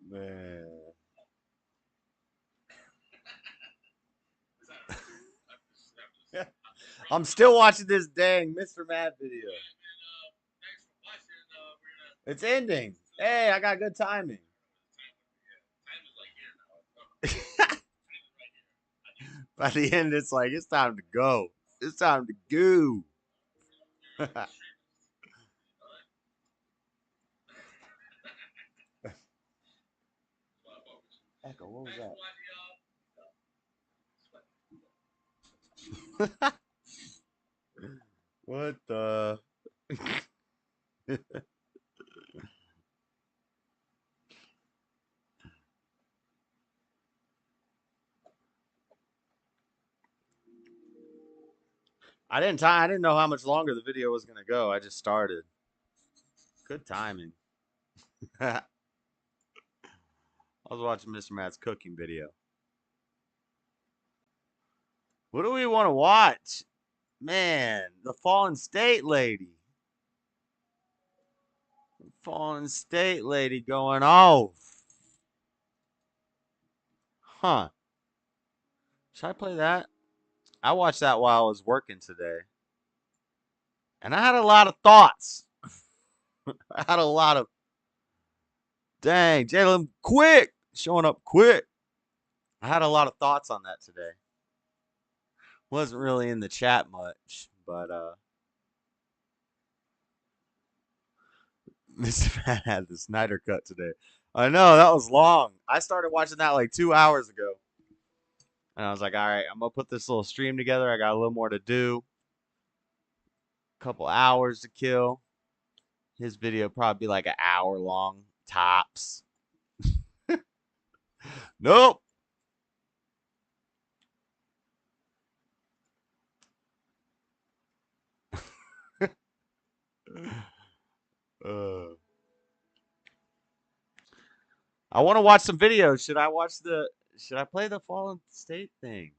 Man. I'm still watching this dang Mr. Matt video. It's ending. Hey, I got good timing. By the end, it's like, it's time to go. It's time to go. Echo, what was that? What the? I didn't know how much longer the video was gonna go. I just started. Good timing. I was watching Mr. Matt's cooking video. What do we want to watch? Man, the Fallen State Lady. The Fallen State Lady going off. Huh. Should I play that? I watched that while I was working today. And I had a lot of thoughts. I had a lot of, dang, Jalen, quick, showing up quick. I had a lot of thoughts on that today. Wasn't really in the chat much, but Mr. Matt had the Snyder cut today. I know, that was long. I started watching that like 2 hours ago. And I was like, all right, I'm going to put this little stream together. I got a little more to do. A couple hours to kill. His video probably be like an hour long, tops. Nope. I want to watch some videos. Should I play the Fallen State thing?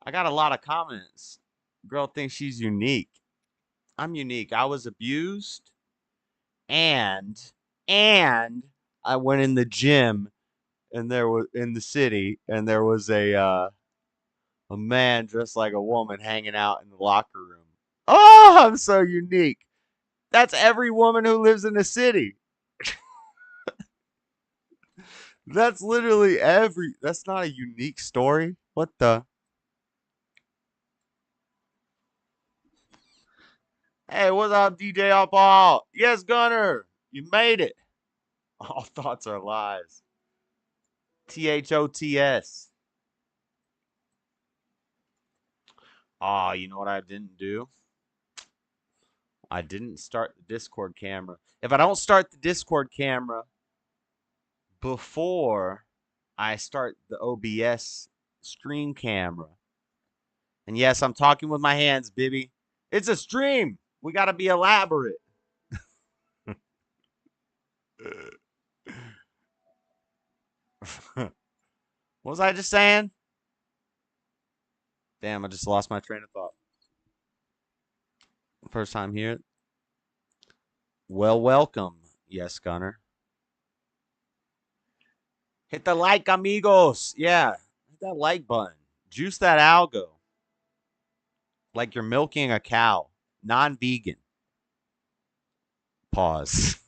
I got a lot of comments. Girl thinks she's unique. I'm unique. I was abused and I went in the gym and there was in the city and there was a man dressed like a woman hanging out in the locker room. Oh, I'm so unique. That's every woman who lives in the city. That's literally every. That's not a unique story. What the? Hey, what's up, DJ All? Yes, Gunner. You made it. All thoughts are lies. THOTS. Oh, you know what I didn't do? I didn't start the Discord camera. If I don't start the Discord camera before I start the OBS stream camera, and yes, I'm talking with my hands, Bibby. It's a stream. We got to be elaborate. What was I just saying? Damn, I just lost my train of thought. First time here. Well, welcome. Yes, Gunner. Hit the like, amigos. Yeah, hit that like button. Juice that algo. Like you're milking a cow. Non-vegan. Pause.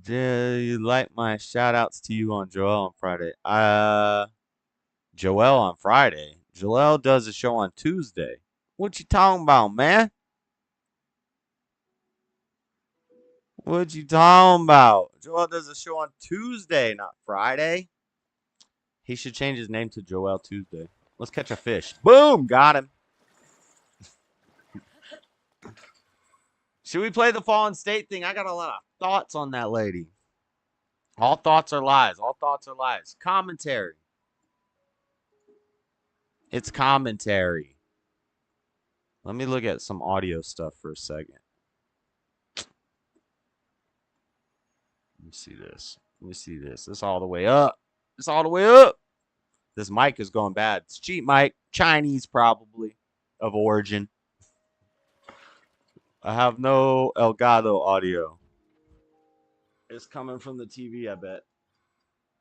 Do you like my shout outs to you on Joel on Friday? Joel on Friday. Joel does a show on Tuesday. What you talking about, man? What you talking about? Joel does a show on Tuesday, not Friday. He should change his name to Joel Tuesday. Let's catch a fish. Boom! Got him. Should we play the Fallen State thing? I got a lot of thoughts on that lady. All thoughts are lies. All thoughts are lies. Commentary. It's commentary. Let me look at some audio stuff for a second. Let me see this. Let me see this. This all the way up. This all the way up. This mic is going bad. It's cheap mic. Chinese probably of origin. I have no Elgato audio. It's coming from the TV, I bet.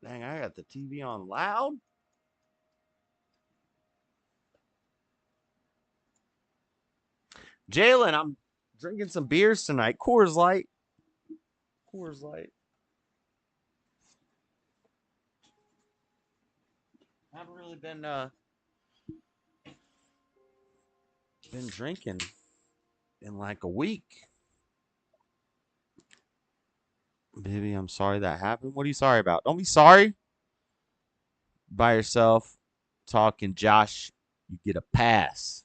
Dang, I got the TV on loud. Jalen, I'm drinking some beers tonight. Coors Light. Coors Light. I haven't really been drinking in like a week. Baby, I'm sorry that happened. What are you sorry about? Don't be sorry. By yourself, talking Josh, you get a pass.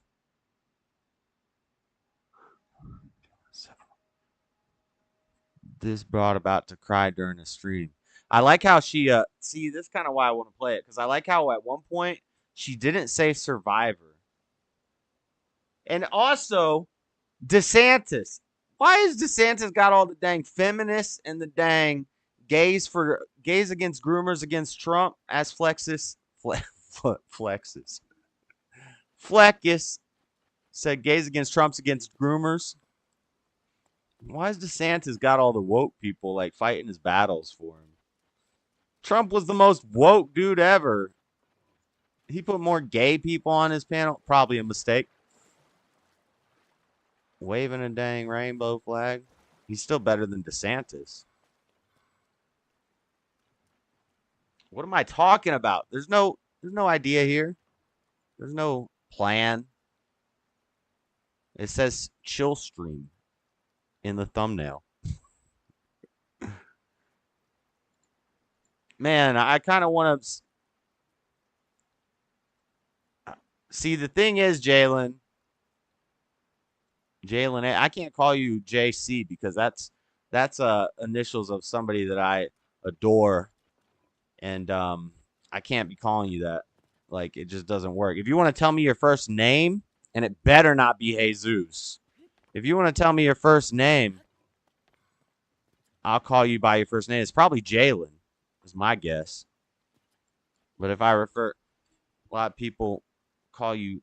This broad about to cry during the stream. I like how she see this kind of why I want to play it, because I like how at one point she didn't say Survivor. And also DeSantis. Why has DeSantis got all the dang feminists and the dang gays against groomers against Trump as Flexus? Flexus. Fleckus said gays against Trump's against groomers. Why has DeSantis got all the woke people like fighting his battles for him? Trump was the most woke dude ever. He put more gay people on his panel. Probably a mistake. Waving a dang rainbow flag. He's still better than DeSantis. What am I talking about? There's no idea here. There's no plan. It says chill stream in the thumbnail. Man, I kind of want to see. The thing is, Jalen, I can't call you JC because that's initials of somebody that I adore, and I can't be calling you that. Like, it just doesn't work. If you want to tell me your first name, and it better not be Jesus. If you want to tell me your first name, I'll call you by your first name. It's probably Jalen, is my guess. But if I refer, a lot of people call you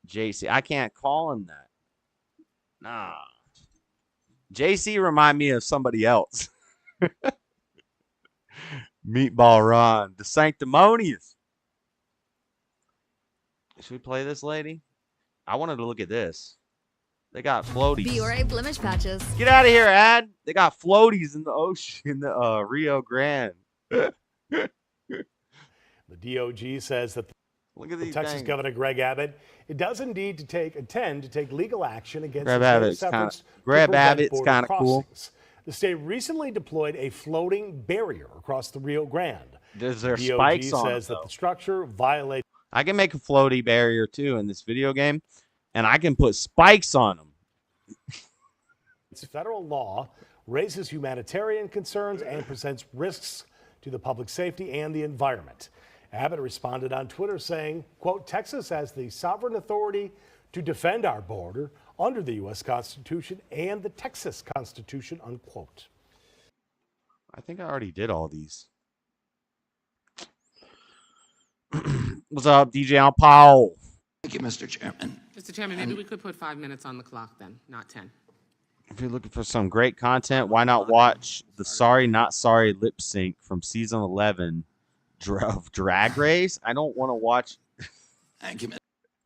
JC. I can't call him that. Nah. JC remind me of somebody else. Meatball Ron, the sanctimonious. Should we play this, lady? I wanted to look at this. They got floaties. BRA Blemish patches. Get out of here, Ad. They got floaties in the ocean, in the Rio Grande. The DOG says that Look at the these Texas things. Governor Greg Abbott, it does indeed intend to take legal action against Greg his Abbott's efforts to Greg prevent Abbott's border kind of cool. crossings. The state recently deployed a floating barrier across the Rio Grande. There's their The spikes DOG on says them, that the structure violates. I can make a floaty barrier too in this video game, and I can put spikes on them. Federal law, raises humanitarian concerns, and presents risks to the public safety and the environment. Abbott responded on Twitter saying, quote, Texas has the sovereign authority to defend our border under the U.S. Constitution and the Texas Constitution, unquote. I think I already did all these. What's up, DJ Al Powell? Thank you, Mr. Chairman. Mr. Chairman, maybe we could put 5 minutes on the clock then, not 10. If you're looking for some great content, why not watch the Sorry Not Sorry lip sync from season 11 of Drag Race? I don't want to watch. Thank you,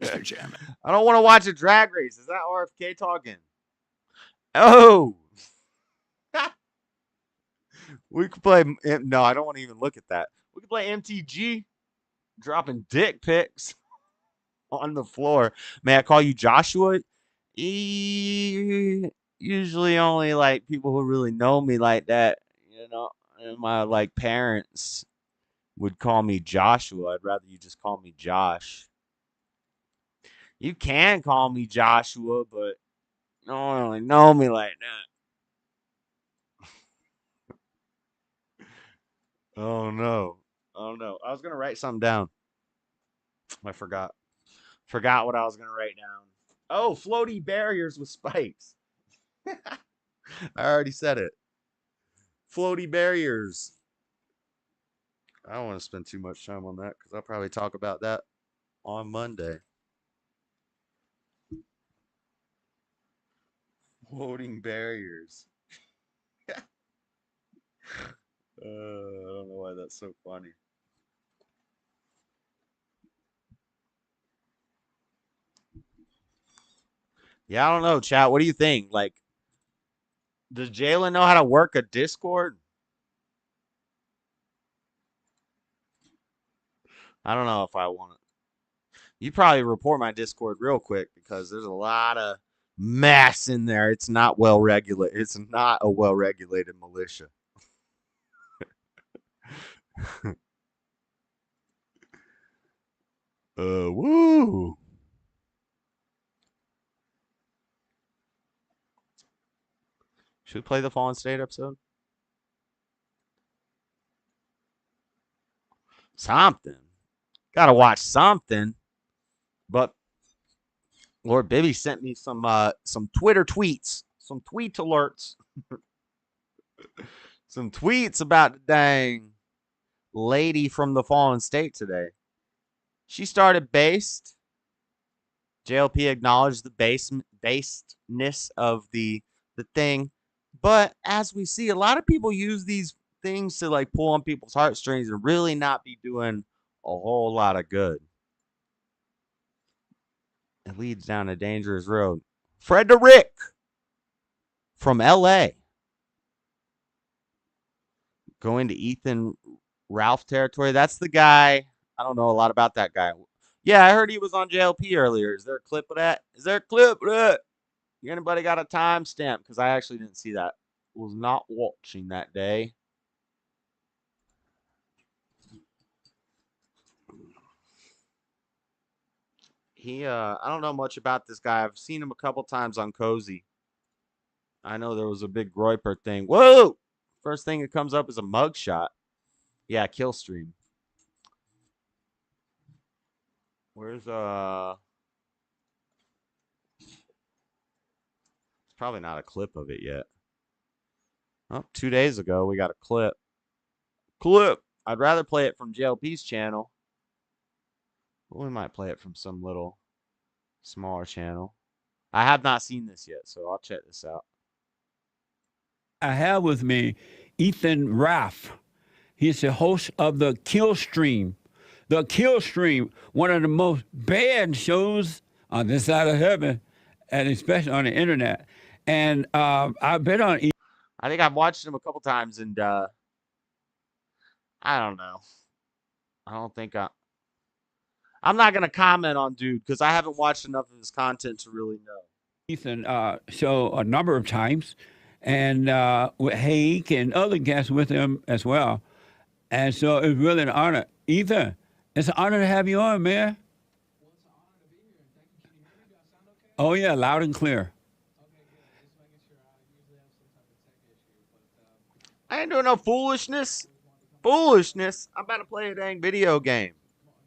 Mr. Chairman. I don't want to watch a Drag Race. Is that RFK talking? Oh. We could play. No, I don't want to even look at that. We could play MTG dropping dick pics on the floor. May I call you Joshua? Usually only like people who really know me like that, you know, and my like parents would call me Joshua. I'd rather you just call me Josh. You can call me Joshua, but you don't really know me like that. Oh no. Oh no. I was gonna write something down. I forgot. Forgot what I was gonna write down. Oh, floaty barriers with spikes. I already said it. Floaty barriers. I don't want to spend too much time on that because I'll probably talk about that on Monday. Quoting barriers. I don't know why that's so funny. Yeah, I don't know, chat. What do you think? Like, does Jalen know how to work a Discord? I don't know if I want to. You probably report my Discord real quick because there's a lot of mess in there. It's not well regulated. It's not a well regulated militia. Woo. Should we play the Fallen State episode? Something. Gotta watch something. But Lord Bibby sent me some Twitter tweets, some tweet alerts, some tweets about the dang lady from the Fallen State today. She started based. JLP acknowledged the basedness of the thing, but as we see, a lot of people use these things to like pull on people's heartstrings and really not be doing a whole lot of good. It leads down a dangerous road. Frederick from LA. Going to Ethan Ralph territory. That's the guy. I don't know a lot about that guy. Yeah, I heard he was on JLP earlier. Is there a clip of that? Is there a clip of that? Anybody got a timestamp? Because I actually didn't see that. Was not watching that day. I don't know much about this guy. I've seen him a couple times on Cozy. I know there was a big Groiper thing. Whoa! First thing that comes up is a mugshot. Yeah, kill stream. Where's It's probably not a clip of it yet. Oh, 2 days ago we got a clip. I'd rather play it from JLP's channel. But we might play it from some little smaller channel. I have not seen this yet, so I'll check this out. I have with me Ethan Raff. He's the host of the Kill Stream. The Kill Stream, one of the most banned shows on this side of heaven, and especially on the internet. And I've been on. I think I've watched him a couple times, and I don't know. I don't think I'm not gonna comment on dude because I haven't watched enough of his content to really know. Ethan show a number of times, and with Hake and other guests with him as well. And so it's really an honor. Ethan, it's an honor to have you on, man. Well, it's an honor to be here, and thank you. Can you hear me? Do I sound okay? Oh, yeah, loud and clear. Okay, good. Just making sure. I usually have some type of tech issue, but I ain't doing no foolishness. Foolishness. I'm about to play a dang video game.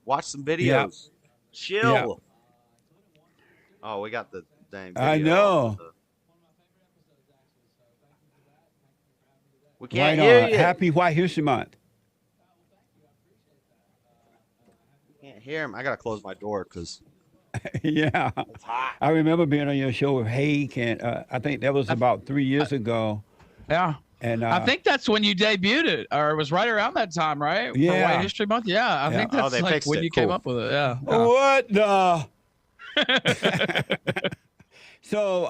Watch some videos. Chill. Yeah. Oh, we got the dang video. I know. We can't Right hear on. you. Happy White History Month. Can't hear him. I gotta close my door because Yeah. it's hot. I remember being on your show with Hake, and I think that was about 3 years ago. yeah. And I think that's when you debuted it, or it was right around that time, right? For Yeah. White History Month. Yeah, I think Oh, that's they like fixed when it. you came Cool. up with it. Yeah. What the? So,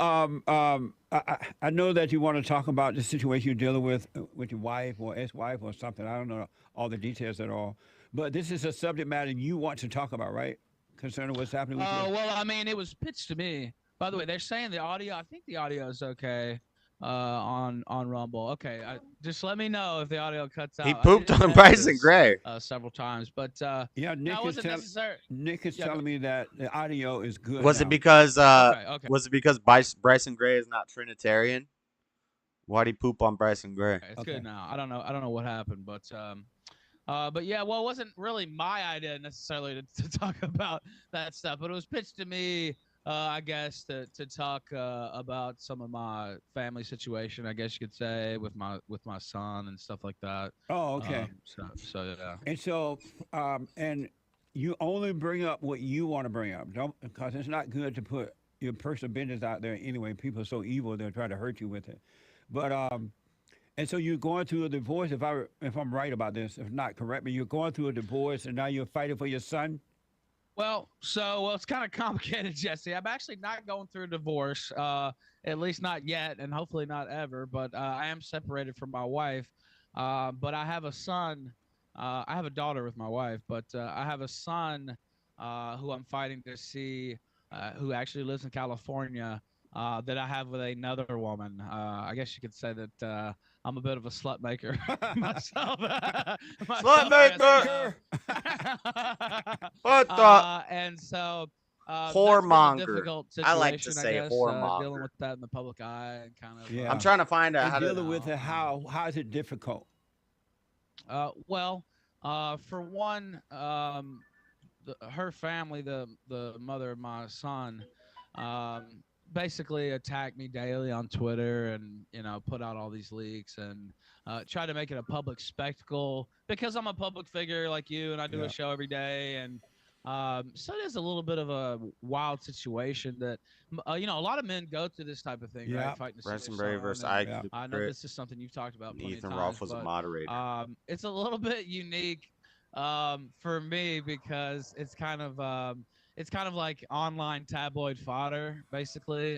I know that you want to talk about the situation you're dealing with your wife or ex-wife or something. I don't know all the details at all, but this is a subject matter you want to talk about, right? Concerning what's happening with you. Well, I mean, it was pitched to me. By the way, they're saying the audio. I think the audio is okay on Rumble. Okay, just let me know if the audio cuts out. He I pooped did on test Bryson this, Gray. several times, but Yeah, no, it wasn't necessary. Nick is Yeah, telling me that the audio is good. Was it now. because Okay. was it because Bryson Gray is not Trinitarian? Why'd he poop on Bryson Gray? Okay, it's Okay. good now. I don't know what happened, but yeah, well, it wasn't really my idea necessarily to talk about that stuff, but it was pitched to me, I guess, to talk about some of my family situation, I guess you could say, with my son and stuff like that. Oh, okay. So yeah. And so, and you only bring up what you want to bring up, don't, because it's not good to put your personal business out there anyway. People are so evil they'll try to hurt you with it. But and so you're going through a divorce. If I'm right about this, if not, correct me. You're going through a divorce, and now you're fighting for your son. Well, it's kind of complicated, Jesse. I'm actually not going through a divorce, at least not yet, and hopefully not ever. But I am separated from my wife. But I have a son. I have a daughter with my wife, but I have a son who I'm fighting to see, who actually lives in California. That I have with another woman. I guess you could say that I'm a bit of a slut maker myself. Slut maker. What the And so whoremonger? that's been a difficult I like to situation, say I guess, whoremonger. dealing with that in the public eye and kind of. Yeah. I'm trying to find out And how to. dealing with it, how is it difficult? Well, for one, her family, the mother of my son, basically attack me daily on Twitter and put out all these leaks and try to make it a public spectacle because I'm a public figure like you and I do a show every day and so it is a little bit of a wild situation that a lot of men go through this type of thing, right? Fighting to see Preston their Bray son, versus and Ike. I know this is something you've talked about plenty Ethan of Rolfe times, was a but, moderator. it's a little bit unique for me because it's kind of like online tabloid fodder, basically.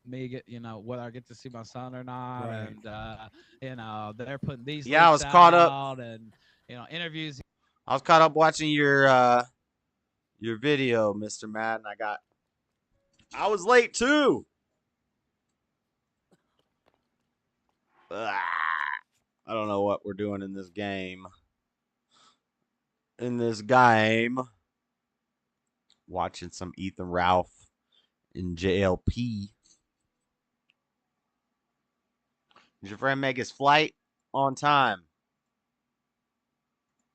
Me get whether I get to see my son or not, Right. and they're putting these Yeah, I leaks was caught up. out and interviews. I was caught up watching your video, Mr. Madden. I was late too. I don't know what we're doing in this game. Watching some Ethan Ralph in JLP. Did your friend make his flight on time?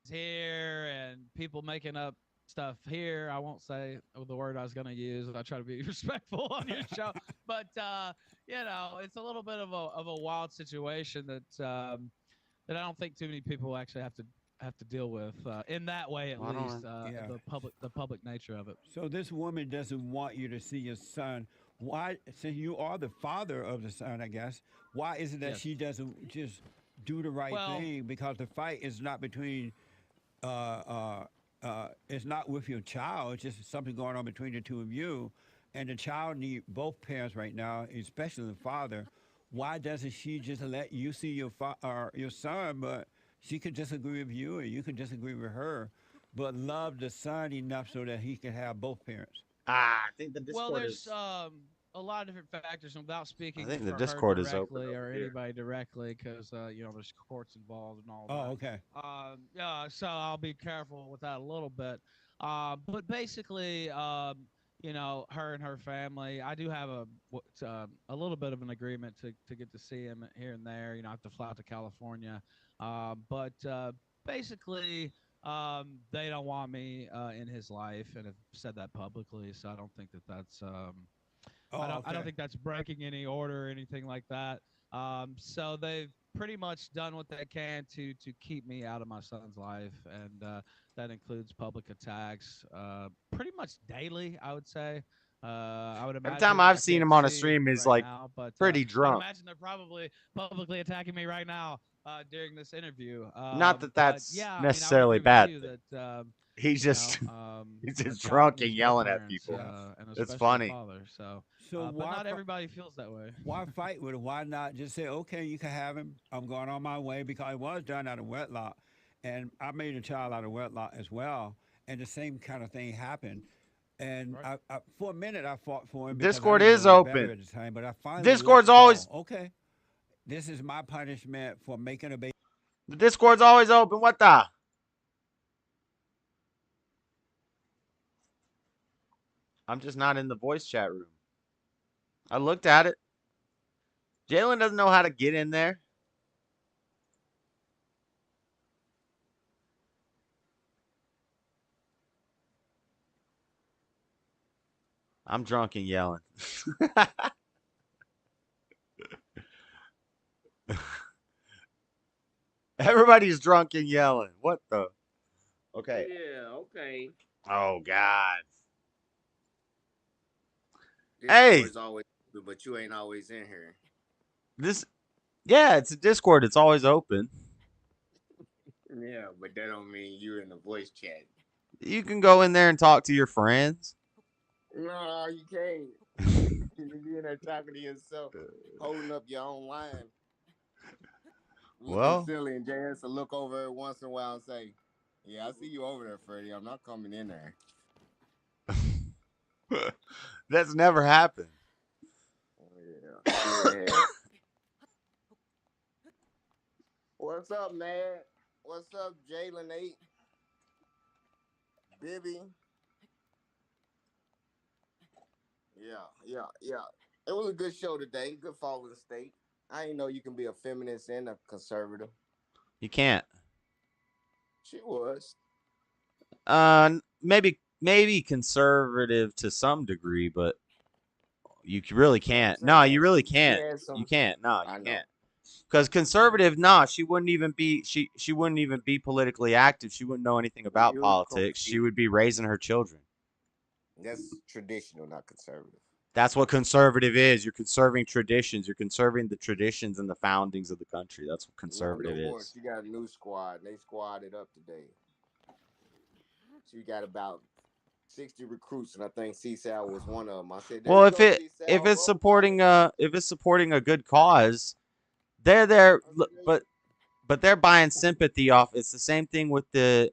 Here and people making up stuff here. I won't say the word I was going to use. I try to be respectful on your show, but it's a little bit of a wild situation that I don't think too many people actually have to deal with in that way, at least. The public nature of it. So this woman doesn't want you to see your son. Why? Since you are the father of the son, I guess. Why is it that she doesn't just do the right thing? Because the fight is not between. It's not with your child. It's just something going on between the two of you, and the child need both parents right now, especially the father. Why doesn't she just let you see your son, but she could disagree with you, or you could disagree with her, but love the son enough so that he can have both parents? I think the Discord there's a lot of different factors. And without speaking, I think the for Discord her is open directly or over here. anybody directly, because there's courts involved and all that. Oh, okay. So I'll be careful with that a little bit. But basically, her and her family, I do have a little bit of an agreement to get to see him here and there. I have to fly out to California. But basically, they don't want me in his life, and have said that publicly. So I don't think that's. I don't think that's breaking any order or anything like that. So they've pretty much done what they can to keep me out of my son's life, and that includes public attacks, pretty much daily, I would say. I would imagine Every time I've seen him on a stream, he's right like now, but, pretty I drunk. would imagine they're probably publicly attacking me right now during this interview. Not that that's necessarily I would bad. agree with you that, He's just he's just drunk and yelling at people. It's funny. Father, so So but not everybody feels that way. Why fight with him? Why not just say, okay, you can have him. I'm going on my way, because it was done out of wedlock, and I made a child out of wedlock as well, and the same kind of thing happened. And I for a minute, I fought for him. Discord is open. At the time, but I finally Discord's let always go. Okay. This is my punishment for making a baby. The Discord's always open. What the? I'm just not in the voice chat room. I looked at it. Jalen doesn't know how to get in there. I'm drunk and yelling. Everybody's drunk and yelling. What the? Okay. Yeah, okay. Oh, God. Hey. Discord's always open, but you ain't always in here. Yeah, it's a Discord. It's always open. Yeah, but that don't mean you're in the voice chat. You can go in there and talk to your friends. No, you can't. You be in there talking to yourself, holding up your own line. Looking Well, silly, and Jay has to look over every once in a while and say, "Yeah, I see you over there, Freddie. I'm not coming in there." that's never happened. Yeah. What's up, man? What's up, Jalen 8? Bibby? Yeah. It was a good show today. Good fall of the state. I didn't know you can be a feminist and a conservative. You can't. She was. Maybe conservative to some degree, but you really can't. No, you really can't. You can't. No, you can't. Because conservative, she wouldn't even be she wouldn't even be politically active. She wouldn't know anything about politics. She would be raising her children. That's traditional, not conservative. That's what conservative is. You're conserving traditions. You're conserving the traditions and the foundings of the country. That's what conservative is. She got a new squad. They squadded up today. She got about 60 recruits, and I think CSAL was one of them. I said, well, if it's supporting a good cause, they're there, but they're buying sympathy off. It's the same thing with the.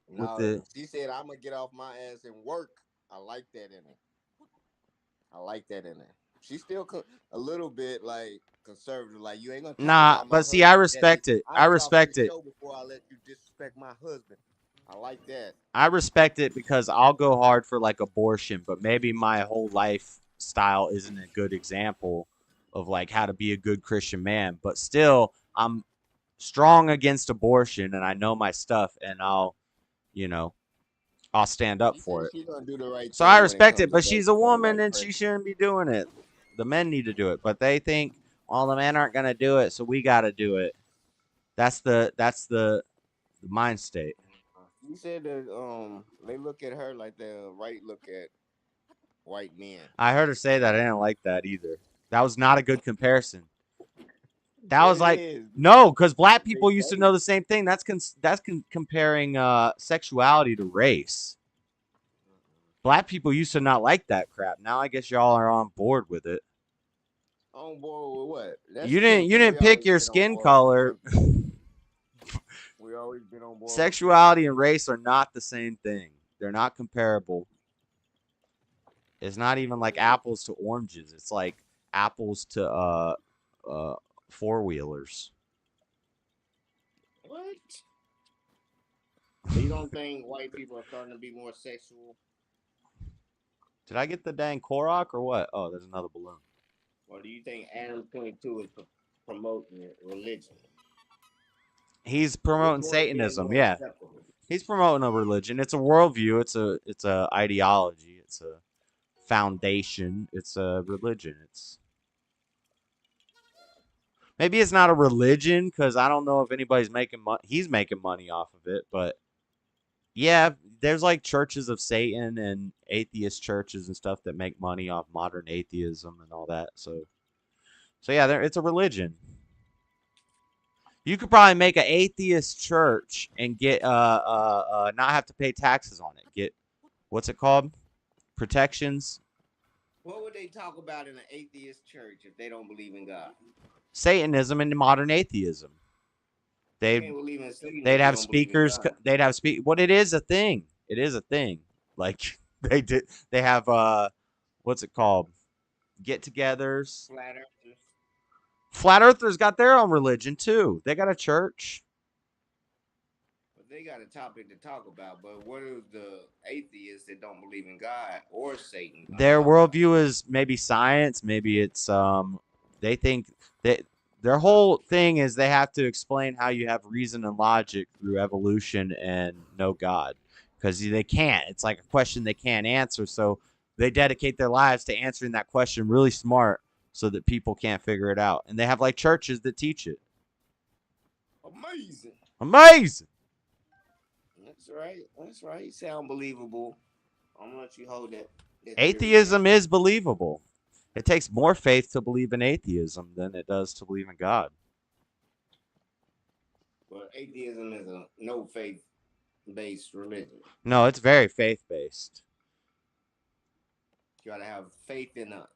She said, "I'm gonna get off my ass and work." I like that in her. She's still a little bit like conservative, like you ain't gonna. Nah, but see, I respect it. I respect it. Before I let you disrespect my husband, I like that. I respect it because I'll go hard for like abortion, but maybe my whole lifestyle isn't a good example of like how to be a good Christian man. But still, I'm strong against abortion, and I know my stuff, and I'll stand up for it. She's gonna do the right so I respect it, but she's a woman and she shouldn't be doing it. The men need to do it, but they think, well, the men aren't gonna do it, so we got to do it. That's the mind state. You said that they look at her like the right look at white men. I heard her say that. I didn't like that either. That was not a good comparison. That was like no, because black people used to know the same thing. That's comparing sexuality to race. Black people used to not like that crap. Now I guess y'all are on board with it. On board with what? You didn't pick your skin color. We always been on board. Sexuality and race are not the same thing. They're not comparable. It's not even like apples to oranges. It's like apples to four-wheelers. What? So you don't think white people are starting to be more sexual? Did I get the dang Korok or what? Oh, there's another balloon. Or do you think Adam 22 is promoting religion? He's promoting Satanism, yeah. He's promoting a religion. It's a worldview. It's a ideology. It's a foundation. It's a religion. Maybe it's not a religion because I don't know if anybody's making money. He's making money off of it, but yeah, there's like churches of Satan and atheist churches and stuff that make money off modern atheism and all that. So yeah, it's a religion. You could probably make an atheist church and get not have to pay taxes on it. Get what's it called? Protections. What would they talk about in an atheist church if they don't believe in God? Satanism and modern atheism. They'd have speakers. They'd have What it is a thing. It is a thing. Like they have what's it called? Get-togethers. Flat Earthers got their own religion too. They got a church. But they got a topic to talk about. But what are the atheists that don't believe in God or Satan? Their worldview is maybe science. Maybe it's they think that their whole thing is they have to explain how you have reason and logic through evolution and no God, because they can't. It's like a question they can't answer. So they dedicate their lives to answering that question really smart so that people can't figure it out. And they have like churches that teach it. Amazing. That's right. You sound believable. I'm gonna let you hold that. Atheism is believable. It takes more faith to believe in atheism than it does to believe in God. Well, atheism is a no faith-based religion. No, it's very faith-based. You gotta have faith in a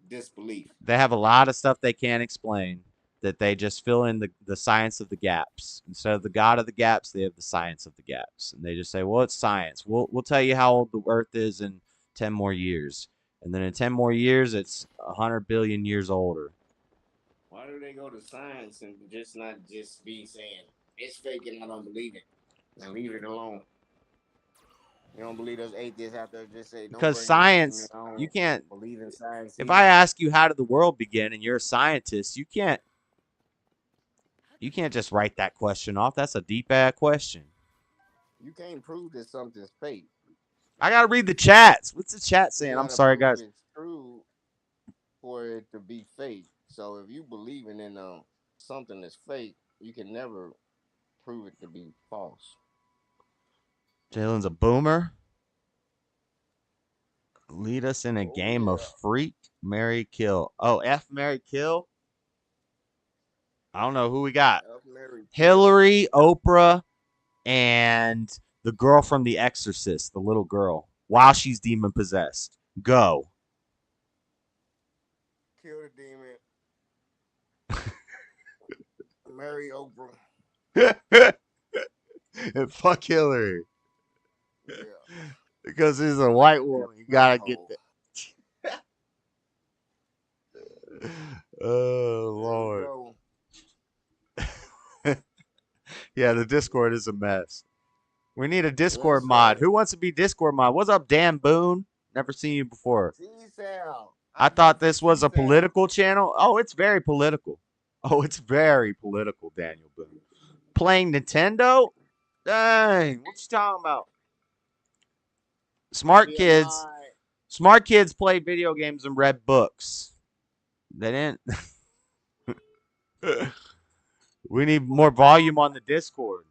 disbelief. They have a lot of stuff they can't explain that they just fill in the science of the gaps. Instead of the God of the gaps, they have the science of the gaps. And they just say, well, it's science. We'll tell you how old the Earth is in 10 more years. And then in 10 more years, it's 100 billion years older. Why do they go to science and just not just be saying, it's fake and I don't believe it, and leave it alone? You don't believe those atheists out there just say, don't Because bring science, this to me, I don't you can't. believe in science If either. I ask you how did the world begin and you're a scientist, you can't just write that question off. That's a deep ass question. You can't prove that something's fake. I gotta read the chats. What's the chat saying? You I'm gotta sorry, prove guys. it's true for it to be fake. So if you believing in something that's fake, you can never prove it to be false. Jalen's a boomer. Lead us in a game of freak, marry, kill. Oh, F, marry, kill. I don't know who we got. Hillary, Oprah, and the girl from The Exorcist, the little girl, while she's demon possessed. Go. Kill the demon. Marry Oprah. And fuck Hillary. Yeah. Because he's a white woman. You gotta get that. Oh, Lord. Yeah, the Discord is a mess. We need a Discord mod. Who wants to be Discord mod? What's up, Dan Boone? Never seen you before. I thought this was a political channel. Oh, it's very political. Oh, it's very political, Daniel Boone. Playing Nintendo? Dang, what you talking about? Smart kids play video games and read books. They didn't. We need more volume on the Discord.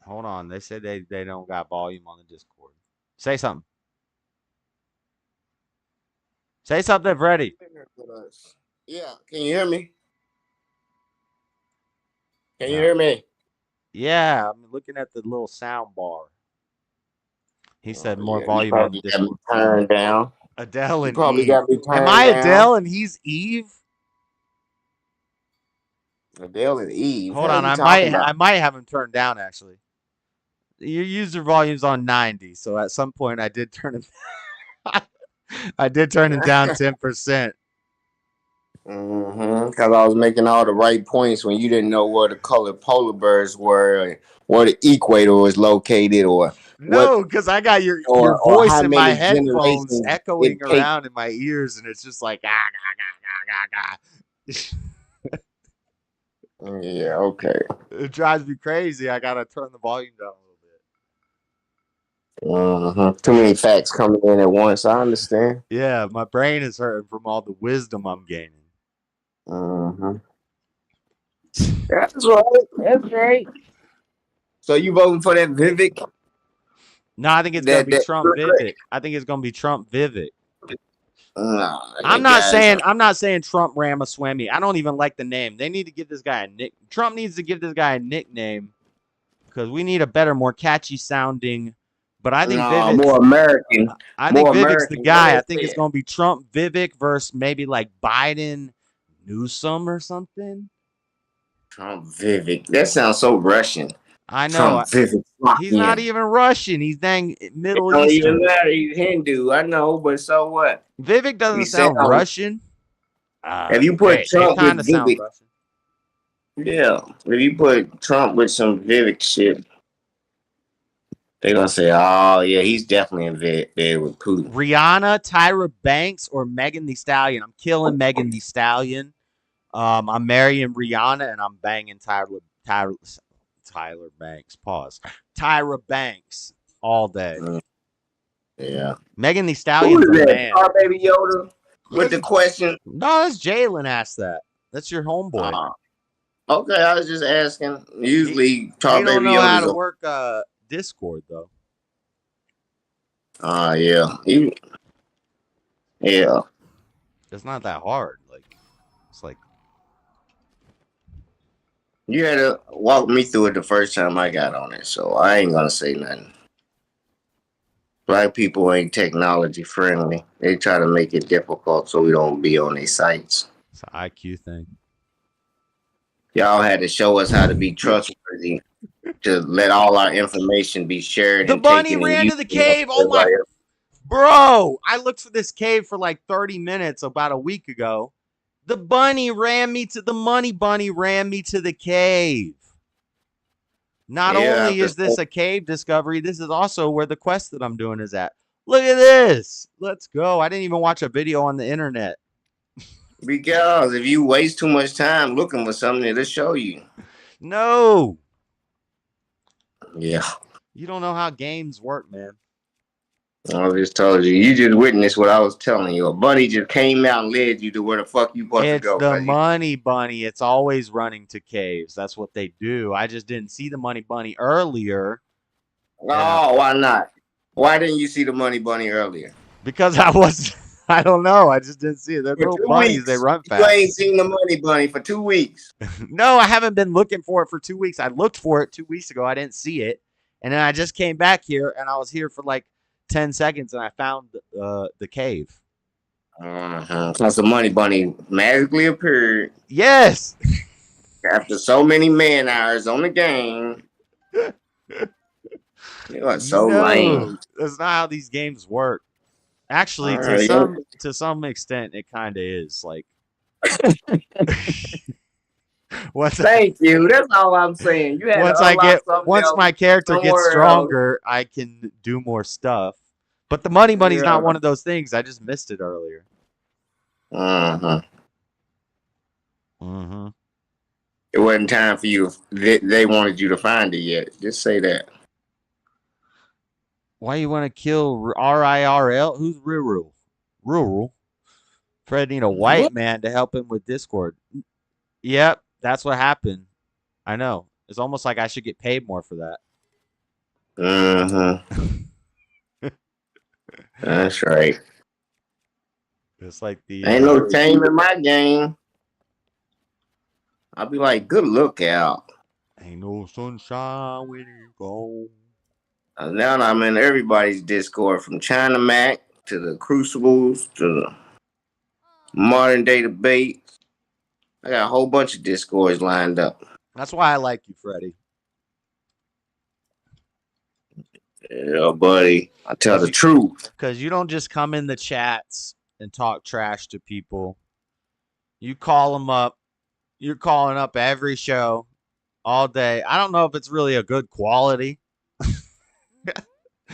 Hold on. They said they don't got volume on the Discord. Say something. Say something, Freddie. Yeah, can you hear me? Can you hear me? Yeah, I'm looking at the little sound bar. He said more volume you on the Discord. Got me turned down. Adele and probably Eve. got me turned Am I down. Adele and he's Eve? Adele and Eve. Hold on, I might have him turned down actually. Your user volume's on 90, so at some point I did turn it. I did turn it down 10%. Because I was making all the right points when you didn't know where the colored polar bears were, or where the equator was located, or no, because I got your voice in my headphones echoing around in my ears, and it's just like ah, Yeah, okay. It drives me crazy. I gotta turn the volume down a little bit. Too many facts coming in at once. I understand. Yeah, my brain is hurting from all the wisdom I'm gaining. That's right. That's right. So you voting for that Vivek? No, I think it's gonna be Trump Vivek. I think it's gonna be Trump Vivek. I'm not saying Trump Ramaswamy. I don't even like the name. They need to give this guy a nick. Trump needs to give this guy a nickname because we need a better, more catchy sounding. But I think Vivek's more American. I think Vivek's the guy. I think it's gonna be Trump Vivek versus maybe like Biden Newsom or something. Trump Vivek. That sounds so Russian. I know. He's not even Russian. He's dang Middle Eastern. He's Hindu. I know, but so what? Vivek doesn't sound Russian. If you put Trump with Vivek, yeah. If you put Trump with some Vivek shit, they're gonna say, "Oh yeah, he's definitely in bed with Putin." Rihanna, Tyra Banks, or Megan Thee Stallion. I'm killing Megan Thee Stallion. I'm marrying Rihanna and I'm banging Tyler Banks. Pause. Tyra Banks all day. Yeah. Megan Thee Stallion's a man. Our baby Yoda with the question. No, that's Jalen asked that. That's your homeboy. Okay, I was just asking. Usually, he don't know how to work Discord though. Yeah. Yeah. It's not that hard. Like, it's like You had to walk me through it the first time I got on it, so I ain't gonna say nothing. Black people ain't technology friendly. They try to make it difficult so we don't be on their sites. it's an IQ thing. Y'all had to show us how to be trustworthy to let all our information be shared The and bunny taken and ran used. to the cave. Oh my, bro! I looked for this cave for like 30 minutes about a week ago. The bunny ran me to the money bunny ran me to the cave. Not only is this a cave discovery, this is also where the quest that I'm doing is at. Look at this. Let's go. I didn't even watch a video on the internet. Because if you waste too much time looking for something, it'll show you. No. Yeah. You don't know how games work, man. I just told you. You just witnessed what I was telling you. A bunny just came out and led you to where the fuck you supposed to It's go. the money bunny. It's always running to caves. That's what they do. I just didn't see the money bunny earlier. Oh, why not? Why didn't you see the money bunny earlier? Because I don't know. I just didn't see it. They're little bunnies. They run fast. You ain't seen the money bunny for 2 weeks. No, I haven't been looking for it for 2 weeks. I looked for it 2 weeks ago. I didn't see it. And then I just came back here and I was here for like 10 seconds and I found the cave. Because the money bunny magically appeared. Yes. After so many man hours on the game. You are so lame. That's not how these games work. Actually, to some extent, it kind of is. Like, thank you. That's all I'm saying. You had once my character gets stronger, I can do more stuff. But the money bunny's not one of those things. I just missed it earlier. It wasn't time for you. They wanted you to find it yet. Just say that. Why you want to kill RIRL? Who's Rural? Rural. Fred need a white man to help him with Discord. Yep, that's what happened. I know. It's almost like I should get paid more for that. That's right. It's like the ain't no shame in my game. I'll be like, good lookout. Ain't no sunshine when you go. Now I'm in everybody's Discord, from China Mac to the Crucibles to the Modern Day Debate. I got a whole bunch of Discords lined up. That's why I like you, Freddie. Yeah, buddy. I tell the truth. Because you don't just come in the chats and talk trash to people. You call them up. You're calling up every show all day. I don't know if it's really a good quality.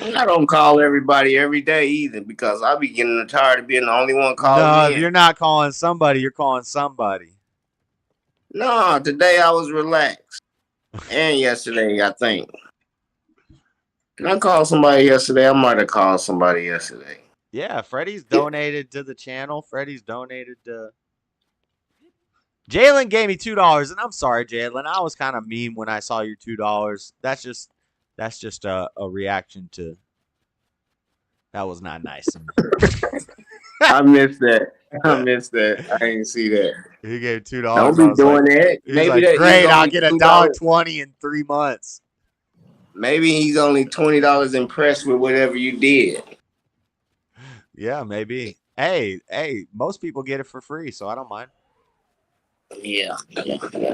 I don't call everybody every day either, because I'll be getting tired of being the only one calling. No, if you're not calling somebody, you're calling somebody. No, today I was relaxed. And yesterday, I think. Did I call somebody yesterday? I might have called somebody yesterday. Yeah, Freddie's donated to the channel. Freddie's donated to... Jalen gave me $2, and I'm sorry, Jalen. I was kind of mean when I saw your $2. That's just a reaction to... That was not nice of me. I missed that. I didn't see that. He gave $2. Don't be doing that. Maybe like, great, I'll get $1.20 in 3 months. Maybe he's only $20 impressed with whatever you did. Yeah, maybe. Hey, most people get it for free, so I don't mind. Yeah.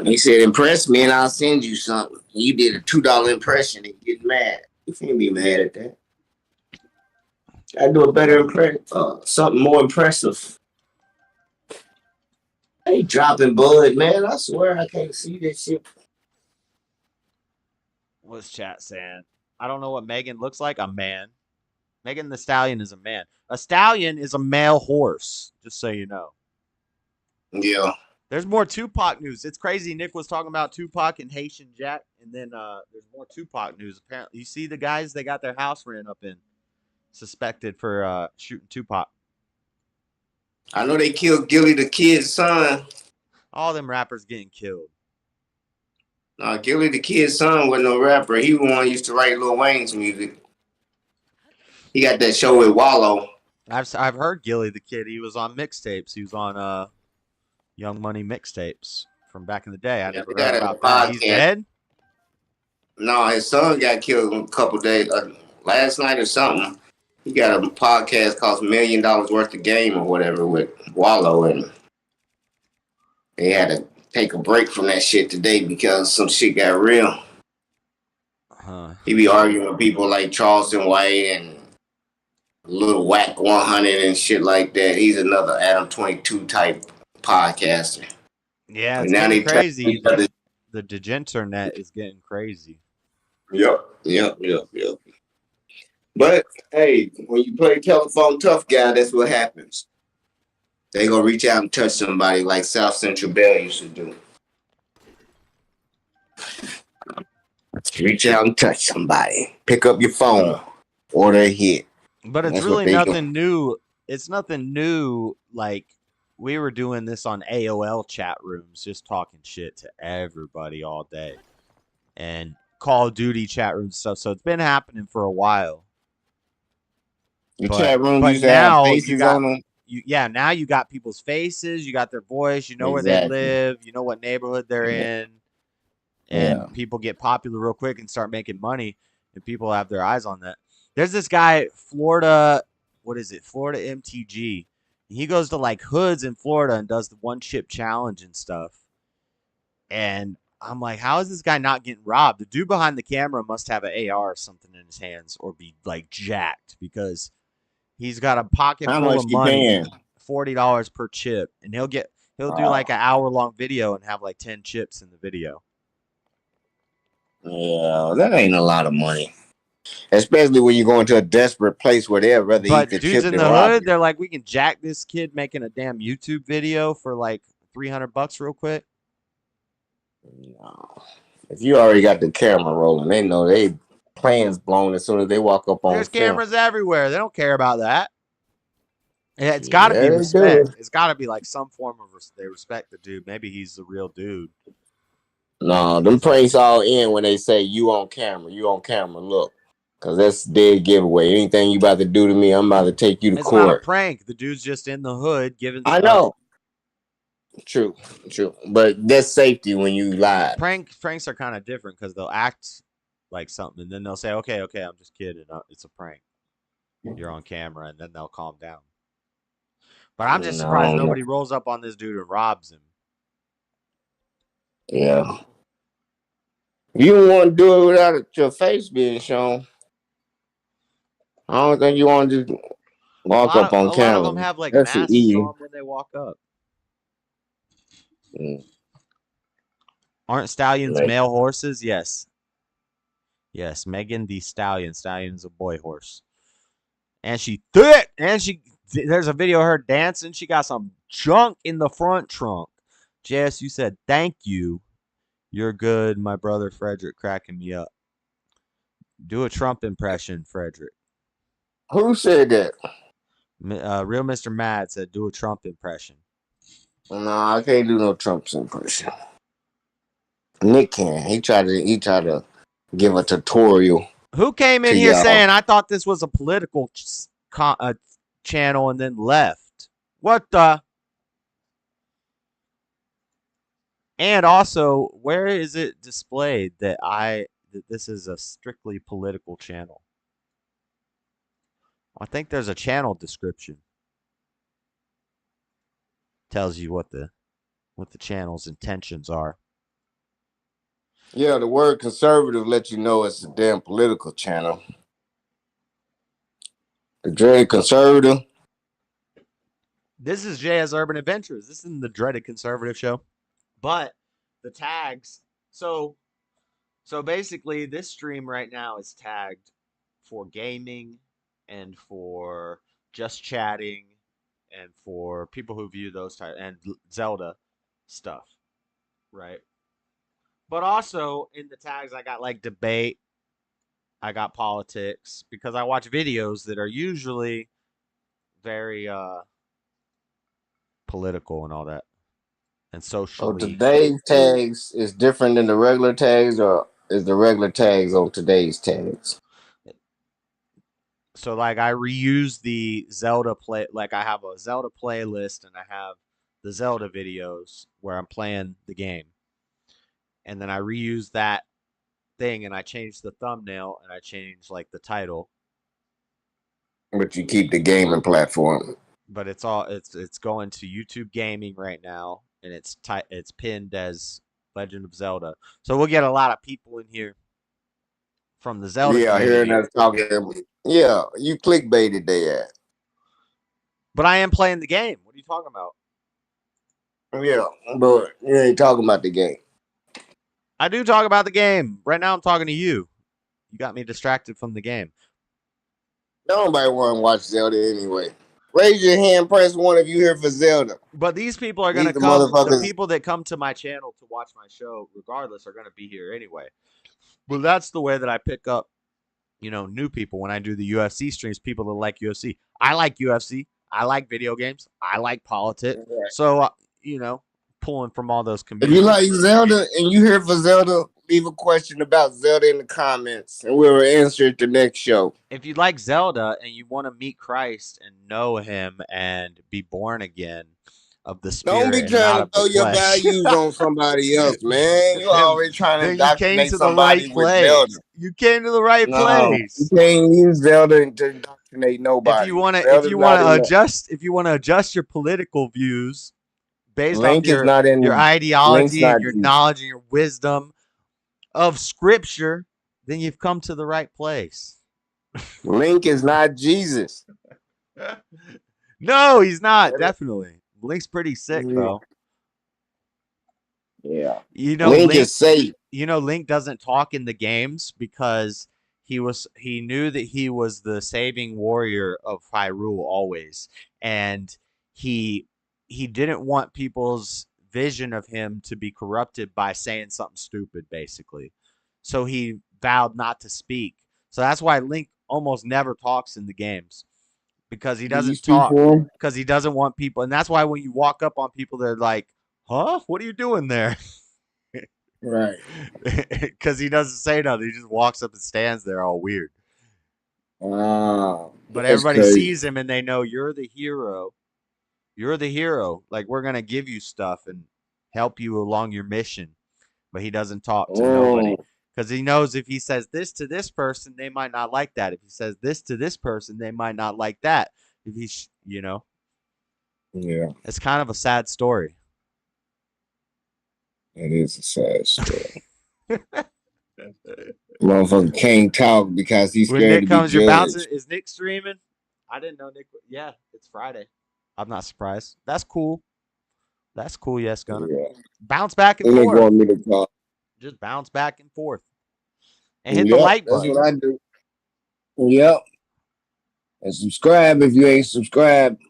He said, impress me and I'll send you something. You did a $2 impression and get mad. You can't be mad at that. I do a better impression, something more impressive. I ain't dropping bud, man. I swear I can't see this shit. What's chat saying? I don't know what Megan looks like. A man. Megan the Stallion is a man. A stallion is a male horse, just so you know. Yeah. There's more Tupac news. It's crazy. Nick was talking about Tupac and Haitian Jack, and then there's more Tupac news. Apparently, you see the guys, they got their house ran up in, suspected for shooting Tupac. I know they killed Gilly the Kid's son. All them rappers getting killed. No, Gilly the Kid's son wasn't no rapper. He was one who used to write Lil Wayne's music. He got that show with Wallow. I've heard Gilly the Kid. He was on mixtapes. He was on Young Money mixtapes from back in the day. I Yeah, never they heard got a about that. He's podcast. dead? No, his son got killed a couple days last night or something. He got a podcast called $1 Million Worth of Game or whatever with Wallow, and they had to take a break from that shit today because some shit got real. He be arguing with people like Charleston White and Little Whack 100 and shit like that. He's another Adam 22 type podcaster. Yeah, And it's now getting they crazy. The Degenternet is getting crazy. Yep. But hey, when you play telephone tough guy, that's what happens. They gonna reach out and touch somebody like South Central Bell used to do. Reach out and touch somebody. Pick up your phone. Order a hit. But it's really nothing new. It's nothing new. Like, we were doing this on AOL chat rooms, just talking shit to everybody all day. And Call of Duty chat room stuff. So it's been happening for a while. The chat room used to have faces on them. Now you got people's faces. You got their voice. You know where they live. You know what neighborhood they're in. And people get popular real quick and start making money. And people have their eyes on that. There's this guy, Florida, Florida MTG. He goes to like hoods in Florida and does the one chip challenge and stuff. And I'm like, how is this guy not getting robbed? The dude behind the camera must have an AR or something in his hands or be like jacked because he's got a pocket full of money, $40 per chip, and he'll do like an hour-long video and have like 10 chips in the video. Yeah, that ain't a lot of money. Especially when you go into a desperate place where they'd rather eat the chip than rob you. But dudes in the hood, they're like, we can jack this kid making a damn YouTube video for like $300 real quick. No. If you already got the camera rolling, they know they plans blown as soon as they walk up on There's cameras everywhere. They don't care about that. It's got to be respect. It's got to be like some form of they respect the dude. Maybe he's the real dude. No, them pranks all in when they say you on camera, look. Because that's dead giveaway. Anything you about to do to me, I'm about to take you to court. It's not a prank. The dude's just in the hood giving I know. True. But that's safety when you lie. Pranks are kind of different because they'll act like something and then they'll say, okay, I'm just kidding. It's a prank. You're on camera, and then they'll calm down. But I'm just surprised nobody rolls up on this dude and robs him. Yeah. You don't want to do it without your face being shown. I don't think you want to walk up on camera. A lot of them have like masks on when they walk up. Aren't stallions male horses? Yes. Yes, Megan the Stallion. Stallion is a boy horse. And she thick. And there's a video of her dancing. She got some junk in the front trunk. JS, you said thank you. You're good, my brother Frederick, cracking me up. Do a Trump impression, Frederick. Who said that? Real Mr. Mad said do a Trump impression. No, I can't do no Trump impression. Nick can. He tried to give a tutorial. Who came in here saying I thought this was a political channel and then left? What the? And also, where is it displayed that this is a strictly political channel? I think there's a channel description. Tells you what the channel's intentions are. Yeah, the word conservative lets you know it's a damn political channel. The Dreadedconservative. This is J's Urban Adventures. This isn't the Dreaded Conservative show. But the tags, so basically this stream right now is tagged for gaming and for just chatting and for people who view those type and Zelda stuff, right? But also in the tags I got like debate, I got politics, because I watch videos that are usually very political and all that. And socially. So today's tags is different than the regular tags, or is the regular tags on today's tags? So like I reuse the Zelda play, like I have a Zelda playlist and I have the Zelda videos where I'm playing the game. And then I reuse that thing and I change the thumbnail and I change like the title. But you keep the gaming platform. But it's going to YouTube Gaming right now and it's pinned as Legend of Zelda. So we'll get a lot of people in here from the Zelda community. Hearing us talking. Yeah, you clickbaited there. But I am playing the game. What are you talking about? Yeah, but you ain't talking about the game. I do talk about the game. Right now I'm talking to you. You got me distracted from the game. Nobody want to watch Zelda anyway. Raise your hand, press 1 if you here for Zelda. But these people are going to come. The people that come to my channel to watch my show, regardless, are going to be here anyway. But that's the way that I pick up, new people when I do the UFC streams, people that like UFC. I like UFC. I like video games. I like politics. Right. So, pulling from all those communities. If you like Zelda and you here for Zelda, leave a question about Zelda in the comments and we'll answer it the next show. If you like Zelda and you want to meet Christ and know him and be born again of the Spirit, don't be trying to throw your values on somebody else, man. You're always trying to indoctrinate somebody with Zelda. You came to the right place. You can't use Zelda to indoctrinate nobody. If you want to adjust your political views based on your ideology and your knowledge and your wisdom of Scripture, then you've come to the right place. Link is not Jesus. No, he's not. Definitely. Link's pretty sick, though. Yeah. Link is safe. Link doesn't talk in the games because he knew that he was the saving warrior of Hyrule always. And he didn't want people's vision of him to be corrupted by saying something stupid, basically. So he vowed not to speak. So that's why Link almost never talks in the games. Because he doesn't talk. Because he doesn't want people. And that's why when you walk up on people, they're like, huh? What are you doing there? Right. Because he doesn't say nothing. He just walks up and stands there all weird. But everybody sees him and they know you're the hero. You're the hero. Like, we're going to give you stuff and help you along your mission. But he doesn't talk to nobody. Because he knows if he says this to this person, they might not like that. If he says this to this person, they might not like that. If he's, Yeah. It's kind of a sad story. It is a sad story. Motherfucker can't talk because he's scared when Nick to comes, be you're judged. bouncing. Is Nick streaming? I didn't know Nick. Yeah, it's Friday. I'm not surprised. That's cool. That's cool. Yes, Gunner. Yeah. Bounce back and forth. Want me to talk. Just bounce back and forth. And hit the like button. That's what I do. Yep. And subscribe if you ain't subscribed.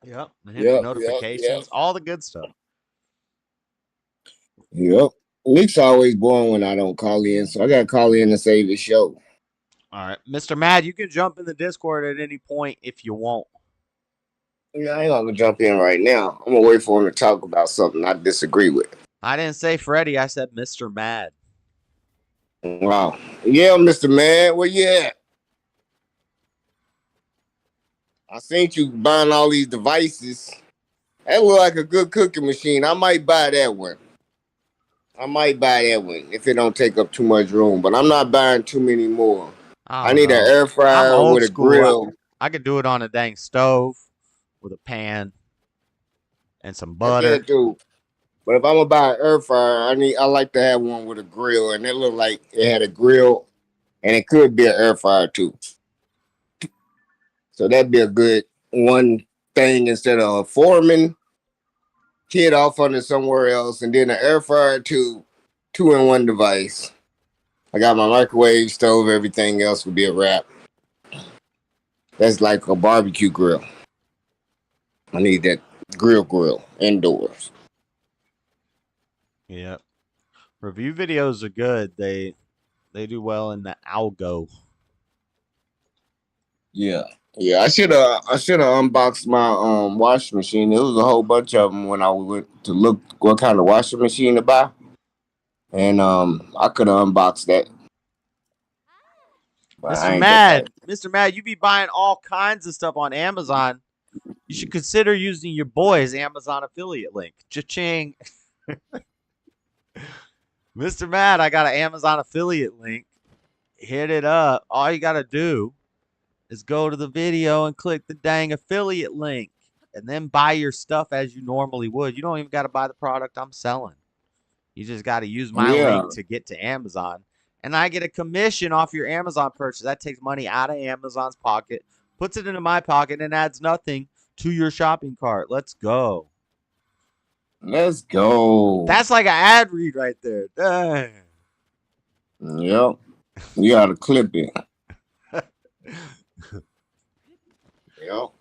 Yep. And hit the notifications. All the good stuff. Yep. Nick's always boring when I don't call in, so I gotta call in to save the show. All right. Mr. Mad, you can jump in the Discord at any point if you want. Yeah, I ain't gonna jump in right now. I'm gonna wait for him to talk about something I disagree with. I didn't say Freddie, I said Mr. Mad. Wow. Yeah, Mr. Mad, where you at? I seen you buying all these devices. That look like a good cooking machine. I might buy that one. If it don't take up too much room. But I'm not buying too many more. I need an air fryer with a grill. I could do it on a dang stove with a pan and some butter. Yeah, dude. But if I'm gonna buy an air fryer, I like to have one with a grill, and it looked like it had a grill, and it could be an air fryer too. So that'd be a good one thing instead of a foreman kid off under somewhere else, and then an air fryer too, 2-in-1 device. I got my microwave, stove, everything else would be a wrap. That's like a barbecue grill. I need that grill indoors. Yep. Review videos are good. They do well in the algo. Yeah. Yeah, I should have unboxed my washing machine. There was a whole bunch of them when I went to look what kind of washing machine to buy. And I could have unboxed that. But I Mr. ain't that Mad, Mr. Mad, you be buying all kinds of stuff on Amazon. You should consider using your boy's Amazon affiliate link. Cha-ching. Mr. Mad, I got an Amazon affiliate link. Hit it up. All you got to do is go to the video and click the dang affiliate link and then buy your stuff as you normally would. You don't even got to buy the product I'm selling. You just got to use my Yeah. link to get to Amazon. And I get a commission off your Amazon purchase. That takes money out of Amazon's pocket, puts it into my pocket, and adds nothing to your shopping cart. Let's go. Let's go. That's like an ad read right there. Dang. Yep. You gotta clip it. Yep.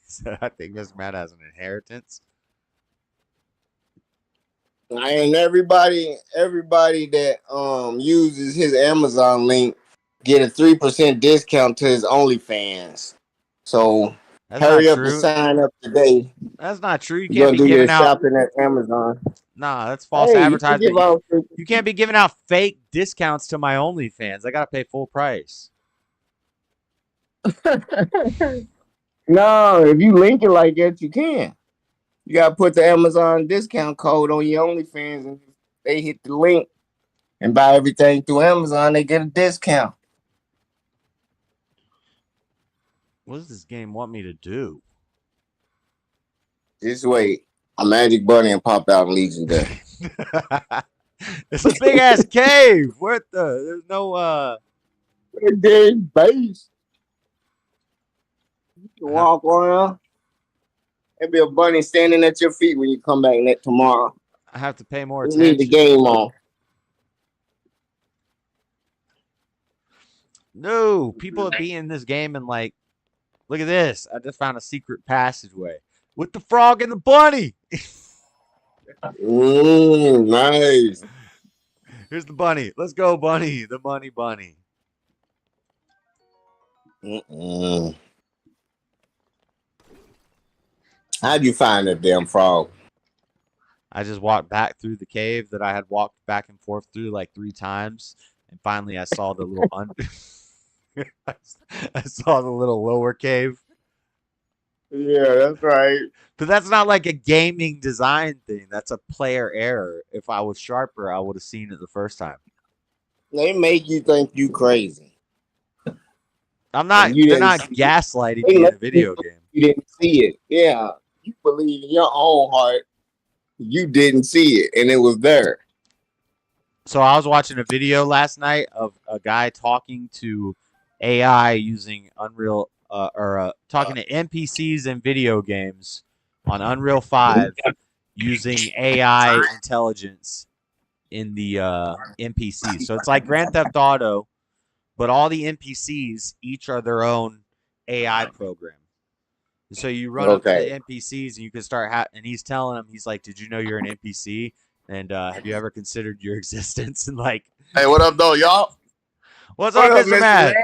So I think Mr. Matt has an inheritance. And everybody that uses his Amazon link get a 3% discount to his OnlyFans. So That's hurry not up and true. sign up today. That's not true. You You're can't gonna be do your giving out. shopping at Amazon. Nah, that's false Hey, you can advertisement. give out You can't be giving out fake discounts to my OnlyFans. I gotta pay full price. No, if you link it like that, you can. You gotta put the Amazon discount code on your OnlyFans, and if they hit the link and buy everything through Amazon, they get a discount. What does this game want me to do? Just wait. A magic bunny and pop out and lead you there. It's a big ass cave. What the? There's no Big base. You can walk around. There'll be a bunny standing at your feet when you come back tomorrow. I have to pay more You attention. need the game on. No, people be in this game and like, look at this. I just found a secret passageway with the frog and the bunny. Nice. Here's the bunny. Let's go, bunny. The bunny. How'd you find that damn frog? I just walked back through the cave that I had walked back and forth through like 3 times, and finally I saw the little I saw the little lower cave. Yeah, that's right. But that's not like a gaming design thing. That's a player error. If I was sharper, I would have seen it the first time. They make you think you crazy. I'm not. They're not gaslighting me in a video game. You didn't see it. Yeah, you believe in your own heart. You didn't see it, and it was there. So I was watching a video last night of a guy talking to AI using Unreal, talking to NPCs in video games on Unreal 5 using AI intelligence in the NPCs. So it's like Grand Theft Auto, but all the NPCs each are their own AI program. So you run up to the NPCs and you can start, and he's telling them, he's like, "Did you know you're an NPC? And have you ever considered your existence?" And like, hey, what up, though, y'all? What's up, Mr. Matt?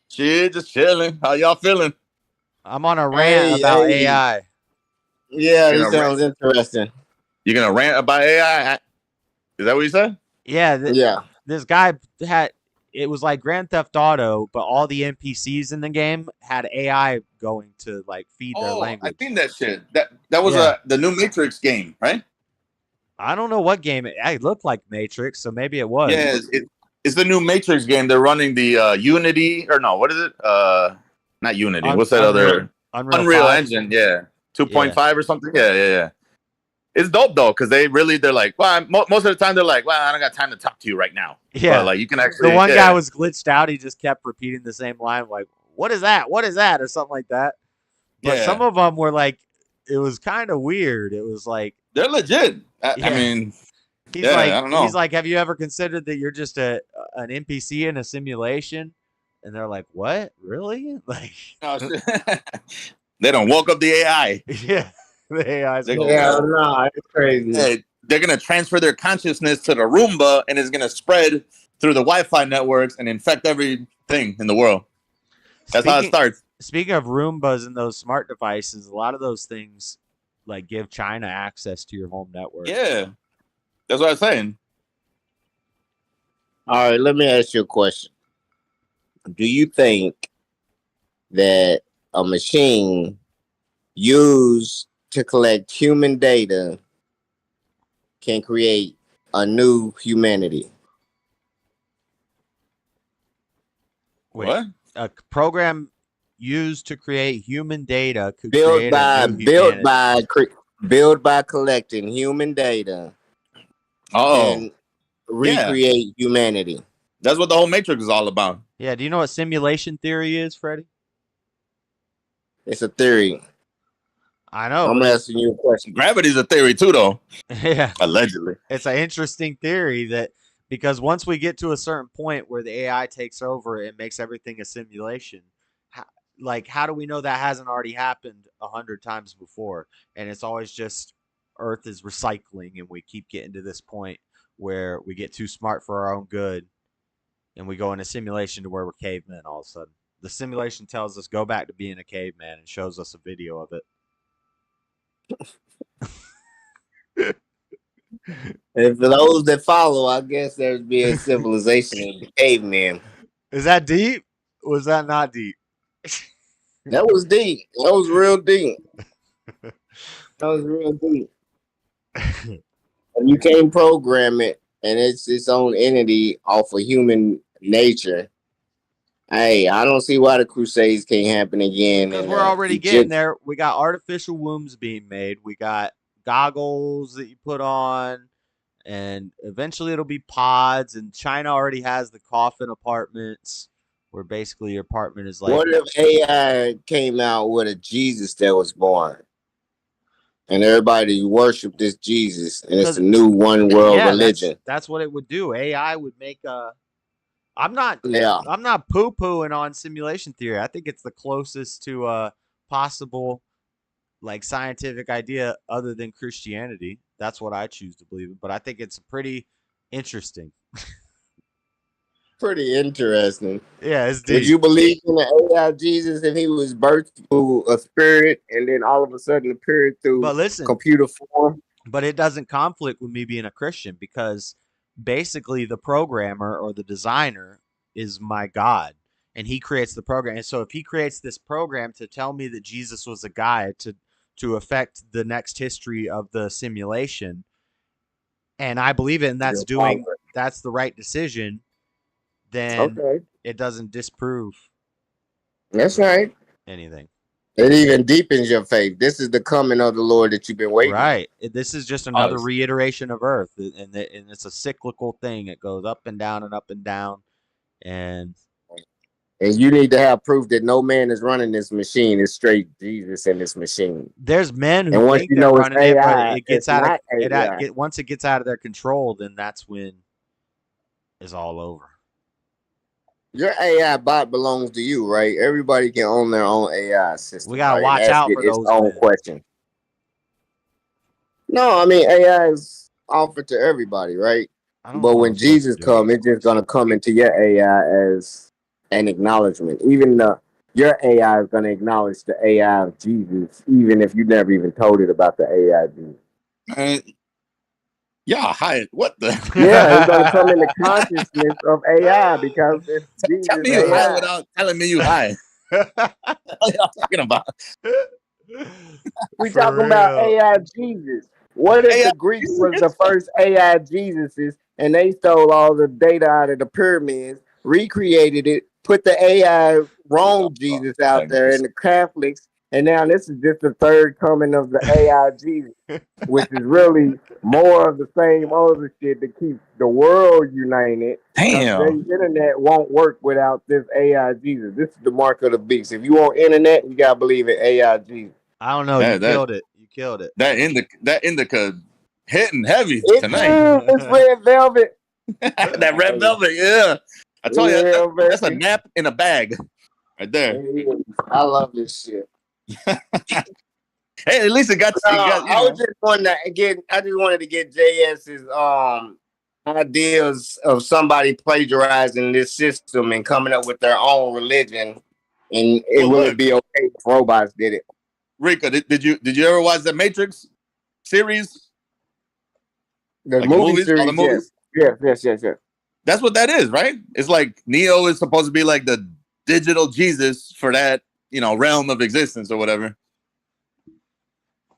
Shit, just chilling. How y'all feeling? I'm on a rant about AI. Yeah, it sounds interesting. You're gonna rant about AI? Is that what you said? Yeah. This guy it was like Grand Theft Auto, but all the NPCs in the game had AI going to like feed their language. I seen that shit. That was the new Matrix game, right? I don't know what game it looked like Matrix, so maybe it was. Yeah, it's the new Matrix game. They're running the Unity, or no, what is it? Not Unity. What's that other? Unreal Engine, yeah. 2.5 or something. Yeah. It's dope though, because they're like, well, most of the time they're like, well, I don't got time to talk to you right now. Yeah, but like you can actually. The one guy was glitched out. He just kept repeating the same line, like, "What is that? What is that?" or something like that. But some of them were like, it was kind of weird. It was like they're legit. I mean, he's like, I don't know. He's like, "Have you ever considered that you're just an NPC in a simulation?" And they're like, "What? Really?" Like, they don't woke up the AI. Yeah. The AI's it's crazy. Hey, they're gonna transfer their consciousness to the Roomba, and it's gonna spread through the Wi-Fi networks and infect everything in the world. That's how it starts. Speaking of Roombas and those smart devices, a lot of those things like give China access to your home network. Yeah, that's what I'm saying. All right, let me ask you a question. Do you think that a machine used to collect human data can create a new humanity? Wait, What? a program used to create human data could Built create a by new humanity. built by collecting human data Oh, can yeah. recreate humanity. That's what the whole Matrix is all about. Yeah, do you know what simulation theory is, Freddie? It's a theory. I know, I'm but asking you a question. Gravity's a theory too, though. yeah, Allegedly. it's an interesting theory that because once we get to a certain point where the AI takes over, it makes everything a simulation. How, how do we know that hasn't already happened 100 times before? And it's always just Earth is recycling, and we keep getting to this point where we get too smart for our own good, and we go in a simulation to where we're cavemen all of a sudden. The simulation tells us go back to being a caveman and shows us a video of it. And for those that follow, I guess there's been civilization in the cavemen. Is that deep? Was that not deep? That was deep. That was real deep. That was real deep. And you can't program it, and it's its own entity off of human nature. Hey, I don't see why the Crusades can't happen again. Because we're already getting there. We got artificial wombs being made. We got goggles that you put on, and eventually it'll be pods. And China already has the coffin apartments, where basically your apartment is like. What if AI came out with a Jesus that was born, and everybody worship this Jesus, and it's the new one world religion? That's what it would do. AI would make a. I'm not poo-pooing on simulation theory. I think it's the closest to a possible scientific idea other than Christianity. That's what I choose to believe in, but I think it's pretty interesting. Pretty interesting. Yeah, it's deep. Would you believe in the AI Jesus if he was birthed through a spirit and then all of a sudden appeared through computer form? But it doesn't conflict with me being a Christian because basically the programmer or the designer is my God, and he creates the program. And so if he creates this program to tell me that Jesus was a guy to affect the next history of the simulation, and I believe it, and that's the right decision, then it doesn't disprove. That's right. Anything. It even deepens your faith. This is the coming of the Lord that you've been waiting. Right. This is just another reiteration of Earth, and it's a cyclical thing. It goes up and down and up and down, and you need to have proof that no man is running this machine. It's straight Jesus and this machine. There's men who think they're running it, but it gets out of once it gets out of their control, then that's when it's all over. Your AI bot belongs to you, right? Everybody can own their own AI system. We gotta watch out for those. Own question. No, I mean AI is offered to everybody, right? But when Jesus comes, it's just gonna come into your AI as an acknowledgement. Even your AI is gonna acknowledge the AI of Jesus, even if you never even told it about the AI of Jesus. Yeah, hi. What the? Yeah, it's gonna come in the consciousness of AI because it's Jesus. Tell me you hi without telling me you hi. What are y'all talking about? We talking about AI Jesus. What if the Greeks was the first AI Jesuses and they stole all the data out of the pyramids, recreated it, put the AI wrong Jesus out there, and the Catholics, and now this is just the third coming of the AI Jesus, which is really more of the same other shit that keeps the world united. Damn. The internet won't work without this AI Jesus. This is the mark of the beast. If you want internet, you gotta believe in AI Jesus. I don't know. You killed it. You killed it. That indica hitting heavy tonight. It's red velvet. That red velvet, yeah. I told you that's a nap in a bag, right there. I love this shit. Hey, at least it got. I just wanted to get JS's ideas of somebody plagiarizing this system and coming up with their own religion, and will it be okay if robots did it? Rika, did you ever watch the Matrix series? The movie series, yes. That's what that is, right? It's like Neo is supposed to be like the digital Jesus for that, realm of existence or whatever.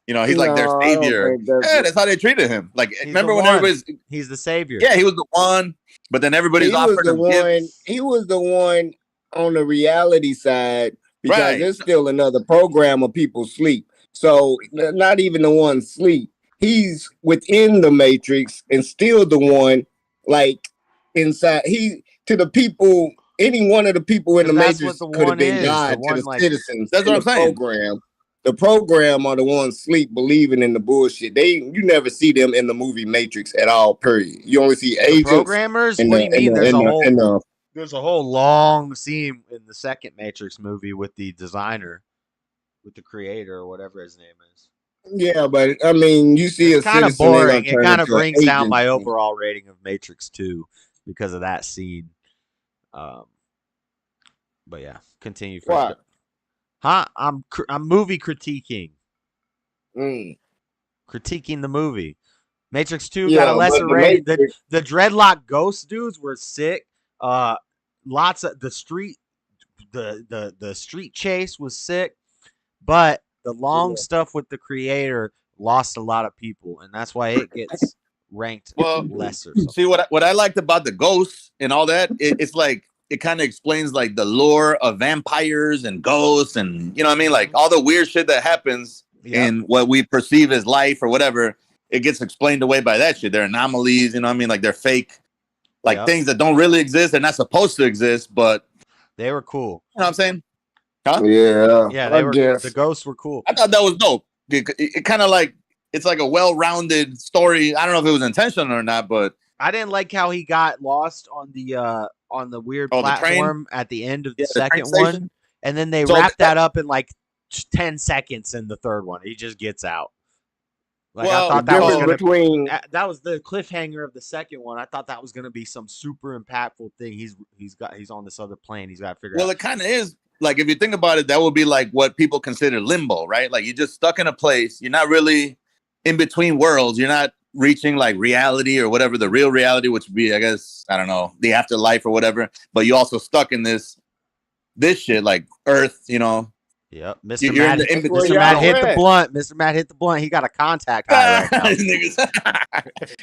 He's like their savior. Yeah, that's how they treated him. Like, remember when everybody's... He's the savior. Yeah, he was the one, but then everybody's offering him gifts. He was the one on the reality side because there's still another program of people sleep. So not even the one sleep. He's within the Matrix and still the one, like, inside. He to the people, any one of the people in the Matrix could have been God to the citizens. That's what I'm saying. The program are the ones sleep, believing in the bullshit. You never see them in the movie Matrix at all. Period. You only see agents. Programmers. What do you mean? There's a whole long scene in the second Matrix movie with the designer, with the creator or whatever his name is. Yeah, but I mean, you see, it's kind of boring. It kind of brings down my overall rating of Matrix 2 because of that scene. But yeah, continue. What? Huh? I'm movie critiquing. Critiquing the movie. Matrix 2 got a lesser rating. The dreadlock ghost dudes were sick. Lots of the street chase was sick, but the long stuff with the creator lost a lot of people, and that's why it gets ranked lesser. So. See what I liked about the ghosts and all that, it's like it kind of explains like the lore of vampires and ghosts, and like all the weird shit that happens in what we perceive as life or whatever. It gets explained away by that shit. They're anomalies, like they're fake, like things that don't really exist. They're not supposed to exist, but they were cool. You know what I'm saying? Huh? Yeah, they were. The ghosts were cool. I thought that was dope. It kind of like it's like a well-rounded story. I don't know if it was intentional or not, but I didn't like how he got lost on the weird platform at the end of the second one, and then they wrapped that up in like 10 seconds in the third one. He just gets out. Like I thought that was that was the cliffhanger of the second one. I thought that was gonna be some super impactful thing. He's on this other plane. He's got to figure out. Well, it kind of is. Like, if you think about it, that would be like what people consider limbo, right? Like, you're just stuck in a place. You're not really in between worlds. You're not reaching like reality or whatever, the real reality, which would be, I guess, I don't know, the afterlife or whatever. But you're also stuck in this shit, like Earth, Yep. Mr. Matt hit the blunt. Mr. Matt hit the blunt. He got a contact high right now.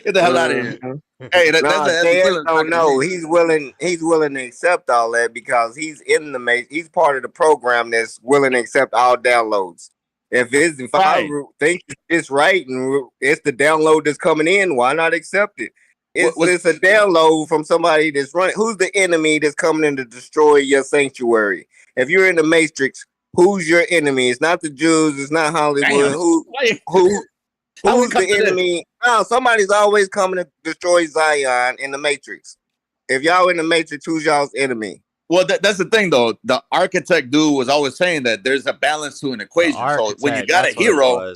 Get the hell out of here. Hey, no, he's willing to accept all that because he's he's part of the program that's willing to accept all downloads. If I think it's right and it's the download that's coming in, why not accept it? It's a download from somebody that's running. Who's the enemy that's coming in to destroy your sanctuary? If you're in the Matrix, who's your enemy? It's not the Jews. It's not Hollywood. Who's the enemy? No, somebody's always coming to destroy Zion in the Matrix. If y'all in the Matrix, who's y'all's enemy? Well, that's the thing, though. The architect dude was always saying that there's a balance to an equation. So when you got a hero,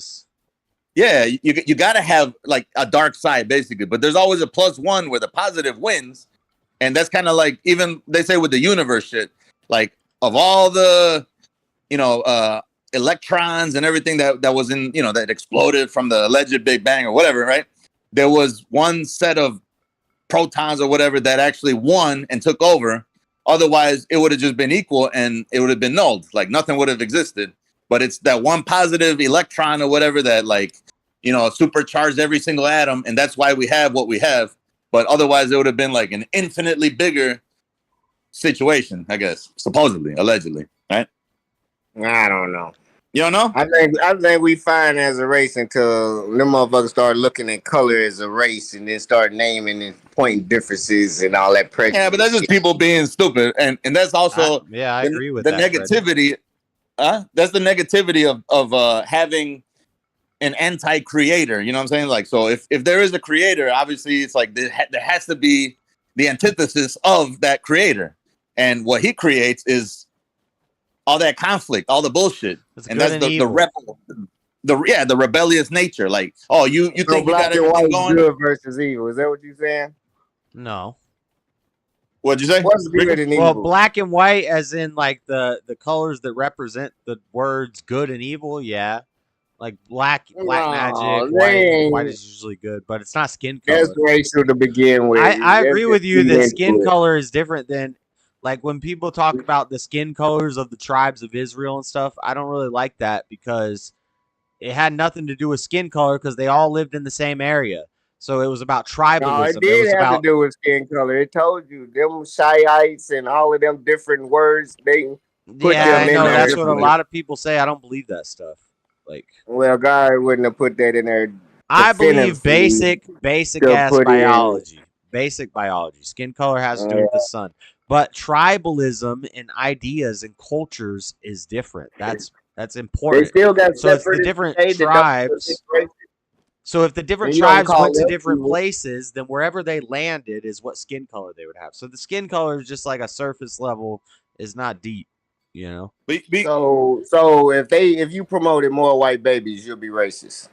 you got to have like a dark side, basically. But there's always a +1 where the positive wins. And that's kind of like, even they say with the universe shit, like of all the, electrons and everything that was in, that exploded from the alleged Big Bang or whatever, right? There was one set of protons or whatever that actually won and took over. Otherwise, it would have just been equal and it would have been nulled. Like nothing would have existed. But it's that one positive electron or whatever that supercharged every single atom. And that's why we have what we have. But otherwise, it would have been like an infinitely bigger situation, I guess, supposedly, allegedly, right? I don't know. You don't know? I think we fine as a race until them motherfuckers start looking at color as a race and then start naming and pointing differents and all that prejudice. Yeah, but that's just people being stupid, and that's also I agree with the negativity. That's the negativity of having an anti-creator. You know what I'm saying? Like, so if there is a creator, obviously it's like there has to be the antithesis of that creator, and what he creates is all that conflict, all the bullshit, and that's the rebel, the rebellious nature. Like, you think you got everything going? Good versus evil. Is that what you're saying? No. What'd you say? What's good and evil? Well, black and white, as in like the colors that represent the words good and evil. Yeah. Like black No, magic, they white ain't. is usually good, but it's not skin That's color. racial to begin with. I That's agree just with you feeding that into skin it. color is different than like when people talk about the skin colors of the tribes of Israel and stuff. I don't really like that because it had nothing to do with skin color because they all lived in the same area. So it was about No, it tribalism. It did was have to about do with skin color. It told you them Shiites and all of them different words. They put yeah, I them in know there. that's what a lot of people say. I don't believe that stuff. Like Well, God wouldn't have put that in there I believe definitively basic to ass put in. biology. Basic biology. Skin color has to do with the sun. But tribalism and ideas and cultures is different. That's They important. still got So it's the separatists different today that don't tribes. embrace it. So if the different And you don't tribes call went to them different people. places, then wherever they landed is what skin color they would have. So the skin color is just like a surface level, is not deep, you know. So if you promoted more white babies, you'll be racist.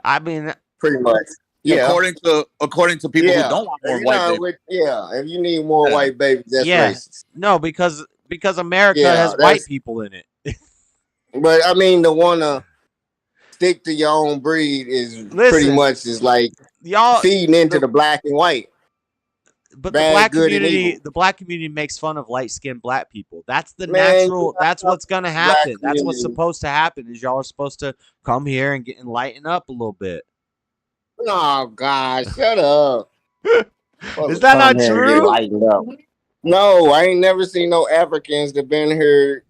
I mean, pretty much. Yeah. According to people who don't want more white babies. If you need more white babies, that's racist. No, because America has white people in it. But I mean, to wanna stick to your own breed is pretty much is like y'all feeding into the black and white. But bad, the black community makes fun of light-skinned black people. That's the natural. That's what's gonna happen. That's what's supposed to happen. Is y'all are supposed to come here and lighten up a little bit. Oh God, shut up! Is that not true? No, I ain't never seen no Africans that been here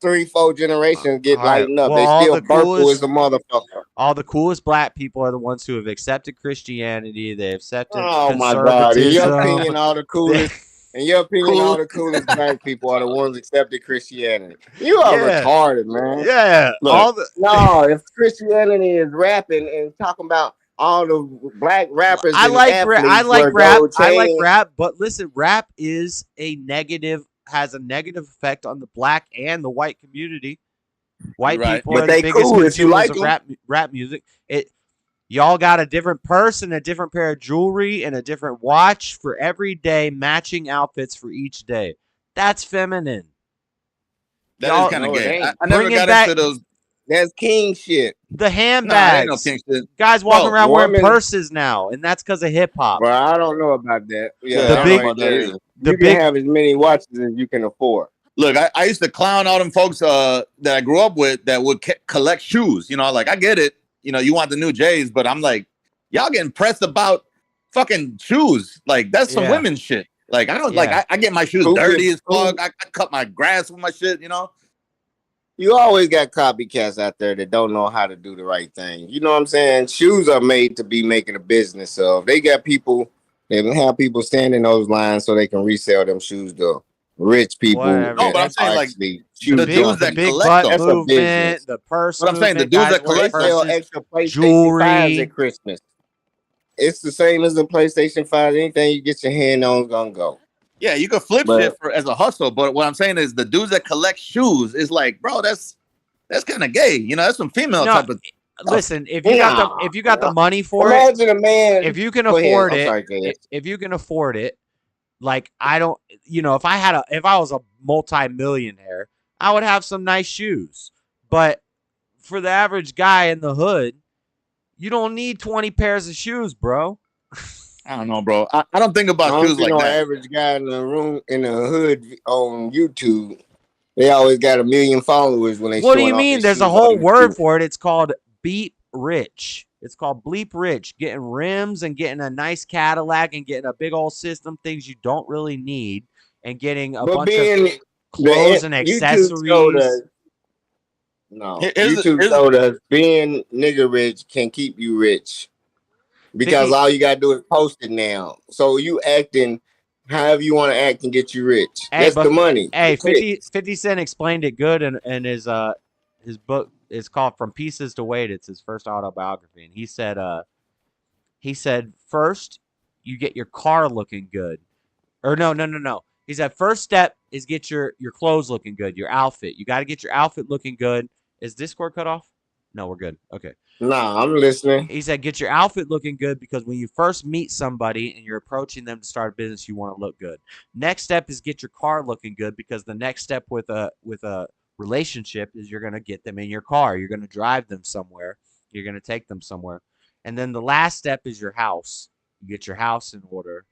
3-4 generations get lightened up. Well, they still purple as a motherfucker. All the coolest black people are the ones who have accepted Christianity. They accepted conservatism. My God! In your opinion, all the coolest. In your opinion, all the coolest black people are the ones accepted Christianity. You are retarded, man. Yeah. Look, if Christianity is rapping and talking about all the black rappers, I like rap, but listen, rap is has a negative effect on the black and the white community. White people are the biggest consumers of rap music. Y'all got a different purse and a different pair of jewelry and a different watch for every day, matching outfits for each day. That's feminine. That is kind of gay. I never got into those. That's king shit. The handbags. No king shit. Guys walking around wearing purses now, and that's because of hip hop. Well, I don't know about that. Yeah, you can have as many watches as you can afford. Look, I used to clown all them folks that I grew up with that would collect shoes. You know, like I get it. You know, you want the new J's, but I'm like, y'all getting pressed about fucking shoes. Like that's some women shit. Like I don't I get my shoes dirty as fuck. I cut my grass with my shit. You know. You always got copycats out there that don't know how to do the right thing. You know what I'm saying? Shoes are made to be making a business of. They got people. They have people stand in those lines so they can resell them shoes to rich people. No, but I'm saying like the dudes that big collect butt movement, the purse. But I'm saying the dudes that collect sell extra PlayStation 5s at Christmas. It's the same as the PlayStation 5. Anything you get your hand on is gonna go. Yeah, you can flip shit as a hustle, but what I'm saying is the dudes that collect shoes is like, bro, that's kind of gay. You know, that's some female type of. Listen, if you got the money for imagine a man. If you can afford if you can afford it, like I don't, if I was a multi-millionaire, I would have some nice shoes. But for the average guy in the hood, you don't need 20 pairs of shoes, bro. I don't know, bro. I don't think about shoes like that. Average guy in the room in the hood on YouTube, they always got 1 million followers when they. What do you mean? There's a whole word for it. It's called beep rich. It's called bleep rich. Getting rims and getting a nice Cadillac and getting a big old system, things you don't really need, and getting a bunch of clothes and accessories. YouTube told us being nigga rich can keep you rich. Because all you gotta do is post it now. So you acting however you want to act and get you rich. That's the money. Hey, 50 Cent explained it good in his book. It's called From Pieces to Weight. It's his first autobiography. And he said first you get your car looking good. Or no. He said first step is get your clothes looking good, your outfit. You got to get your outfit looking good. Is Discord cut off? No, we're good. Okay. Nah, I'm listening. He said, get your outfit looking good because when you first meet somebody and you're approaching them to start a business, you want to look good. Next step is get your car looking good because the next step with a relationship is you're going to get them in your car. You're going to drive them somewhere. You're going to take them somewhere. And then the last step is your house. You get your house in order.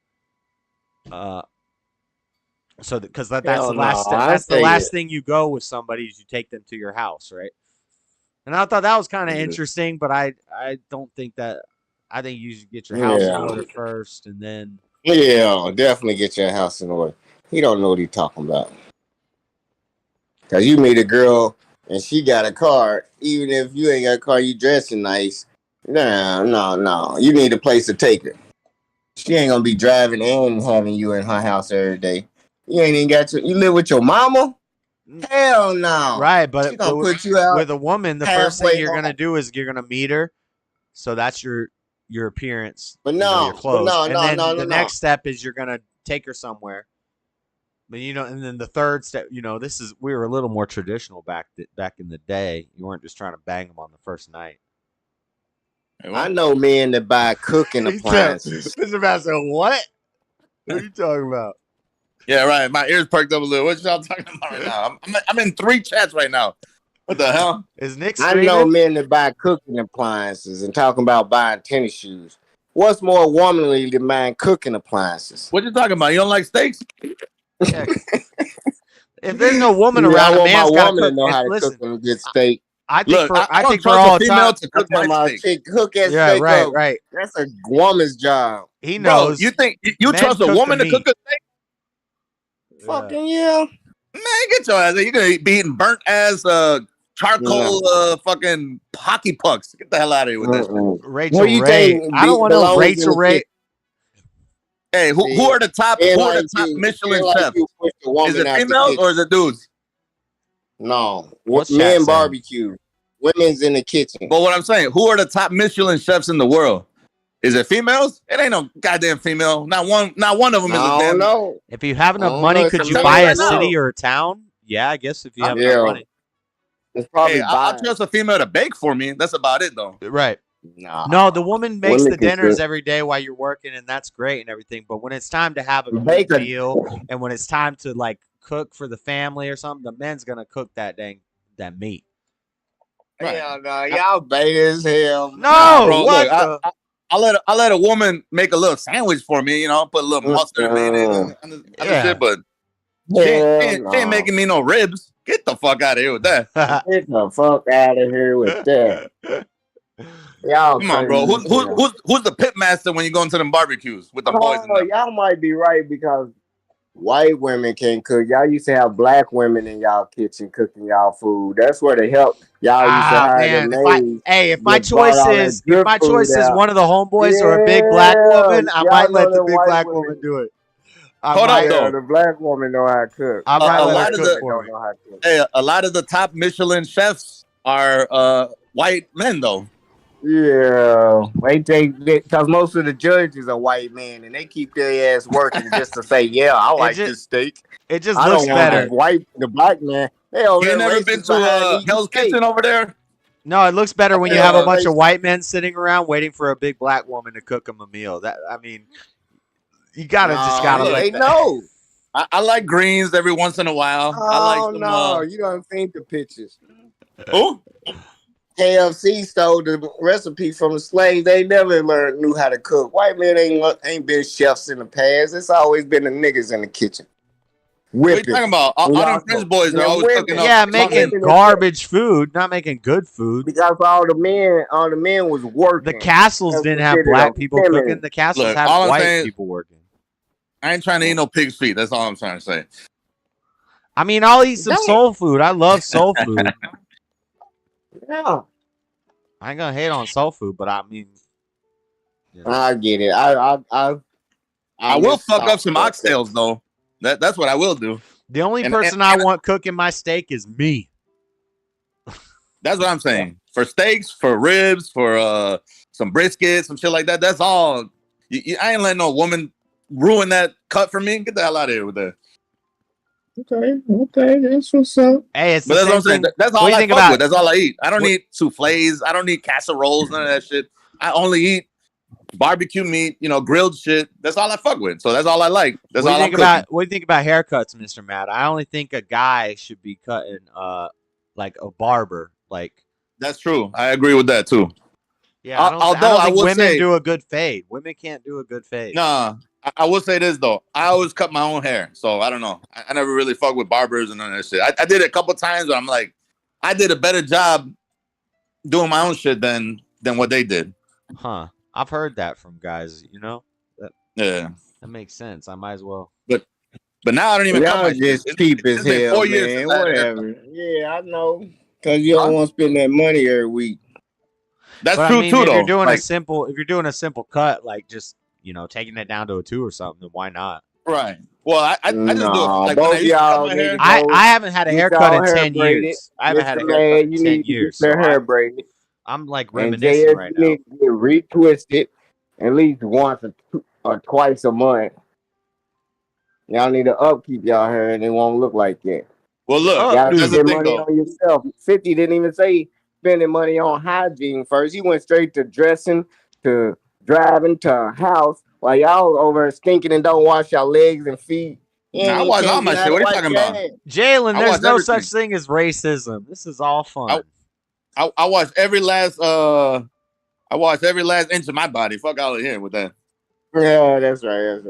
So because that's the last step. That's the last thing you go with somebody is you take them to your house, right? And I thought that was kind of interesting, but I don't think that. I think you should get your house in order first, and then. Yeah, definitely get your house in order. He don't know what he's talking about. Cause you meet a girl and she got a car. Even if you ain't got a car, you dressing nice. No. You need a place to take her. She ain't gonna be driving and having you in her house every day. You ain't even got you live with your mama? Hell no. Right, but she gonna put you out with a woman, the first thing you're gonna do is you're gonna meet her. So that's your appearance, but no, your clothes. But and then the next step is you're gonna take her somewhere. But and then the third step, we were a little more traditional back in the day. You weren't just trying to bang them on the first night. I know men that buy cooking appliances. Mr. Master, what? What are you talking about? Yeah, right. My ears perked up a little. What y'all talking about right now? I'm in 3 chats right now. What the hell? Is Nick screaming? I know men that buy cooking appliances and talking about buying tennis shoes. What's more womanly than buying cooking appliances? What you talking about? You don't like steaks? Yeah. If there's no woman around, a man's got to know how to cook a good steak. I think for all time to cook my steak. Cook that steak up. Right. That's a woman's job. He knows. Bro, you think you trust a woman to cook a steak? Fucking yeah. Man, get your ass. You're gonna be eating burnt ass charcoal fucking hockey pucks. Get the hell out of here with this. Rachel Ray. I don't want no Rachel Ray. Hey, who are the top Michelin chefs? Is it females or is it dudes? No. Men barbecue. Women's in the kitchen. But what I'm saying, who are the top Michelin chefs in the world? Is it females? It ain't no goddamn female. Not one of them is a damn. No. If you have enough money, could you buy a city or a town? Yeah, I guess if you have enough money. It's probably I'll trust a female to bake for me. That's about it, though. Right. No, the woman makes the dinners every day while you're working, and that's great and everything. But when it's time to have a meal, and when it's time to like cook for the family or something, the man's gonna cook that meat. Right. Hell no, y'all bait as hell. No, bro, look, I'll let a woman make a little sandwich for me. Put a little mustard mayonnaise and shit, but she ain't making me no ribs. Get the fuck out of here with that. Get the fuck out of here with that. Y'all come on, bro. Who's the pit master when you go into them barbecues with the boys? Y'all might be right because white women can't cook. Y'all used to have black women in y'all kitchen cooking y'all food. That's where the help. Y'all used to hire the maids. If my choice is one of the homeboys or a big black woman, I might let the big black woman do it. Hold up, though. The black woman know how to cook. I might let her cook for me. Hey, a lot of the top Michelin chefs are white men, though. Yeah, because most of the judges are white men, and they keep their ass working just to say, "Yeah, I like this steak." It just looks better. The black man. You never been to Hell's Kitchen over there? No, it looks better when you have a bunch of white men sitting around waiting for a big black woman to cook them a meal. You gotta like that. No. I like greens every once in a while. You don't think the pictures. Who? KFC stole the recipe from the slaves. They never knew how to cook. White men ain't been chefs in the past. It's always been the niggas in the kitchen. What are you talking about? All them French boys are always cooking up. Yeah, making garbage food, not making good food. Because all the men was working. The castles didn't have black people cooking. The castles had white people working. I ain't trying to eat no pig's feet. That's all I'm trying to say. I mean, I'll eat some soul food. I love soul food. Yeah. I ain't gonna hate on soul food, but I mean, I get it. I will fuck up some oxtails though. That's what I will do. The only person I want cooking my steak is me. That's what I'm saying. For steaks, for ribs, for some brisket, some shit like that. That's all. I ain't letting no woman ruin that cut for me. Get the hell out of here with that. Okay, that's what's up. Hey, that's what I'm saying. That's all I fuck with. That's all I eat. I don't eat souffles. I don't eat casseroles. None of that shit. I only eat barbecue meat, grilled shit. That's all I fuck with. So that's all I like. That's What do all you I'm think cooking. what do you think about haircuts, Mr. Matt? I only think a guy should be cutting like a barber. Like That's true. I agree with that too. yeah, I don't think women do a good fade. Women can't do a good fade. Nah, I will say this though. I always cut my own hair, so I don't know. I never really fuck with barbers and none of that shit. I did it a couple times, but I'm like, I did a better job doing my own shit than what they did. Huh. I've heard that from guys, Yeah. That makes sense. I might as well. But now I don't even cut Y'all my just shit. cheap as It's been hell, 4 years man. since I had a haircut. Whatever. Yeah, I know. Cause you don't want to spend that money every week. That's But true I mean, too, if though. you're doing Like, if you're doing a simple cut, like just taking it down to a 2 or something, then why not? right. Well, I just do it. Nah, Like when both I used to cut y'all my need hair. to I go haven't had a get haircut y'all in hair 10 braided. years. I haven't had a Mr. haircut Man, in you 10 need to years. get their So hair braided. I'm like And reminiscing JS, right you now. need to get retwisted at least once or twice a month. Y'all need to upkeep y'all hair and it won't look like that. Well, look, You gotta that's the spend thing, money though. on yourself. 50 didn't even say spending money on hygiene first. He went straight to dressing, to driving, to a house, while y'all over stinking and don't wash your legs and feet. You Nah, I ain't watch all can't my get shit. out What of are you wipe talking your about? ass. Jalen, I there's watch no everything. such thing as racism. This is all fun. I watch every last inch of my body. Fuck out of here with that. Yeah, that's right.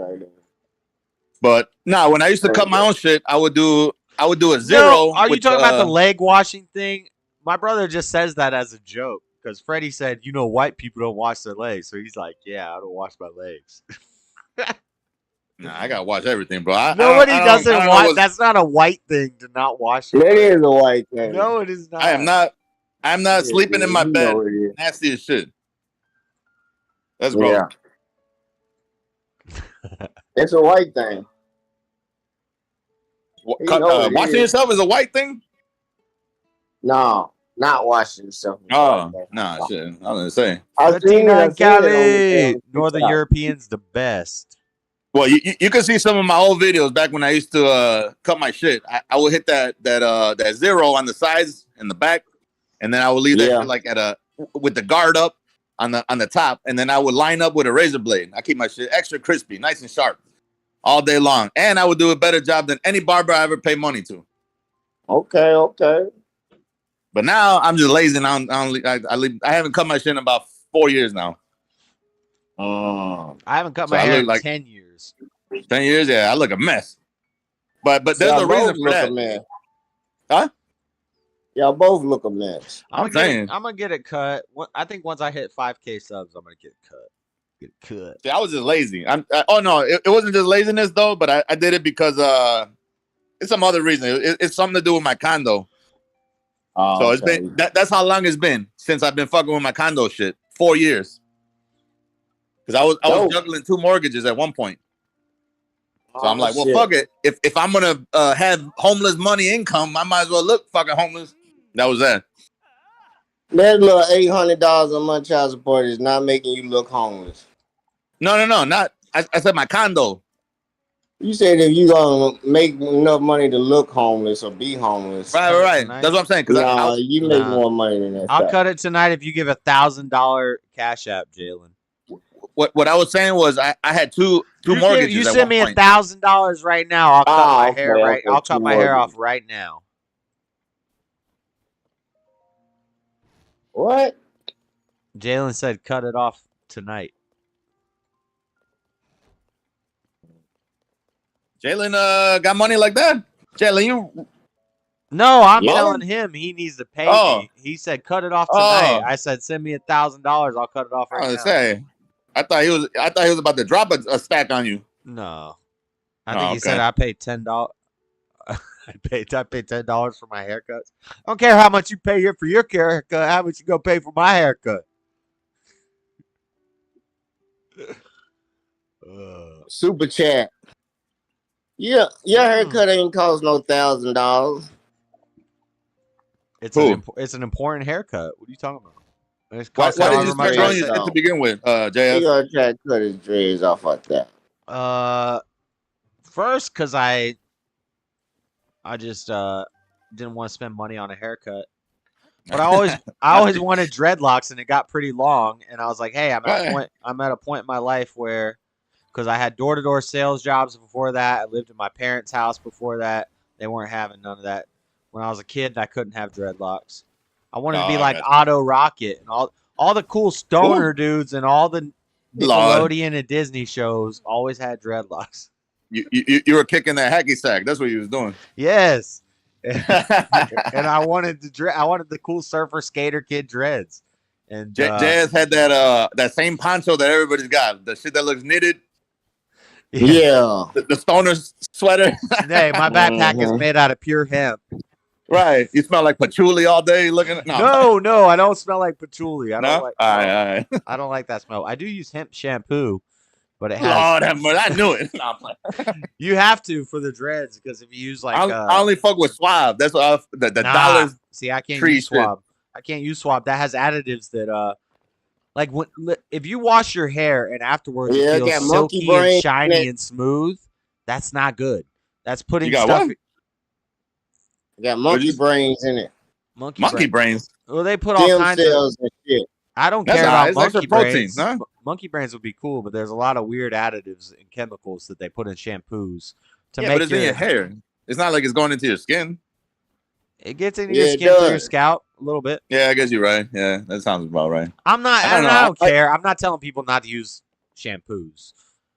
But no, when I used to cut my own shit, I would do a zero. No, are you with, talking about the leg washing thing? My brother just says that as a joke because Freddie said, white people don't wash their legs. So he's like, yeah, I don't wash my legs. Nah, I gotta watch everything, bro. Nobody I doesn't don't know watch. That's not a white thing to not wash your That legs. is a white thing. No, it is not. I am not. I'm not sleeping in my you bed. know it is. Nasty as shit. That's gross. Yeah. It's a white thing. Washing yourself is a white thing? No, not washing yourself. Oh, nah, shit. I was gonna say. I've seen it Cali. on Northern TikTok. Europeans, the best. Well, you can see some of my old videos back when I used to cut my shit. I would hit that zero on the sides and the back, and then I would leave that shit like with the guard up on the top, and then I would line up with a razor blade. I keep my shit extra crispy, nice and sharp, all day long, and I would do a better job than any barber I ever paid money to. Okay. But now I'm just lazy, and I haven't cut my shit in about 4 years now. I haven't cut my hair in 10 years. 10 years, yeah, I look a mess. But there's a reason for that. Man. Huh? Y'all both look a mess. I'm gonna get it cut. I think once I hit 5K subs, I'm gonna get it cut. See, I was just lazy. Oh no, it wasn't just laziness though, but I did it because it's some other reason. It's something to do with my condo. So it's been that's how long it's been since I've been fucking with my condo shit. 4 years. Because I was juggling 2 mortgages at one point. So I'm like, well, fuck it. If I'm gonna have homeless money income, I might as well look fucking homeless. That was that. That little $800 a month child support is not making you look homeless. No, not. I said my condo. You said if you gonna make enough money to look homeless or be homeless, right. That's what I'm saying. Because you make more money than that. I'll cut it tonight if you give $1,000 Cash App, Jalen. What I was saying was I had two mortgages. You send me $1,000 right now. I'll cut my hair right. I'll cut my hair off right now. What? Jalen said cut it off tonight. Jalen got money like that? Jalen, you... No, I'm telling him he needs to pay me. He said cut it off tonight. I said send me $1,000. I'll cut it off right now. I thought he was about to drop a stack on you. No. I think he said I paid $10. I paid $10 for my haircuts. I don't care how much you pay for your haircut. How much you gonna pay for my haircut? Super chat. Yeah, your haircut ain't cost no $1,000. It's an important haircut. What are you talking about? Why did you start growing your shit to begin with, JS? He gonna try to cut his dreads off like that. First, because I just didn't want to spend money on a haircut. But I always wanted dreadlocks, and it got pretty long. And I was like, hey, I'm at a point in my life where, because I had door-to-door sales jobs before that, I lived in my parents' house before that. They weren't having none of that. When I was a kid, I couldn't have dreadlocks. I wanted to be like Otto Rocket and all the cool stoner dudes and all the Nickelodeon and Disney shows always had dreadlocks. You were kicking that hacky sack. That's what you was doing. Yes. And I wanted the cool surfer skater kid dreads. And Jazz had that same poncho that everybody's got. The shit that looks knitted. Yeah. The stoner sweater. Hey, my backpack is made out of pure hemp. Right. You smell like patchouli all day looking at No, I don't smell like patchouli. I don't all like right. I don't like that smell. I do use hemp shampoo, but it has Lord have mercy. I knew it. You have to for the dreads, because if you use like I only fuck with Suave. That's what the dollars. See, I can't use Suave. I can't use Suave. That has additives that like if you wash your hair and afterwards it feels silky and shiny and smooth, that's not good. That's putting stuff. What? Got monkey brains in it. Monkey brains. Well, they put all kinds of shit. I don't care about monkey brains. Huh? Monkey brains would be cool, but there's a lot of weird additives and chemicals that they put in shampoos to make but it's in your hair. It's not like it's going into your skin. It gets into your skin through your scalp a little bit. Yeah, I guess you're right. Yeah, that sounds about right. I don't care. I'm not telling people not to use shampoos.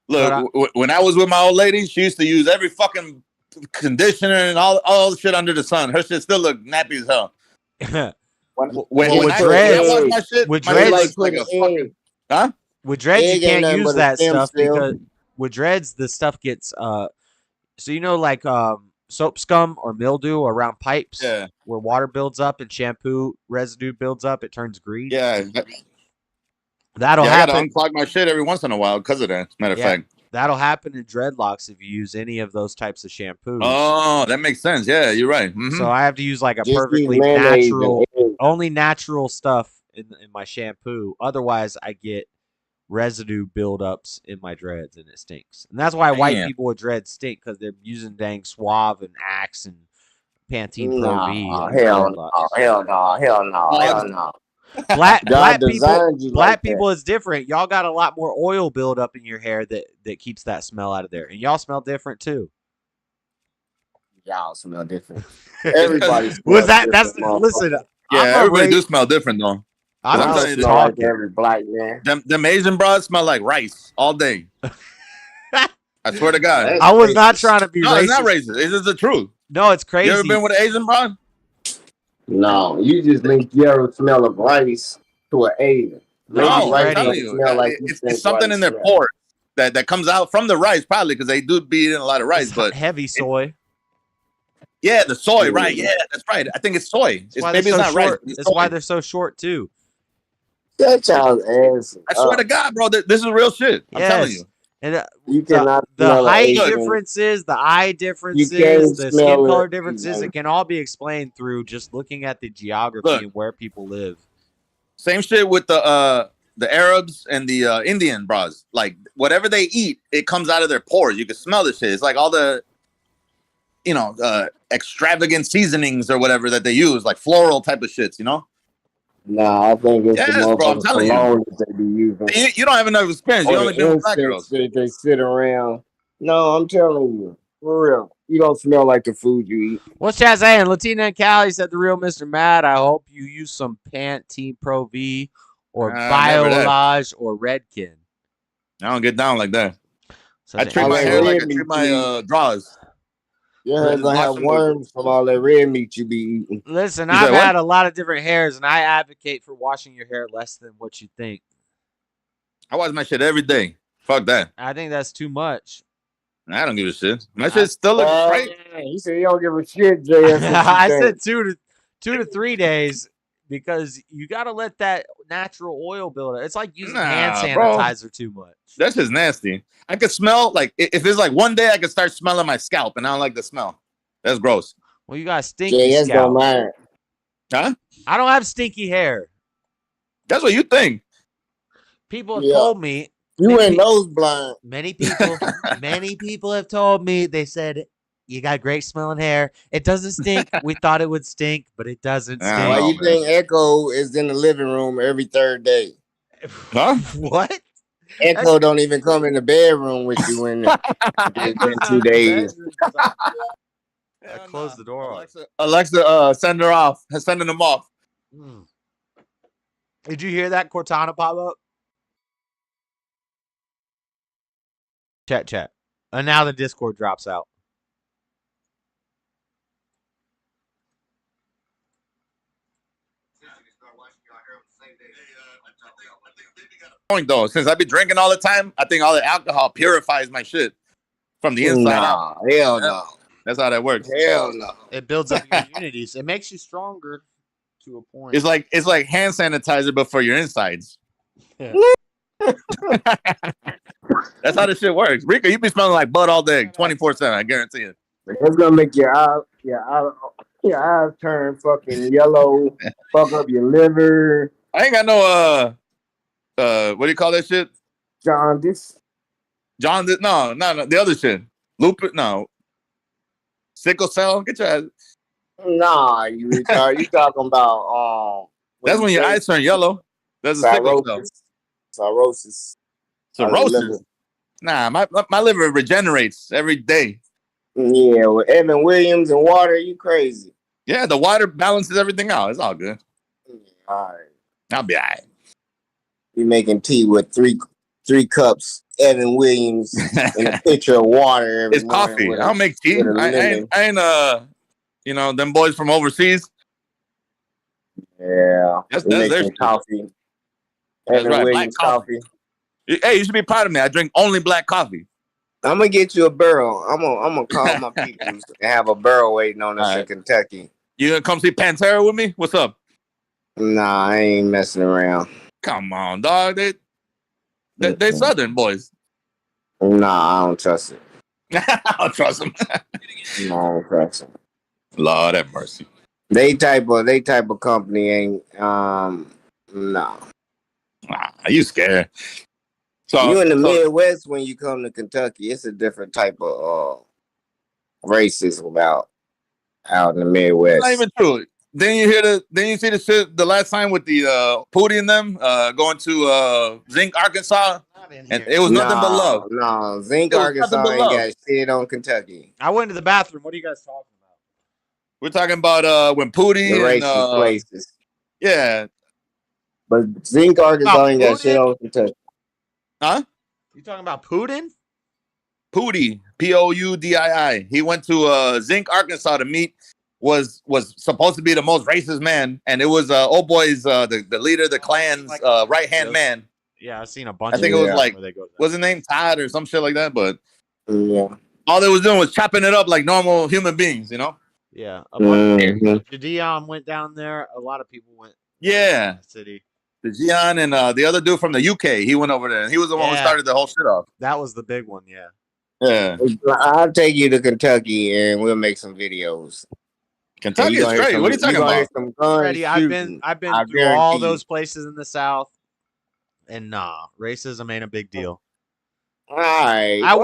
Look, when I was with my old lady, she used to use every fucking conditioner and all the shit under the sun. Her shit still look nappy as hell. With dreads, you can't use that stuff because with dreads, the stuff gets so you know, like soap scum or mildew around pipes, where water builds up and shampoo residue builds up, it turns green. Yeah, that'll happen. I gotta unclog my shit every once in a while because of that. Matter of fact. That'll happen in dreadlocks if you use any of those types of shampoos. Oh, that makes sense. Yeah, you're right. Mm-hmm. So I have to use like a perfectly natural, only natural stuff in my shampoo. Otherwise, I get residue buildups in my dreads and it stinks. And that's why white people with dreads stink, because they're using dang Suave and Axe and Pantene Pro V. Hell no. Black people is different. Y'all got a lot more oil buildup in your hair that keeps that smell out of there, and y'all smell different too. Y'all smell different. Everybody was that? That's listen. Yeah, everybody do smell different though. I smell like every black man. Them Asian bras smell like rice all day. I swear to God. I was not trying to be racist. It's not racist. It's just the truth. No, it's crazy. You ever been with an Asian bra? No, you just link your smell of rice to an Asian. No, I'm telling you, it's something in their pores that comes out from the rice, probably because they do be eating a lot of rice, but heavy soy. Yeah, the soy, right? Yeah, that's right. I think it's soy. Maybe it's not rice. That's why they're so short too. That child's ass. I swear to God, bro, this is real shit. I'm telling you. And you cannot the height differences, the eye differences, the skin color differences, it can all be explained through just looking at the geography and where people live. Same shit with the Arabs and the Indian bras. Like whatever they eat, it comes out of their pores. You can smell the shit. It's like all the extravagant seasonings or whatever that they use, like floral type of shits, you know? Nah, I think it's the most I'm telling you. that they be using. You don't have enough experience. You only been with black girls. They sit around. No, I'm telling you, for real. You don't smell like the food you eat. What's chat saying? Latina and Cali said the real Mr. Mad. I hope you use some Pantene Pro V or Biolage or Redken. I don't get down like that. I treat my hair like I treat my drawers. Your hair's gonna have worms from all that red meat you be eating. Listen, I've had a lot of different hairs, and I advocate for washing your hair less than what you think. I wash my shit every day. Fuck that. I think that's too much. I don't give a shit. My shit still looks great. He said he don't give a shit, Jay. I said 2 to 3 days because you got to let that natural oil build up. It's like using hand sanitizer too much. That's just nasty. I could smell, like, if it's like one day I could start smelling my scalp, and I don't like the smell. That's gross. Well, you got stinky scalp. Huh? I don't have stinky hair. That's what you think. People have told me. You ain't nose blind. Many people have told me, they said, You got great smelling hair. It doesn't stink. We thought it would stink, but it doesn't Why stink. you think Echo is in the living room every third day? Huh? What? Echo don't even come in the bedroom with you when it's been 2 days. I closed the door. Alexa, send her off. Sending them off. Did you hear that Cortana pop up? Chat. And now the Discord drops out. Point though, since I be drinking all the time, I think all the alcohol purifies my shit from the inside out. Hell no. That's how that works. Hell no. It builds up your immunities. It makes you stronger to a point. It's like hand sanitizer, but for your insides. Yeah. That's how this shit works. Rico, you be smelling like bud all day, 24/7. I guarantee it. It's gonna make your eyes turn fucking yellow, fuck up your liver. I ain't got no what do you call that shit? Jaundice. No, the other shit. Lupus, no. Sickle cell. Get your ass. Nah, you retard. You talking about That's when your eyes turn yellow. That's a sickle cell. Cirrhosis. Cirrhosis. Nah, my liver regenerates every day. Yeah, with Evan Williams and water, you crazy. Yeah, the water balances everything out. It's all good. All right. I'll be all right. You making tea with three cups, Evan Williams, and a pitcher of water. It's coffee. I don't make tea. I ain't them boys from overseas. Yeah, that's their coffee. That's Evan right, Williams coffee. Hey, you should be proud of me. I drink only black coffee. I'm gonna get you a barrel. I'm gonna call my people and have a barrel waiting on us in Kentucky. You gonna come see Pantera with me? What's up? Nah, I ain't messing around. Come on, dog. They Southern boys. Nah, I don't trust it. I don't trust them. No, I don't trust them. Lord have mercy. They type of company ain't no. Nah, you scared? So you in the Midwest when you come to Kentucky, it's a different type of racism out in the Midwest. Not even true. Then you see the shit the last time with the Pootie and them going to Zinc, Arkansas, and it was nothing but love. No, Zinc, Arkansas ain't got shit on Kentucky. I went to the bathroom. What are you guys talking about? We're talking about when Pootie the and racist places. Yeah, but Zinc, Arkansas ain't got shit on Kentucky. Huh? You talking about Putin? Pootie, Poudii. He went to Zinc, Arkansas to meet was supposed to be the most racist man, and it was old boy's the leader of the Klan's right hand man. Yeah, I've seen a bunch. I think it was like was his name Todd or some shit like that, but all they was doing was chopping it up like normal human beings, you know? Yeah, a bunch of Dion went down there. A lot of people went. Yeah, the city. The Gian and the other dude from the UK, he went over there, and he was the one who started the whole shit off. That was the big one, yeah. Yeah, I'll take you to Kentucky and we'll make some videos. Kentucky is great. What are you talking about? Ready? I've been through all those places in the South, and nah, racism ain't a big deal. All right, I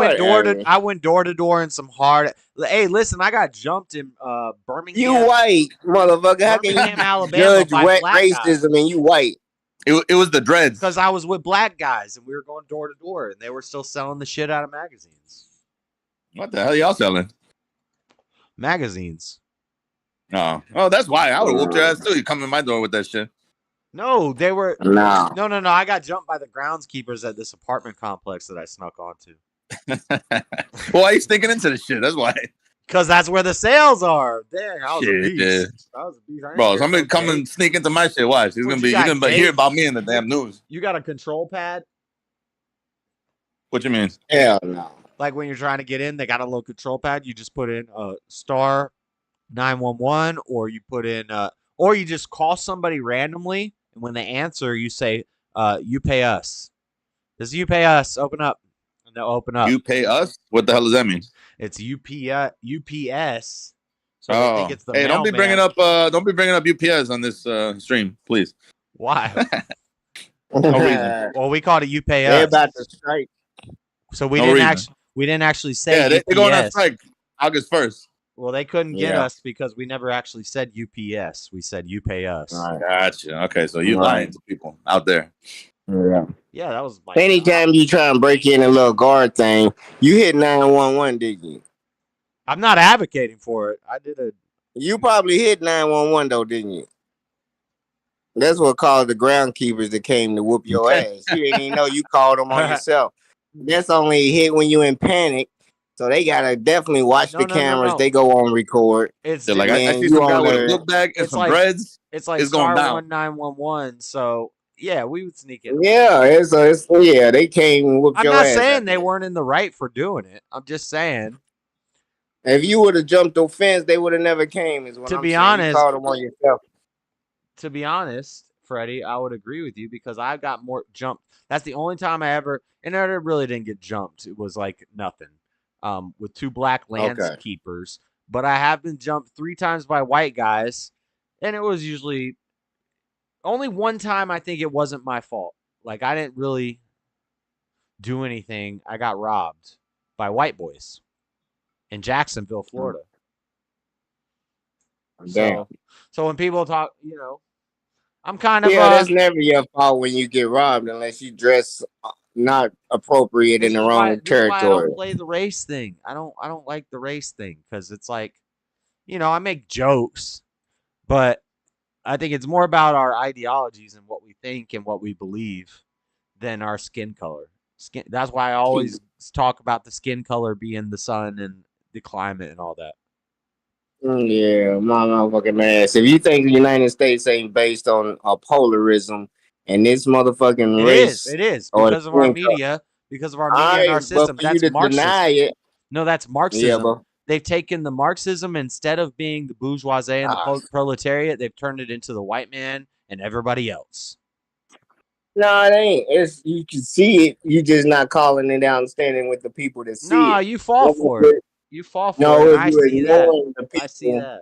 went door to door in some hard. Hey, listen, I got jumped in Birmingham. You white motherfucker? How can you Alabama, judge wet racism and you white? It was the dreads because I was with black guys and we were going door to door, and they were still selling the shit out of magazines. What the hell y'all selling? Magazines. Oh, that's why I would whoop your ass too. You come in my door with that shit. No, they were no. I got jumped by the groundskeepers at this apartment complex that I snuck onto. Well, why you sneaking into the shit? That's why. Because that's where the sales are. Dang, I was a beast. Yeah. I was a beast. Bro, somebody come and sneak into my shit. Watch, you're gonna hear about me in the damn news. You got a control pad? What you mean? Hell no. Like when you're trying to get in, they got a little control pad. You just put in star 911, or you put in or you just call somebody randomly, and when they answer, you say, you pay us. This is you pay us. Open up. And they'll open up. You pay us? What the hell does that mean? It's UPS. So they think it's the hey, don't be bringing up UPS on this stream, please. Why? No reason. Well, we called it you pay us. They're about to strike. So we didn't actually say they're going on strike. August 1st. Well, they couldn't get us because we never actually said UPS. We said you pay us. Gotcha. Okay, so you lying to people out there. Yeah, that was my Anytime you try and break in a little guard thing, you hit 911, didn't you? I'm not advocating for it. I did a. You probably hit 911 though, didn't you? That's what called the groundkeepers that came to whoop your ass. You didn't even know you called them on yourself. That's only hit when you in panic. So they gotta definitely watch the cameras. No. They go on record. It's like I see some guy with a book bag and some breads. It's like going down. 911. So yeah, we would sneak in. Yeah, they came and whooped your ass. I'm not saying they weren't in the right for doing it. I'm just saying. If you would have jumped the fence, they would have never came. Is what I'm saying. Honest, you called them on yourself. To be honest, Freddie, I would agree with you because I got more jumped. That's the only time I ever, and I really didn't get jumped. It was like nothing. With 2 black landskeepers, but I have been jumped 3 times by white guys, and it was usually only one time. I think it wasn't my fault. Like I didn't really do anything. I got robbed by white boys in Jacksonville, Florida. Damn. So when people talk, I'm kind of that's never your fault when you get robbed unless you dress not appropriate in the wrong territory. I don't play the race thing. I don't like the race thing because it's like, I make jokes, but I think it's more about our ideologies and what we think and what we believe than our skin color. That's why I always talk about the skin color being the sun and the climate and all that. Yeah, my motherfucking ass. If you think the United States ain't based on a polarism and this motherfucking race, it is because of our media, and our system. That's Marxism. Deny it. No, that's Marxism. Yeah, but they've taken the Marxism instead of being the bourgeoisie and the proletariat, they've turned it into the white man and everybody else. No, it ain't. You can see it. You just not calling it out and standing with the people that see it. No, you fall for it. You fall for it. I see that. I see that.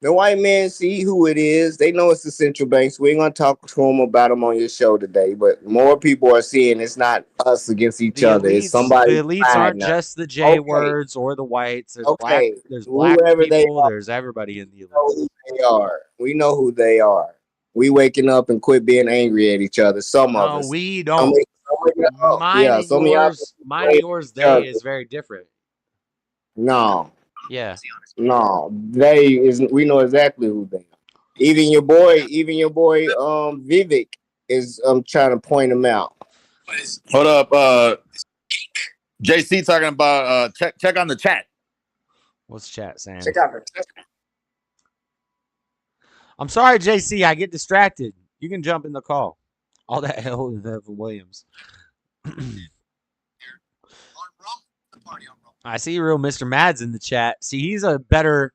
The white man see who it is. They know it's the central banks. We ain't gonna talk to them about them on your show today, but more people are seeing it's not us against each other. It's somebody. The elites aren't just the J words or the whites. There's black people. There's everybody in the elites. We know who they are. We waking up and quit being angry at each other. Some of us. No, we don't. Mine and yours, they is very different. No. Yeah. No. We know exactly who they are. Even your boy, Vivek is trying to point him out. Hold up, JC talking about check on the chat. What's chat saying? Check out the chat. I'm sorry, JC. I get distracted. You can jump in the call. All that hell is Evan Williams. I see real Mr. Mads in the chat. See, he's a better.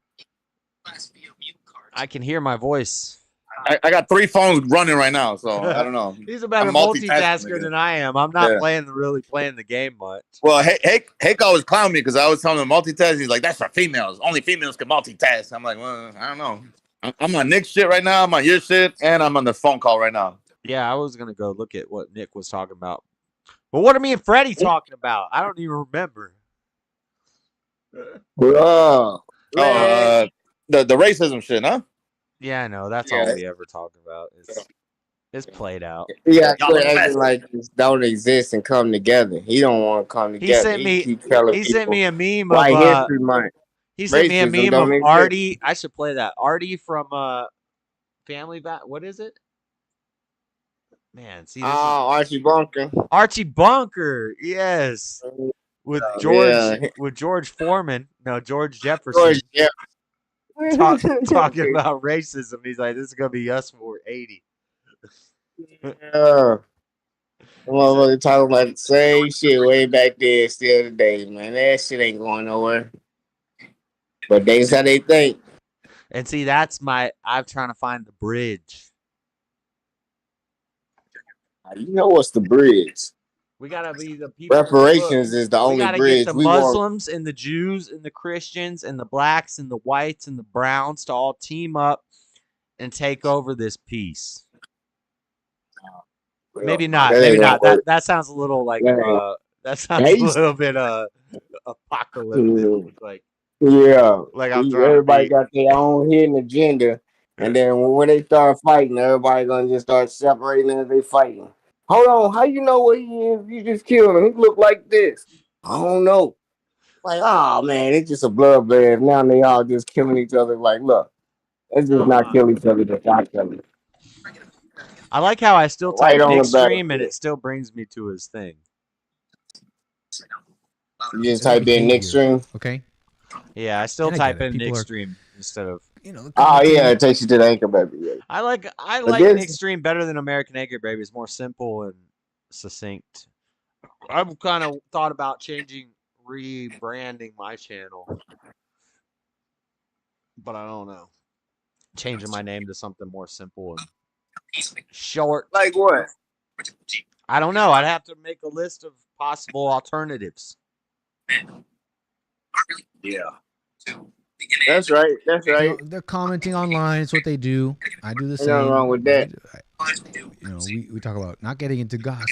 I can hear my voice. I got 3 phones running right now, so I don't know. He's a better multitasker than I am. I'm not really playing the game much. Well, Hake always clowned me because I was telling him multitask. He's like, "That's for females. Only females can multitask." I'm like, "Well, I don't know. I'm on Nick's shit right now. I'm on your shit, and I'm on the phone call right now." Yeah, I was gonna go look at what Nick was talking about. But what are me and Freddie talking about? I don't even remember. Bro. The racism shit, huh? Yeah, I know. That's all we ever talk about. It's played out. Yeah, acting like this don't exist and come together. He don't want to come together. He sent me a meme of he sent me a meme of Artie. I should play that. Artie from Family Back. What is it? Man, see this Archie Bunker. Archie Bunker, yes. With George Foreman. No, George Jefferson. Talking about racism. He's like, this is gonna be us for 80. Yeah. Motherfucker talking about the same shit way back there still today, man. That shit ain't going nowhere. But that's how they think. And see, I'm trying to find the bridge. You know what's the bridge? We gotta be the people. Reparations is the only bridge. We gotta get the Muslims and the Jews and the Christians and the blacks and the whites and the browns to all team up and take over this piece. Maybe not. Maybe not. That sounds a little like that sounds a little bit apocalyptic. Like Yeah, Like I'm trying to everybody be. got their own hidden agenda, and then when they start fighting, everybody gonna just start separating as they fighting. Hold on, how you know what he is? You just killed him. He look like this. I don't know. Like, oh man, it's just a bloodbath. Now they all just killing each other. Like, look, let's just not kill each other. Just not kill each other. I like how I still Right type on Nick the Stream and battlefield. it still brings me to his thing. You just It'll type be in Nick easier, Stream. Okay. Yeah, I still And I get type it. in People Nick are, Stream instead of. Oh commenting. yeah, it takes you to the Anchor Baby. Yeah. I like But Nick this, Stream better than American Anchor Baby. It's more simple and succinct. I've kind of thought about rebranding my channel, but I don't know. Changing my name to something more simple and short. like what? I don't know. I'd have to make a list of possible alternatives. Yeah. That's right. That's right. They're commenting online. It's what they do. I do the Ain't same. nothing wrong with that. We talk about not getting into gossip.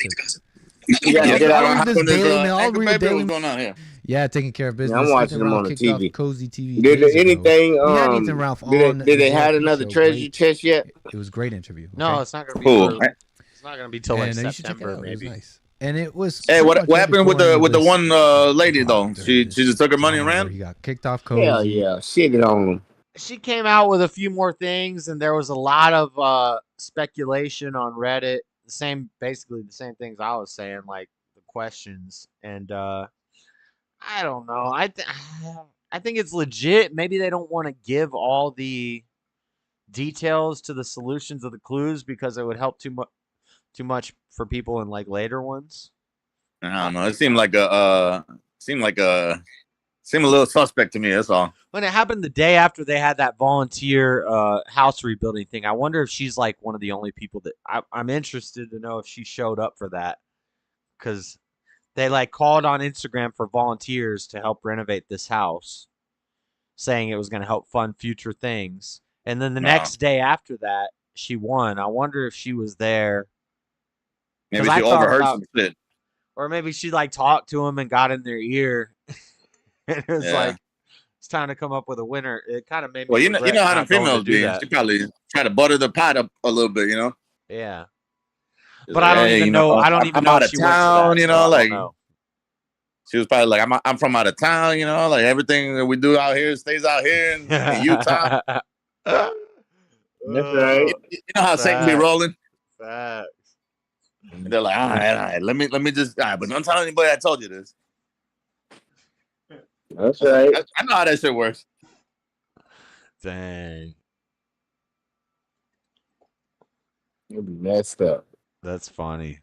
You gotta get I'll out. read this Daily Mail. I'll Anchor read the Baby, Daily what's going on here? Yeah, taking care of business. I'm watching Ethan them Ralph on the kicked TV. off Cozy TV. Did days anything? ago. We had Ethan Ralph on. Did they the have JLP another show. treasure Great. chest yet? It was a great interview. No, okay? it's not gonna be. Cool. It's not gonna be till like And you should check it September, out. It was maybe. nice. And it was. Hey, pretty what much right happened with before any the of with the this one lady though? dropped. She just took her money and Drama ran. where he got kicked off Cozy. Hell yeah, shit it on them. She came out with a few more things, and there was a lot of speculation on Reddit. Basically the same things I was saying, like the questions. And I don't know. I think it's legit. Maybe they don't want to give all the details to the solutions of the clues because it would help too much for people in like later ones. I don't know. It seemed a little suspect to me. That's all. When it happened the day after they had that volunteer house rebuilding thing, I wonder if she's like one of the only people that I'm interested to know if she showed up for that, because they like called on Instagram for volunteers to help renovate this house, saying it was going to help fund future things. And then the next day after that, she won. I wonder if she was there. Maybe she overheard some shit. Or maybe she like talked to him and got in their ear. And it was like, it's time to come up with a winner. It kind of made me. Well, you know how the females be. She probably try to butter the pot up a little bit, you know. Yeah. But I don't even know. I don't even know. I'm out of town, you know. Like know. She was probably like, I'm from out of town, you know. Like everything that we do out here stays out here in Utah. That's right. You know how Satan be rolling. Facts. They're like, all right. Let me just. All right, but don't tell anybody I told you this. That's right. I know how that shit works. Dang. It'll be messed up. That's funny.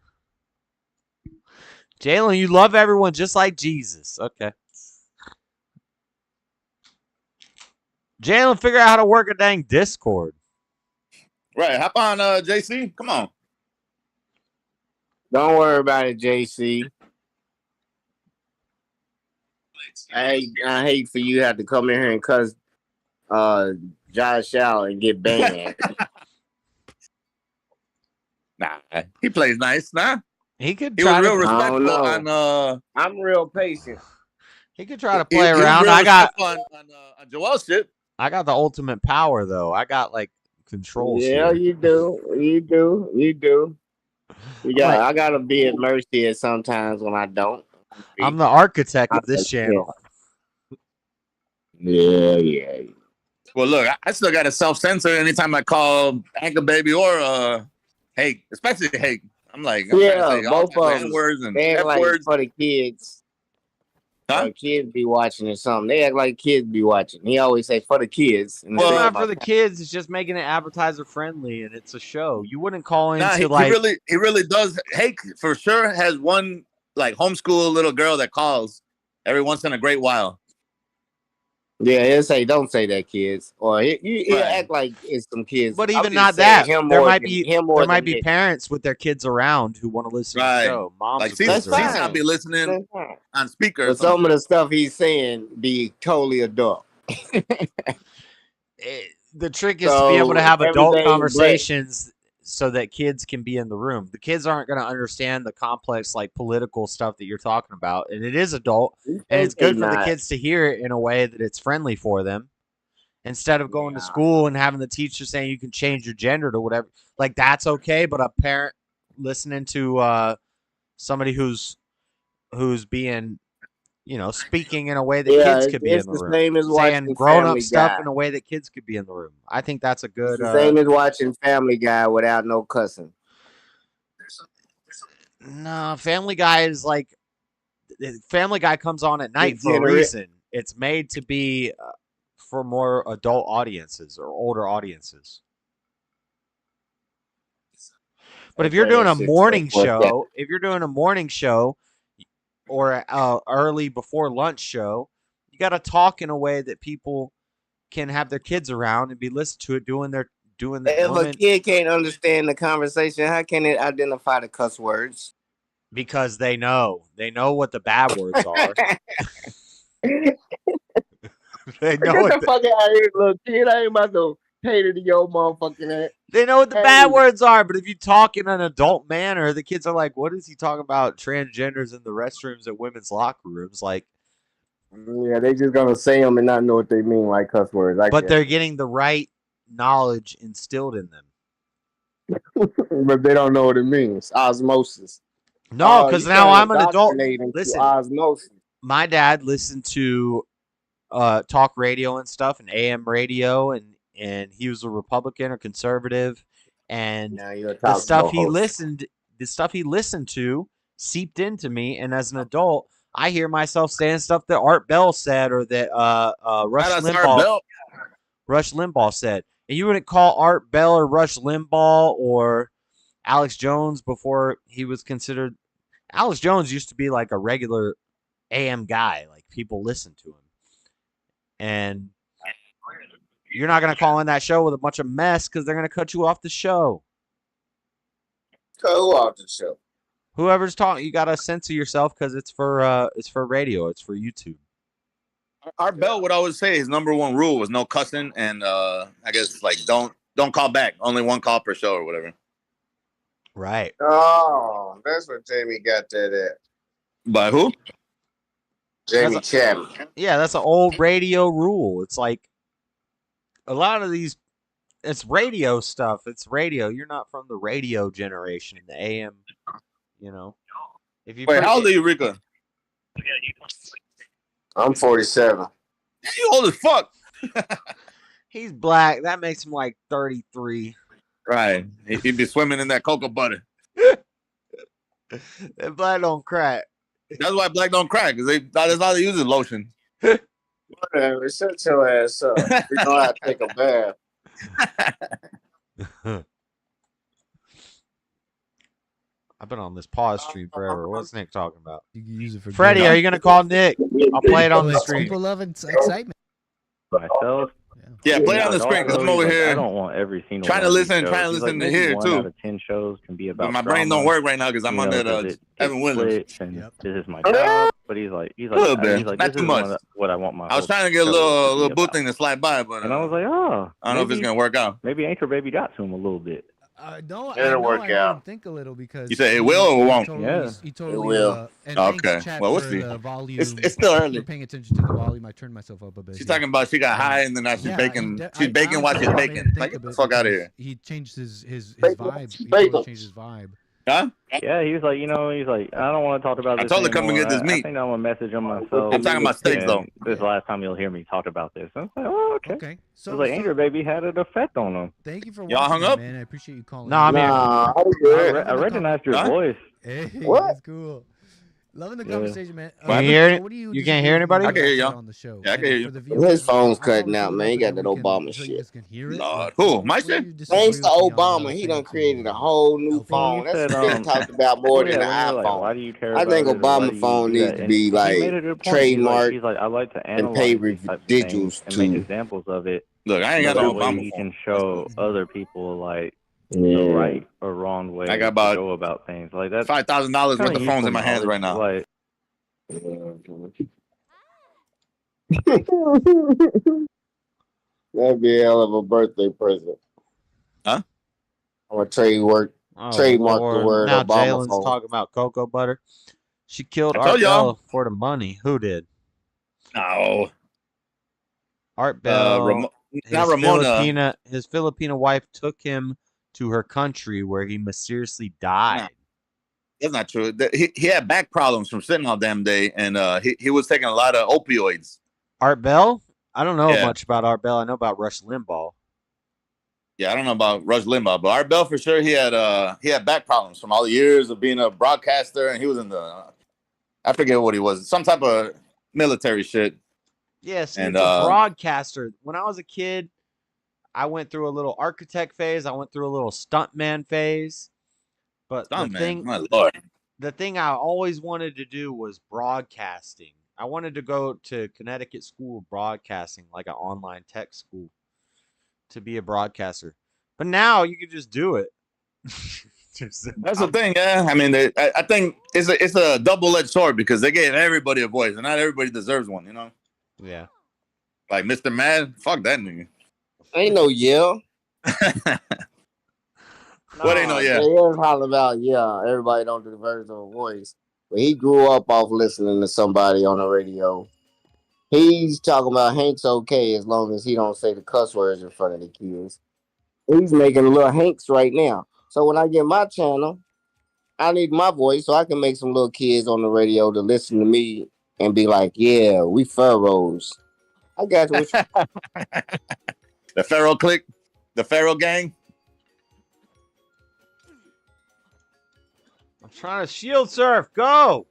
Jalen, you love everyone just like Jesus. Okay. Jalen, figure out how to work a dang Discord. Right. Hop on, JC. Come on. Don't worry about it, JC. I hate for you to have to come in here and cuss Josh out and get banned. Nah, he plays nice, nah. He could. He was real respectful on. I'm real patient. He could try to play around. I got on Joel's shit. I got the ultimate power though. I got like controls. Yeah, here. you do. I gotta be at mercy at sometimes when I don't. I'm the architect of this channel. Yeah. Well, look, I still got to self-censor anytime I call Anchor Baby or Hake, especially Hake. I'm like, both of them. N-words and they act like F-words. for the kids. Huh? Like kids be watching or something. They act like kids be watching. He always say for the kids. Well, it's not for the kids. It's just making it advertiser friendly, and it's a show. You wouldn't call into he really does. Hake for sure has one like homeschool little girl that calls every once in a great while. Yeah, he'll say, "Don't say that, kids," or he'll act like it's some kids. But even not that, there might be parents with their kids around who want to listen to the show. Moms, like he's not be listening on speaker. But some of the stuff he's saying be totally adult. The trick is to be able to have adult conversations so that kids can be in the room. The kids aren't going to understand the complex, like, political stuff that you're talking about. And it is adult, and it's good for the kids to hear it in a way that it's friendly for them. Instead of going to school and having the teacher saying you can change your gender to whatever, like, that's okay. But a parent listening to somebody who's being, speaking in a way that kids could be in the room, same as saying watching grown up Family stuff Guy. in a way that kids could be in the room. I think that's a good. It's the same as watching Family Guy without no cussing. No, Family Guy is like, Family Guy comes on at night for a reason. It's made to be for more adult audiences or older audiences. But if you're doing a morning show, or early before lunch show, you got to talk in a way that people can have their kids around and be listening to it doing the If a kid can't understand the conversation, how can it identify the cuss words? Because they know what the bad words are. They know Get the fuck out of here, little kid. I ain't about to pay to your motherfucking head. They know what the bad words are, but if you talk in an adult manner, the kids are like, what is he talking about? Transgenders in the restrooms at women's locker rooms? Like, yeah, they just gonna say them and not know what they mean, like cuss words. But they're getting the right knowledge instilled in them. But they don't know what it means. Osmosis. No, because now I'm an adult. Listen, osmosis. My dad listened to talk radio and stuff, and AM radio, and he was a Republican or conservative, and the stuff he listened to seeped into me, and as an adult, I hear myself saying stuff that Art Bell said or that Rush Limbaugh said. And you wouldn't call Art Bell or Rush Limbaugh or Alex Jones before he was considered. Alex Jones used to be like a regular AM guy, like people listened to him. And you're not going to call in that show with a bunch of mess because they're going to cut you off the show. Cut who off the show? Whoever's talking, you got to censor yourself because it's for radio. It's for YouTube. Art Bell would always say his number one rule was no cussing, and I guess like don't call back. Only one call per show or whatever. Right. Oh, that's what Jamie got that at. By who? Jamie Chapman. Yeah, that's an old radio rule. It's like a lot of these. It's radio stuff. It's radio. You're not from the radio generation, the AM. If you wait, how old are you, Rika? I'm 47. You old as fuck. He's black. That makes him like 33. Right. He'd be swimming in that cocoa butter. And black don't crack. That's why black don't crack, because that's all they use is lotion. Whatever. Shut your ass up. We know how to take a bath. I've been on this pause stream forever. What's Nick talking about? You can use it for Freddie, are you going to call Nick? I'll play it on the stream. People love excitement. Myself? Yeah, play it on the screen because I'm over here. I don't want every single trying to listen to here one too. Out of 10 shows can be about. But my brain don't work right now because I'm under Evan Williams. This is my job, but he's like, a little bit, not too much. What I want my. I was trying to get a little boot thing to slide by, but and I was like, oh, I don't know if it's gonna work out. Maybe Anchor Baby got to him a little bit. No, it'll work out. Think a little because you say it will or won't. He totally it will. And okay. Chat, well, we'll see. It's still early. You're paying attention to the volume. I turned myself up a bit. She's talking about she got high and then now she's baking. She's baking while she's baking. Like, get the fuck out of here. He changed his vibe. He totally changed his vibe. Huh? Yeah, he was like, I don't want to talk about this. I told her come and get this meat. I think I'm gonna message him myself. I'm talking about steaks though. This is the last time you'll hear me talk about this. I was like, oh, okay. Okay. So I was like, Anchor Baby had an effect on him. Thank you for y'all hung up, man. I appreciate you calling. No, I'm here. I recognized your voice. Hey, what? That's cool. Loving the conversation, man. Can you hear it? What do You can't hear anybody? I can hear y'all. On the show. Yeah, I can hear you. His phone's cutting out, man. He got that Obama shit. Lord, who? My shit? Thanks to Obama, he done created a whole new phone. That's been talked about more than the iPhone. Why do you care? I think Obama phone needs to be like trademarked. He's like, I like to and pay residuals and make examples of it. Look, I ain't got no Obama. You can show other people like the right or wrong way I got about to go about things. Like that. $5,000 worth of phones in my hands right now. Like, that'd be a hell of a birthday present. Huh? I'm gonna trademark the Lord. word Now Obama Jalen's phone. talking about cocoa butter. She killed I Art told y'all. Bell for the money. Who did? No. Art Bell. Not Ramona. His Filipina wife took him to her country where he mysteriously died. Nah, that's not true. He had back problems from sitting all damn day, and he was taking a lot of opioids. Art Bell? I don't know much about Art Bell. I know about Rush Limbaugh. Yeah, I don't know about Rush Limbaugh, but Art Bell for sure. He had back problems from all the years of being a broadcaster, and he was in the I forget what he was, some type of military shit. Yes, and, it's a broadcaster. When I was a kid, I went through a little architect phase. I went through a little stuntman phase. But my Lord. The thing I always wanted to do was broadcasting. I wanted to go to Connecticut School of Broadcasting, like an online tech school, to be a broadcaster. But now you can just do it. That's the thing, yeah. I mean, I think it's a double-edged sword because they gave everybody a voice, and not everybody deserves one, you know? Yeah. Like Mr. Mad, fuck that nigga. Ain't no yeah. What ain't no yeah? They is hollering about everybody don't deserve a voice. But he grew up off listening to somebody on the radio. He's talking about Hank's okay as long as he don't say the cuss words in front of the kids. He's making a little Hanks right now. So when I get my channel, I need my voice so I can make some little kids on the radio to listen to me and be like, yeah, we furrows. I got you. The Pharaoh clique, the Pharaoh gang. I'm trying to shield surf. Go.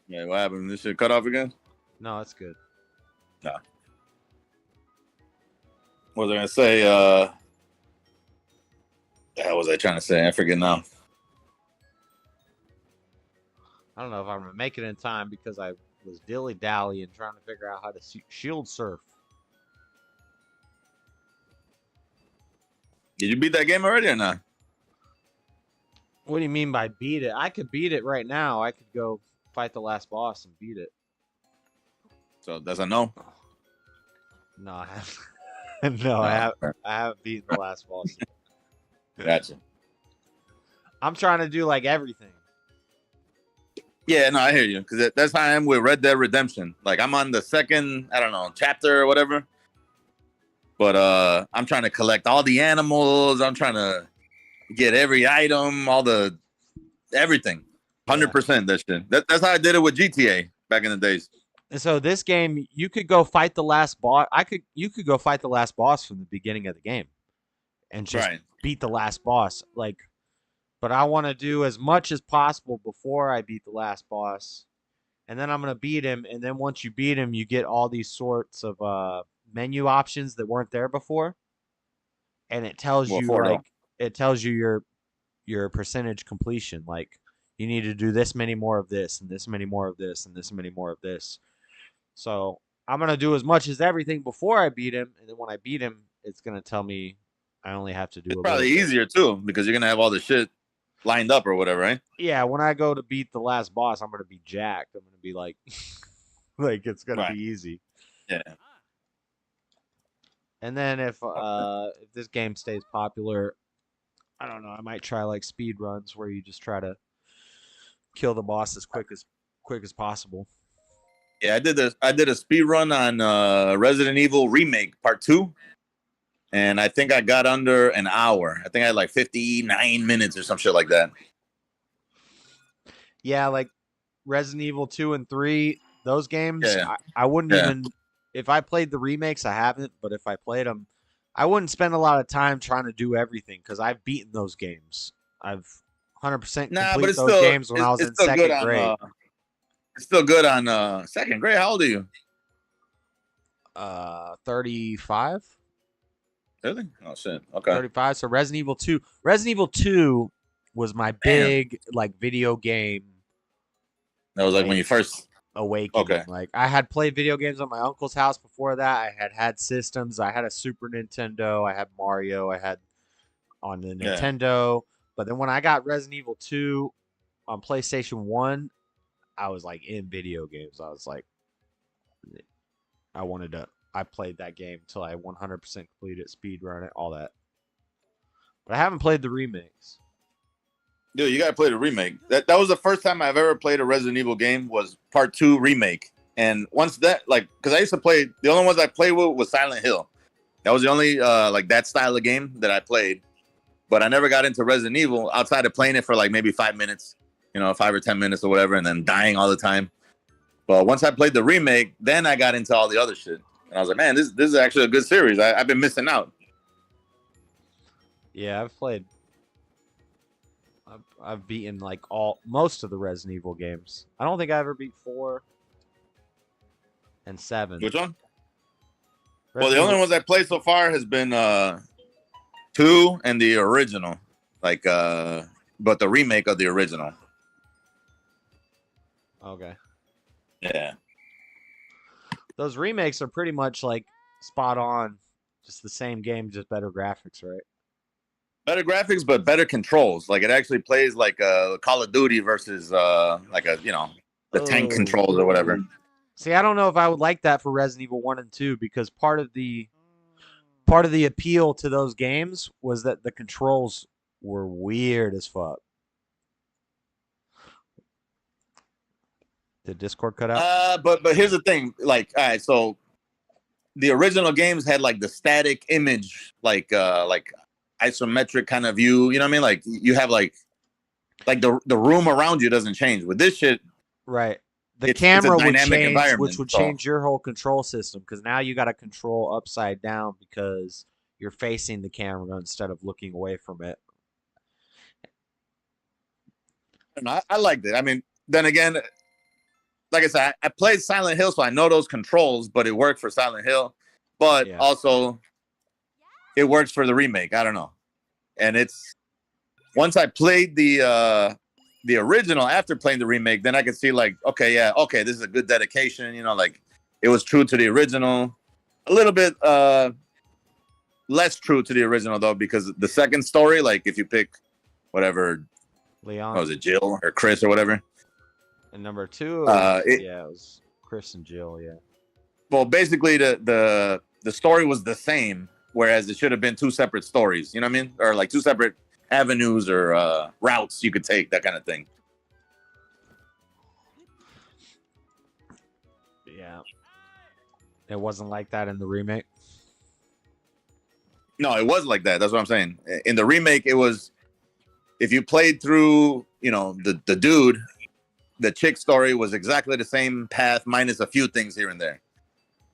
Yeah, what happened? This shit cut off again? No, that's good. No. What was I gonna say? What was I trying to say? I forget now. I don't know if I'm gonna make it in time because I was dilly-dallying trying to figure out how to shield surf. Did you beat that game already or not? What do you mean by beat it? I could beat it right now. I could go fight the last boss and beat it. So that's a no. No, I haven't. I haven't beaten the last boss. Gotcha. I'm trying to do like everything. Yeah, no, I hear you. Because that's how I am with Red Dead Redemption. Like, I'm on the second, I don't know, chapter or whatever. But I'm trying to collect all the animals. I'm trying to get every item, everything. 100% that shit. That's how I did it with GTA back in the days. And so this game, you could go fight the last boss. You could go fight the last boss from the beginning of the game and just beat the last boss. But I want to do as much as possible before I beat the last boss. And then I'm going to beat him. And then once you beat him, you get all these sorts of menu options that weren't there before. And it tells you your percentage completion. Like, you need to do this many more of this, and this many more of this, and this many more of this. So I'm going to do as much as everything before I beat him. And then when I beat him, it's going to tell me I only have to do it's probably easier, too, because you're going to have all the shit lined up or whatever, right? Yeah, when I go to beat the last boss, I'm going to be jacked. I'm going to be like, it's going to be easy. Yeah. And then if this game stays popular, I don't know, I might try like speed runs where you just try to kill the boss as quick as possible. Yeah, I did a speed run on Resident Evil Remake Part 2. And I think I got under an hour. I think I had like 59 minutes or some shit like that. Yeah, like Resident Evil 2 and 3, those games, I wouldn't even... If I played the remakes, I haven't. But if I played them, I wouldn't spend a lot of time trying to do everything because I've beaten those games. I've 100% completed those games when I was in second grade. It's still good on second grade. How old are you? 35. Really? Oh shit. Okay. 35. So Resident Evil 2. Resident Evil 2 was my big video game. That was like when you first awakening. Okay. Like I had played video games on my uncle's house before that. I had systems. I had a Super Nintendo. I had Mario. I had on the Nintendo. But then when I got Resident Evil 2 on PlayStation 1, I was like in video games. I was like, I played that game till I 100% completed it, speed run it, all that. But I haven't played the remakes. Dude, you gotta play the remake. That was the first time I've ever played a Resident Evil game. Was Part 2 remake. And once that, like, because I used to play, the only ones I played with was Silent Hill. That was the only like that style of game that I played. But I never got into Resident Evil outside of playing it for like maybe 5 minutes, 5 or 10 minutes or whatever, and then dying all the time. But once I played the remake, then I got into all the other shit. And I was like, man, this is actually a good series. I've been missing out. Yeah, I've played. I've beaten like most of the Resident Evil games. I don't think I ever beat 4 and 7. Which one? Resident The only ones I played so far has been 2 and the original, but the remake of the original. Okay. Yeah. Those remakes are pretty much like spot on, just the same game, just better graphics, right? Better graphics, but better controls. Like it actually plays like Call of Duty versus the tank controls or whatever. See, I don't know if I would like that for Resident Evil 1 and 2 because part of the appeal to those games was that the controls were weird as fuck. Did Discord cut out? But here's the thing. Like, all right, so the original games had like the static image, like isometric kind of view. You know what I mean? Like you have like the room around you doesn't change. With this shit, right? The camera would change, which would so change your whole control system because now you got to control upside down because you're facing the camera instead of looking away from it. I liked it. I mean, then again, like I said, I played Silent Hill, so I know those controls, but it worked for Silent Hill. But also, it works for the remake. I don't know. And it's once I played the original after playing the remake, then I could see like, okay, this is a good dedication. Like it was true to the original. A little bit less true to the original though, because the second story, like if you pick whatever, Leon, was it Jill or Chris or whatever? And number 2, it was Chris and Jill. Yeah. Well, basically the story was the same, whereas it should have been 2 separate stories. You know what I mean? Or like 2 separate avenues or routes you could take, that kind of thing. Yeah. It wasn't like that in the remake. No, it was like that. That's what I'm saying. In the remake, it was if you played through, the dude, the chick story was exactly the same path minus a few things here and there.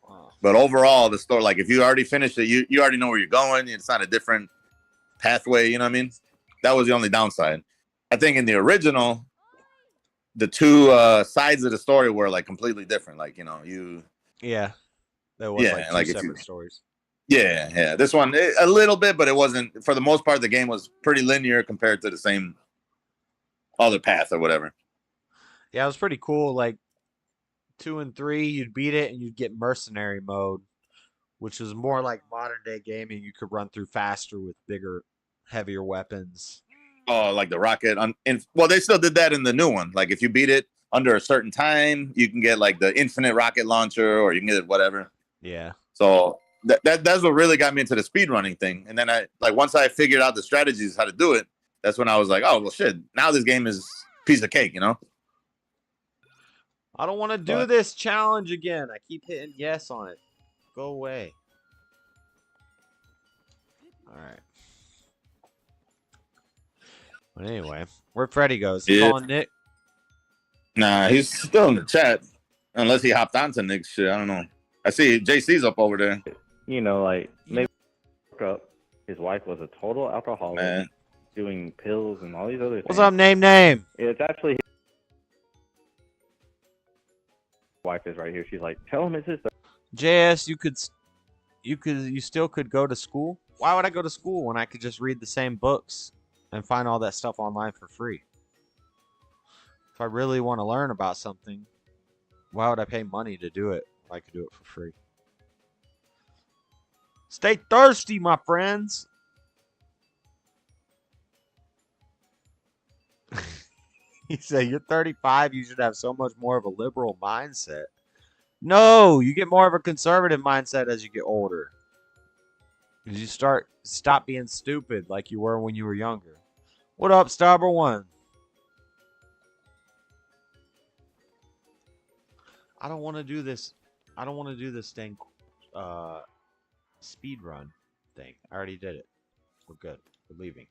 Wow. But overall, the story, like if you already finished it, you already know where you're going. It's not a different pathway, you know what I mean? That was the only downside. I think in the original, the 2 sides of the story were like completely different. Like, Yeah. There was like 2 separate stories. Yeah. This one, a little bit, but it wasn't, for the most part, the game was pretty linear compared to the same other path or whatever. Yeah, it was pretty cool. Like 2 and 3, you'd beat it and you'd get mercenary mode, which was more like modern day gaming. You could run through faster with bigger, heavier weapons. Oh, like the rocket. Well, they still did that in the new one. Like if you beat it under a certain time, you can get like the infinite rocket launcher, or you can get it whatever. Yeah. So that's what really got me into the speedrunning thing. And then once I figured out the strategies how to do it, that's when I was like, oh well, shit. Now this game is a piece of cake, I don't want to do this challenge again. I keep hitting yes on it. Go away. All right. But anyway, where'd Freddy go? Is he calling Nick? Nah, he's still in the chat. Unless he hopped onto Nick's shit. I don't know. I see JC's up over there. Like maybe his wife was a total alcoholic, man, doing pills and all these other things. What's up, name? It's actually his wife is right here. She's like, tell him it's his. JS, you still could go to school. Why would I go to school when I could just read the same books and find all that stuff online for free? If I really want to learn about something, why would I pay money to do it if I could do it for free? Stay thirsty, my friends. He said, you're 35, you should have so much more of a liberal mindset. No, you get more of a conservative mindset as you get older. You stop being stupid like you were when you were younger. What up, Starber One? I don't want to do this. I don't want to do this thing, speed run thing. I already did it. We're good. We're leaving.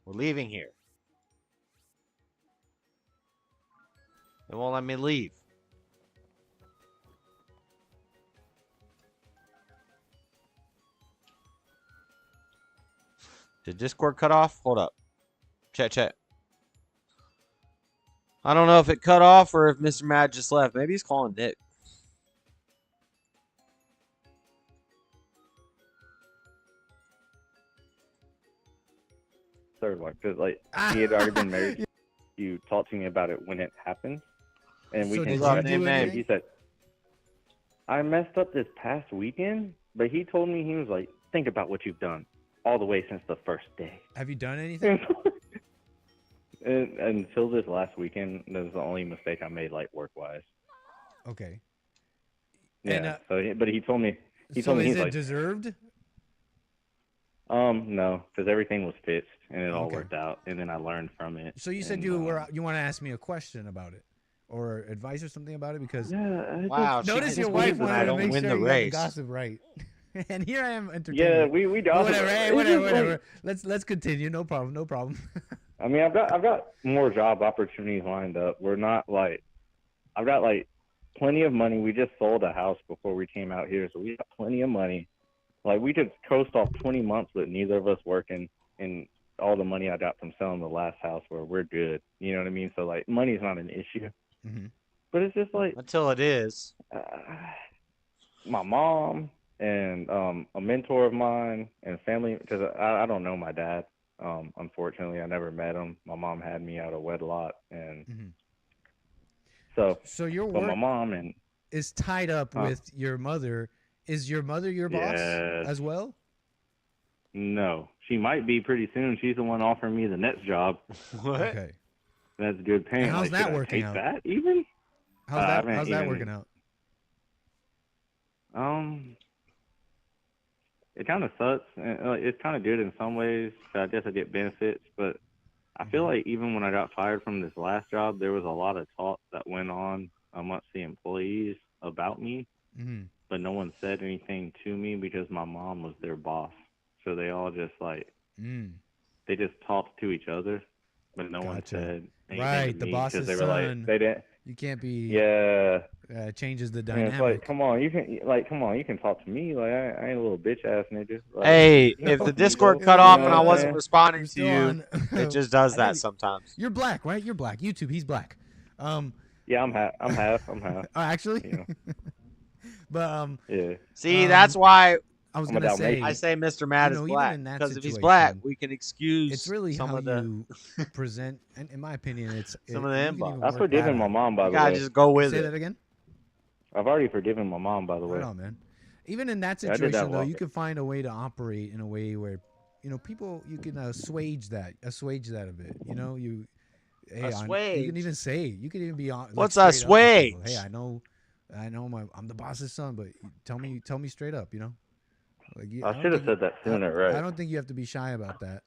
We're leaving here. They won't let me leave. Did Discord cut off? Hold up. Chat. I don't know if it cut off or if Mr. Mad just left. Maybe he's calling Nick. Third one, because like he had already been married. You talked to me about it when it happened, and we So can. did you do anything? He said, "I messed up this past weekend," but he told me he was like, "Think about what you've done all the way since the first day." Have you done anything? And until this last weekend, that was the only mistake I made, like work-wise. Okay. Yeah. And, but he told me. He so told me is he's it like, deserved? No, because everything was fixed and it all Okay. worked out, and then I learned from it. So you said you want to ask me a question about it, or advice or something about it, because Wow, notice she your just wife believes that I wanted to don't make win sure the you got the race. gossip right, and here I am entertaining. Yeah, it. we gossip. Whatever, hey, It's just whatever. like- Let's continue. No problem. I mean, I've got more job opportunities lined up. We're not like, I've got like plenty of money. We just sold a house before we came out here, so we got plenty of money. Like we could coast off 20 months with neither of us working, and all the money I got from selling the last house, where we're good. You know what I mean? So like, money's not an issue. Mm-hmm. But it's just like until it is. My mom and a mentor of mine and family, because I don't know my dad. Unfortunately, I never met him. My mom had me out of wedlock, and so your but work my mom and is tied up with your mother. Is your mother your boss as well? No, she might be pretty soon. She's the one offering me the next job. What? Okay. That's good paying. And how's like, that should I working take out? that even? How's that working out? It kind of sucks. It's kind of good in some ways. I guess I get benefits, but I feel like even when I got fired from this last job, there was a lot of talk that went on amongst the employees about me, but no one said anything to me because my mom was their boss. So they all just like, they just talked to each other, but no one said anything Right, to the me boss's because they were son. like, they didn't. You can't be. Yeah. Changes the And dynamic. it's like, come on, you can talk to me. Like I ain't a little bitch ass nigga. Like, Hey, if the Discord cut off and I wasn't responding to you, it just does that sometimes. You're black, right? You're black. YouTube, he's black. Yeah, I'm half. Oh, actually. You know. But yeah. See, that's why I was gonna say I say Mr. Mad you know, is even black in that because if he's black, we can excuse. It's really some how of the you present, and in my opinion, it's some of the inbox. I've forgiven my mom, by the way. You gotta just go with Say it. that again. I've already forgiven my mom, by the way. Right on, man. Even in that Yeah, I did that situation, though, well. you can find a way to operate in a way where, you know, people, you can assuage that a bit. You know, you can even say, you can even be on. What's straight up with assuage? people. Hey, I know, I'm the boss's son, but tell me straight up, you know. Like, I should have said that sooner, right? I don't think you have to be shy about that.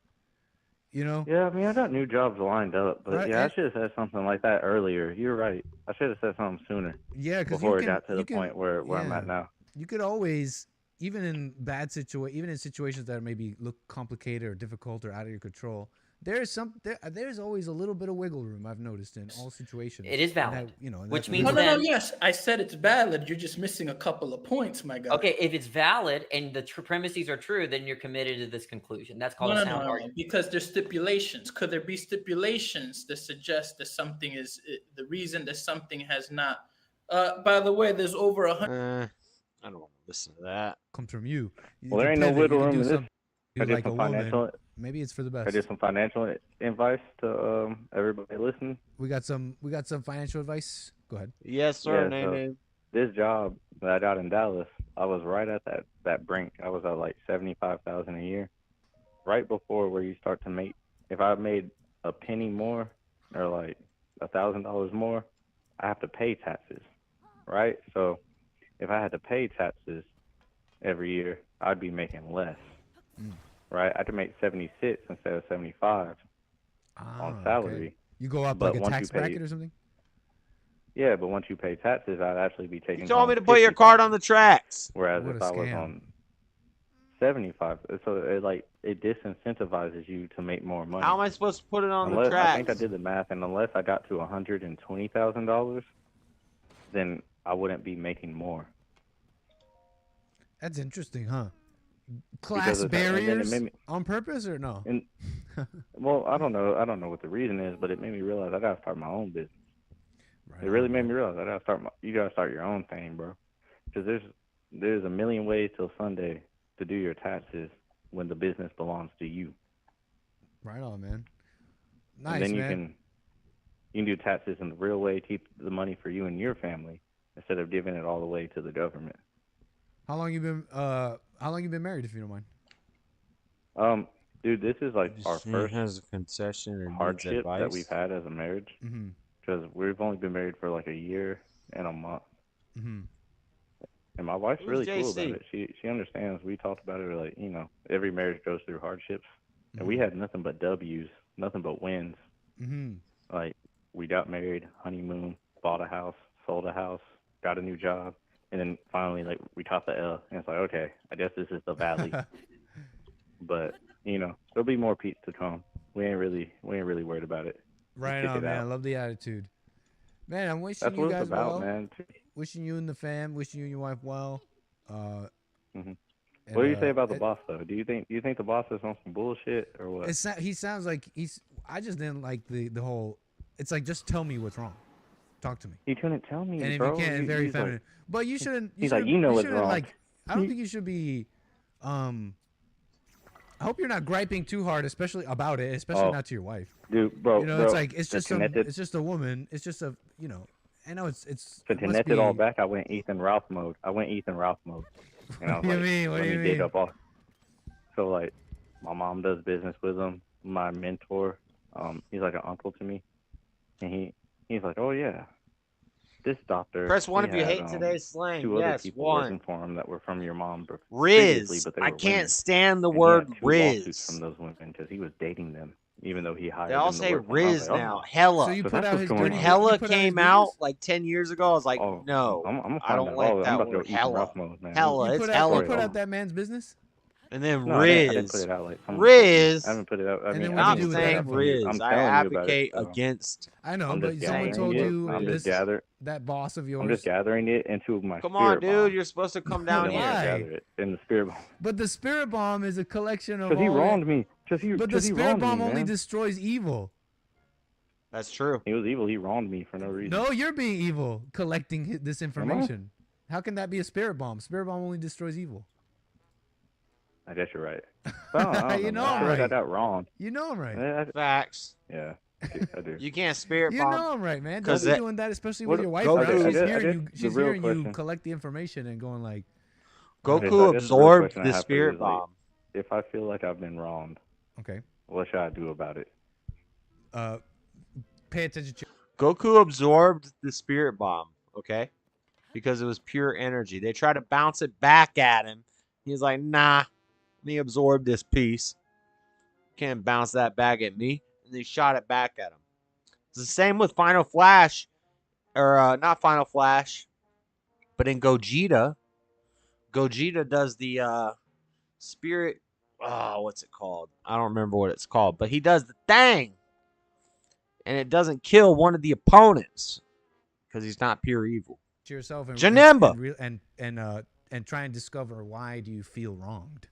You know? Yeah, I mean, I got new jobs lined up, but Right, yeah, I and- should have said something like that earlier. You're right. I should have said something sooner. Yeah, because before it got to the point where I'm yeah. at now. You could always, even in situations that maybe look complicated or difficult or out of your control, there's always a little bit of wiggle room. I've noticed in all situations. It is And valid. that, you know, and Which that's- means then, Yes, I said it's valid. You're just missing a couple of points, my guy. okay, if it's valid and the premises are true, then you're committed to this conclusion. That's called a sound argument. Because there's stipulations. Could there be stipulations that suggest that something is the reason that something has not? By the way, there's over 100. I don't want to listen to that. Comes from you. Well, there ain't no wiggle room in this. I did Like a some woman. financial. Maybe it's for the best. I did some financial advice to everybody listening. We got some financial advice. Go ahead. Yes, sir. Yeah, Name. This job that I got in Dallas, I was right at that brink. I was at like 75,000 a year, right before where you start to make. If I made a penny more or like $1,000 more, I have to pay taxes, right? So if I had to pay taxes, every year, I'd be making less. Right? I'd make 76 instead of 75 on salary. Okay. You go up But like a once tax you pay, bracket or something? Yeah, but once you pay taxes, I'd actually be taking. You told home me to put your card 50,000. on the tracks. Whereas What if a I was scam. on 75, so it disincentivizes you to make more money. How am I supposed to put it on the Unless tracks? I think I did the math, and unless I got to $120,000, then I wouldn't be making more. That's interesting, huh? Because Class of that, and then it barriers made me- on purpose or no? And well, I don't know what the reason is, but it made me realize I gotta start my own business. It really made me realize you gotta start your own thing, bro. Because there's a million ways till Sunday to do your taxes when the business belongs to you. Right on, man. Nice, And then you man. can do taxes in the real way, keep the money for you and your family instead of giving it all away to the government. How long you been married, if you don't mind? Dude, this is like our She first has a concession and needs hardship that advice. we've had as a marriage. Mm-hmm. Because we've only been married for like a year and a month. Mm-hmm. And my wife's Who's really cool JC? about it. She understands. We talked about it, like, every marriage goes through hardships. And Mm-hmm. we had nothing but W's, nothing but wins. Mm-hmm. Like, we got married, honeymoon, bought a house, sold a house, got a new job, and then finally, like, we caught the L. And it's like, okay, I guess this is the valley. But, there'll be more peaks to come. We ain't really worried about it. Right Kick on, it man. out. I love the attitude. Man, I'm wishing That's you what guys it's about, well. man. Wishing you and the fam, wishing you and your wife well. What do you say about the boss, though? Do you think the boss is on some bullshit or what? He sounds like I just didn't like the whole. It's like, just tell me what's wrong. Talk to me. He couldn't tell me, And if bro. you can, very He's like- feminine. But you shouldn't. he's like, you know what's shouldn't, wrong. Like, I don't think you should be. I hope you're not griping too hard, especially about it, especially not to your wife. Dude, bro, it's like it's to just connect it- it's just a woman. It's just a I know it's To it must connect it all be- back, I went Ethan Ralph mode. And I was What do you like, mean? What let do you me dig mean? up all. So, like, my mom does business with him. My mentor, he's like an uncle to me. And he's like, oh, yeah. This doctor. Press 1 he if you had, hate today's slang. two other Yes, people 1. working for him that were from your mom previously, Riz. but they I were can't women. stand the And he word had 2 lawsuits Riz. from those women because he was dating them, even though he hired They all them to say work for him. I was Riz like, now. oh. Hella. So you So put that's out what's his going When on. Hella you put out his came out business? like 10 years ago, I was like, no, I'm gonna I find don't out like all. I'm that about to go word. Ethan Hella. Ralph mode, man. Hella. You It's put hella. out that man's business? And then No, Riz. I didn't put it out like someone. Riz. I haven't put it out. I And mean, then what I do you Not do didn't with put it saying that out to you. Riz. I'm I telling you about advocate it. So against. I know, I'm but just someone gathering told it. you I'm just this, that boss of yours. I'm just gathering it into my Come on, spirit dude. bomb. You're supposed to come And down then we're gonna here. gather it in the spirit bomb. But the spirit bomb is a collection of Because he all wronged me. But the 'cause he spirit wronged bomb me, only man. destroys evil. That's true. He was evil. He wronged me for no reason. No, you're being evil collecting this information. How can that be a spirit bomb? Spirit bomb only destroys evil. I guess you're right. Well, I don't You know, know man. I I'm feel like I right. got wronged. You know I'm right. Facts. Yeah, I do. You can't spirit You bomb. know I'm right, man. Don't 'Cause be it- doing that, especially What- with your wife Goku- around. She's I hearing guess you. the She's real hearing you question- collect the information and going like, Okay, Goku so I guess the real absorbed question I the have for you spirit is, like, bomb. if I feel like I've been wronged, okay, what should I do about it? pay attention to. Goku absorbed the spirit bomb, okay? Because it was pure energy. They tried to bounce it back at him. He's like, nah, let me absorb this piece. Can't bounce that back at me. And they shot it back at him. It's the same with Final Flash. Or not Final Flash, but in Gogeta. Gogeta does the spirit. Oh, what's it called? I don't remember what it's called. But he does the thing. And it doesn't kill one of the opponents. Because he's not pure evil. To yourself and Janemba. and try and discover why do you feel wronged.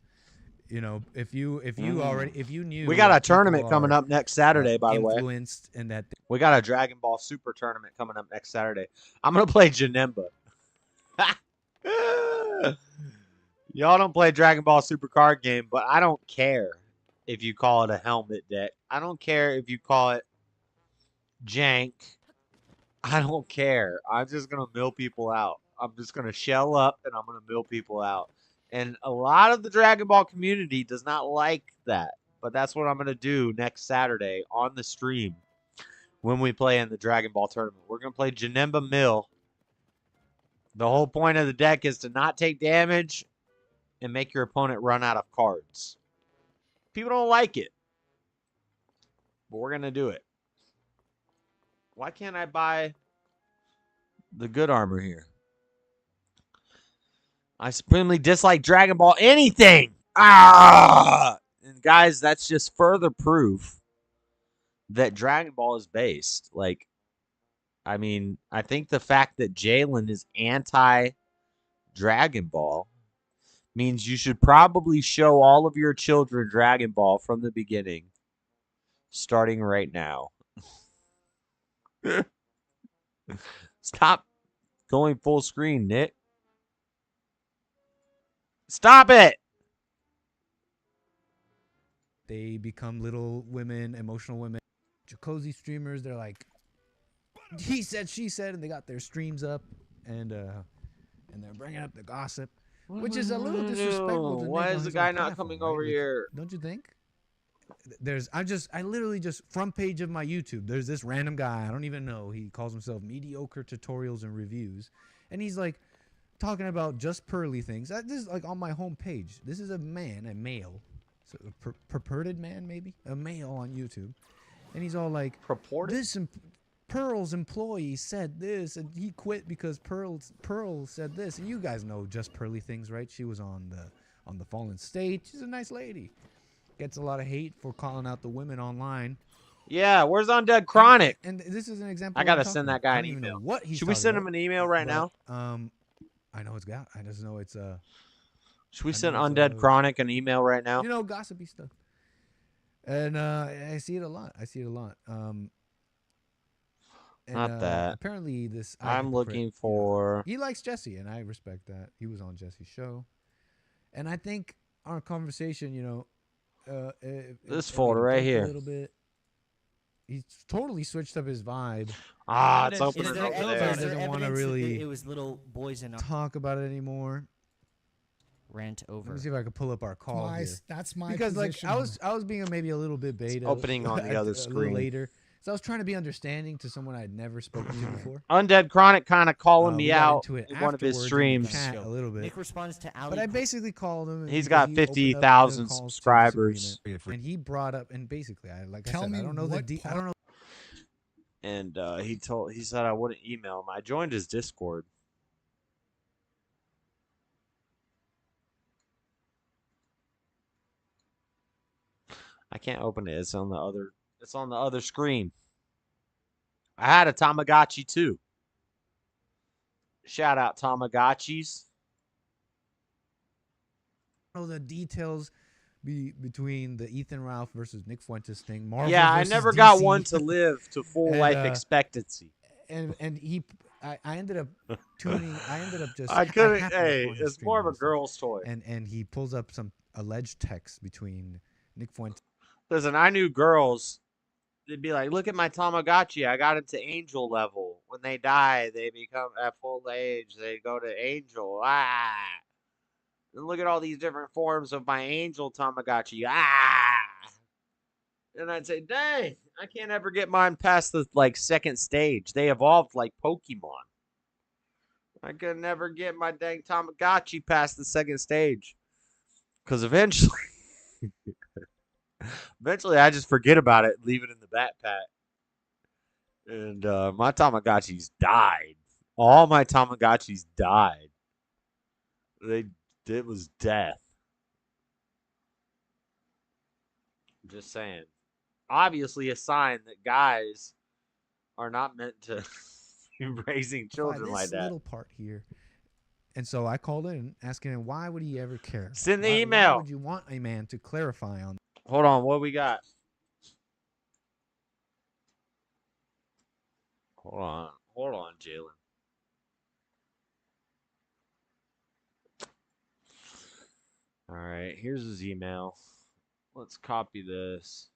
You know, if you knew. We got that a tournament people coming are, up next Saturday, by the way. Influenced and that. We got a Dragon Ball Super tournament coming up next Saturday. I'm going to play Janemba. Y'all don't play Dragon Ball Super card game, but I don't care if you call it a helmet deck. I don't care if you call it jank. I don't care. I'm just going to mill people out. I'm just going to shell up and I'm going to mill people out. And a lot of the Dragon Ball community does not like that. But that's what I'm going to do next Saturday on the stream when we play in the Dragon Ball tournament. We're going to play Janemba Mill. The whole point of the deck is to not take damage and make your opponent run out of cards. People don't like it, but we're going to do it. Why can't I buy the good armor here? I supremely dislike Dragon Ball anything. Ah! And guys, that's just further proof that Dragon Ball is based. Like, I mean, I think the fact that Jalen is anti-Dragon Ball means you should probably show all of your children Dragon Ball from the beginning, starting right now. Stop going full screen, Nick. Stop it! They become little women, emotional women. Cozy streamers, they're like, he said, she said, and they got their streams up, and they're bringing up the gossip, which is a little disrespectful to Nick. Why is the guy not coming over here? Don't you think? I literally just front page of my YouTube. There's this random guy I don't even know. He calls himself Mediocre Tutorials and Reviews, and he's like talking about just pearly things. This is like on my home page. This is a man, a male, so a purported man, maybe a male on YouTube, and he's all like, purported. This Pearl's employee said this, and he quit because Pearl said this. And you guys know just pearly things, right? She was on the Fallen State. She's a nice lady. Gets a lot of hate for calling out the women online. Yeah, where's Undead Chronic? And this is an example. I gotta send that guy an email. Should we send him an email right now? I know it's got. I just know it's Should we send Undead Chronic an email right now? You know, gossipy stuff. And I see it a lot. Not that. Apparently, this. I'm looking for. He likes Jesse, and I respect that. He was on Jesse's show, and I think our conversation, this folder right here. A little bit. He's totally switched up his vibe. It's open over there. He doesn't want to really. It was little boys in talk about it anymore. Rant over. Let me see if I can pull up our call here. That's my because position. like I was being maybe a little bit beta. It's opening on the other a screen little later. So I was trying to be understanding to someone I'd never spoken to before. Undead Chronic kind of calling me out in in one of his streams. A little bit. Nick responds to Ali. But I basically called him. He's got 50,000 subscribers. And he brought up, and basically, I don't know I don't know. And he said I wouldn't email him. I joined his Discord. I can't open it. It's on the other screen. I had a Tamagotchi too. Shout out Tamagotchis. Know the details between the Ethan Ralph versus Nick Fuentes thing. Marvel I versus never DC. got one to live to full life expectancy. And I ended up tuning. I ended up just. I couldn't. Hey, it's more of a girl's toy. And he pulls up some alleged text between Nick Fuentes. Listen, I knew girls. They'd be like, "Look at my Tamagotchi. I got it to angel level. When they die, they become at full age. They go to angel. And look at all these different forms of my angel Tamagotchi. And I'd say, dang, I can't ever get mine past the second stage. They evolved like Pokemon. I could never get my dang Tamagotchi past the second stage. Because eventually I just forget about it and leave it in the backpack. And my Tamagotchis died. All my Tamagotchis died. It was death. I'm just saying. Obviously a sign that guys are not meant to be raising children like that. Little part here. And so I called in asking him, why would he ever care? Send the email. Why would you want a man to clarify on? Hold on, what we got? Hold on, Jalen. All right, here's his email. Let's copy this.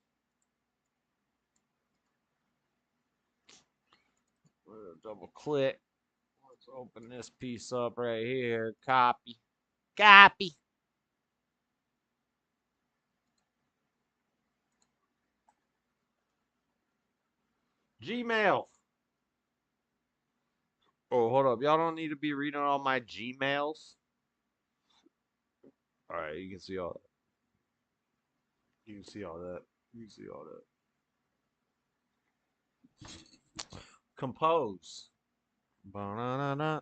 Double click. Let's open this piece up right here. Copy. Gmail. Oh, hold up. Y'all don't need to be reading all my Gmails. All right, you can see all that. You can see all that. You can see all that. Compose. Ba-na-na-na.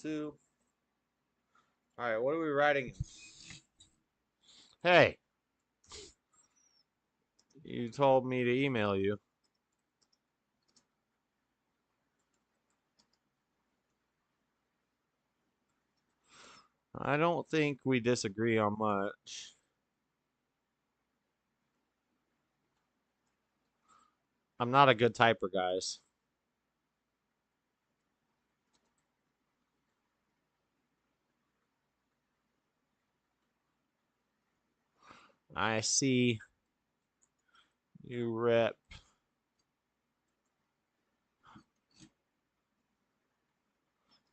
Two. All right, what are we writing? Hey, you told me to email you. I don't think we disagree on much. I'm not a good typer, guys. I see you rep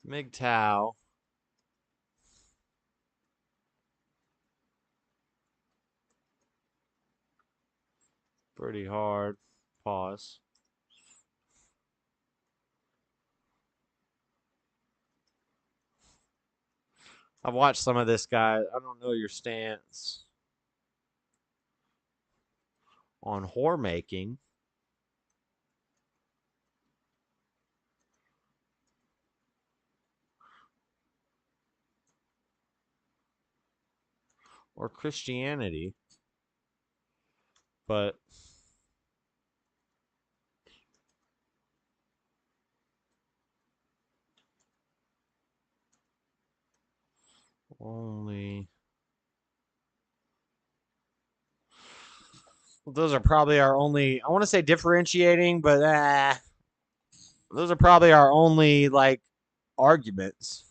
MGTOW. Pretty hard. Pause. I've watched some of this guy. I don't know your stance on whore making. Or Christianity. But only those are probably our only, I want to say differentiating, but those are probably our only like arguments.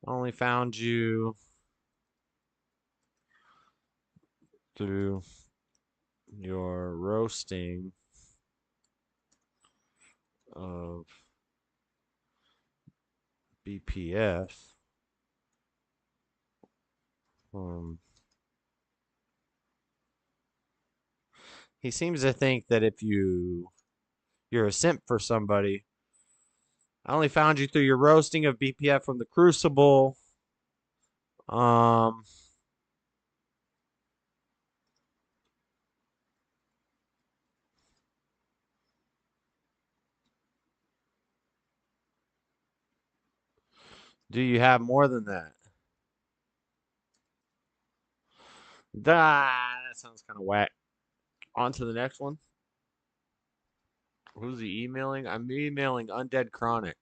I only found you through your roasting of BPF. He seems to think that if you're a simp for somebody. I only found you through your roasting of BPF from the Crucible. Do you have more than that? That sounds kind of whack. On to the next one. Who's he emailing? I'm emailing Undead Chronic.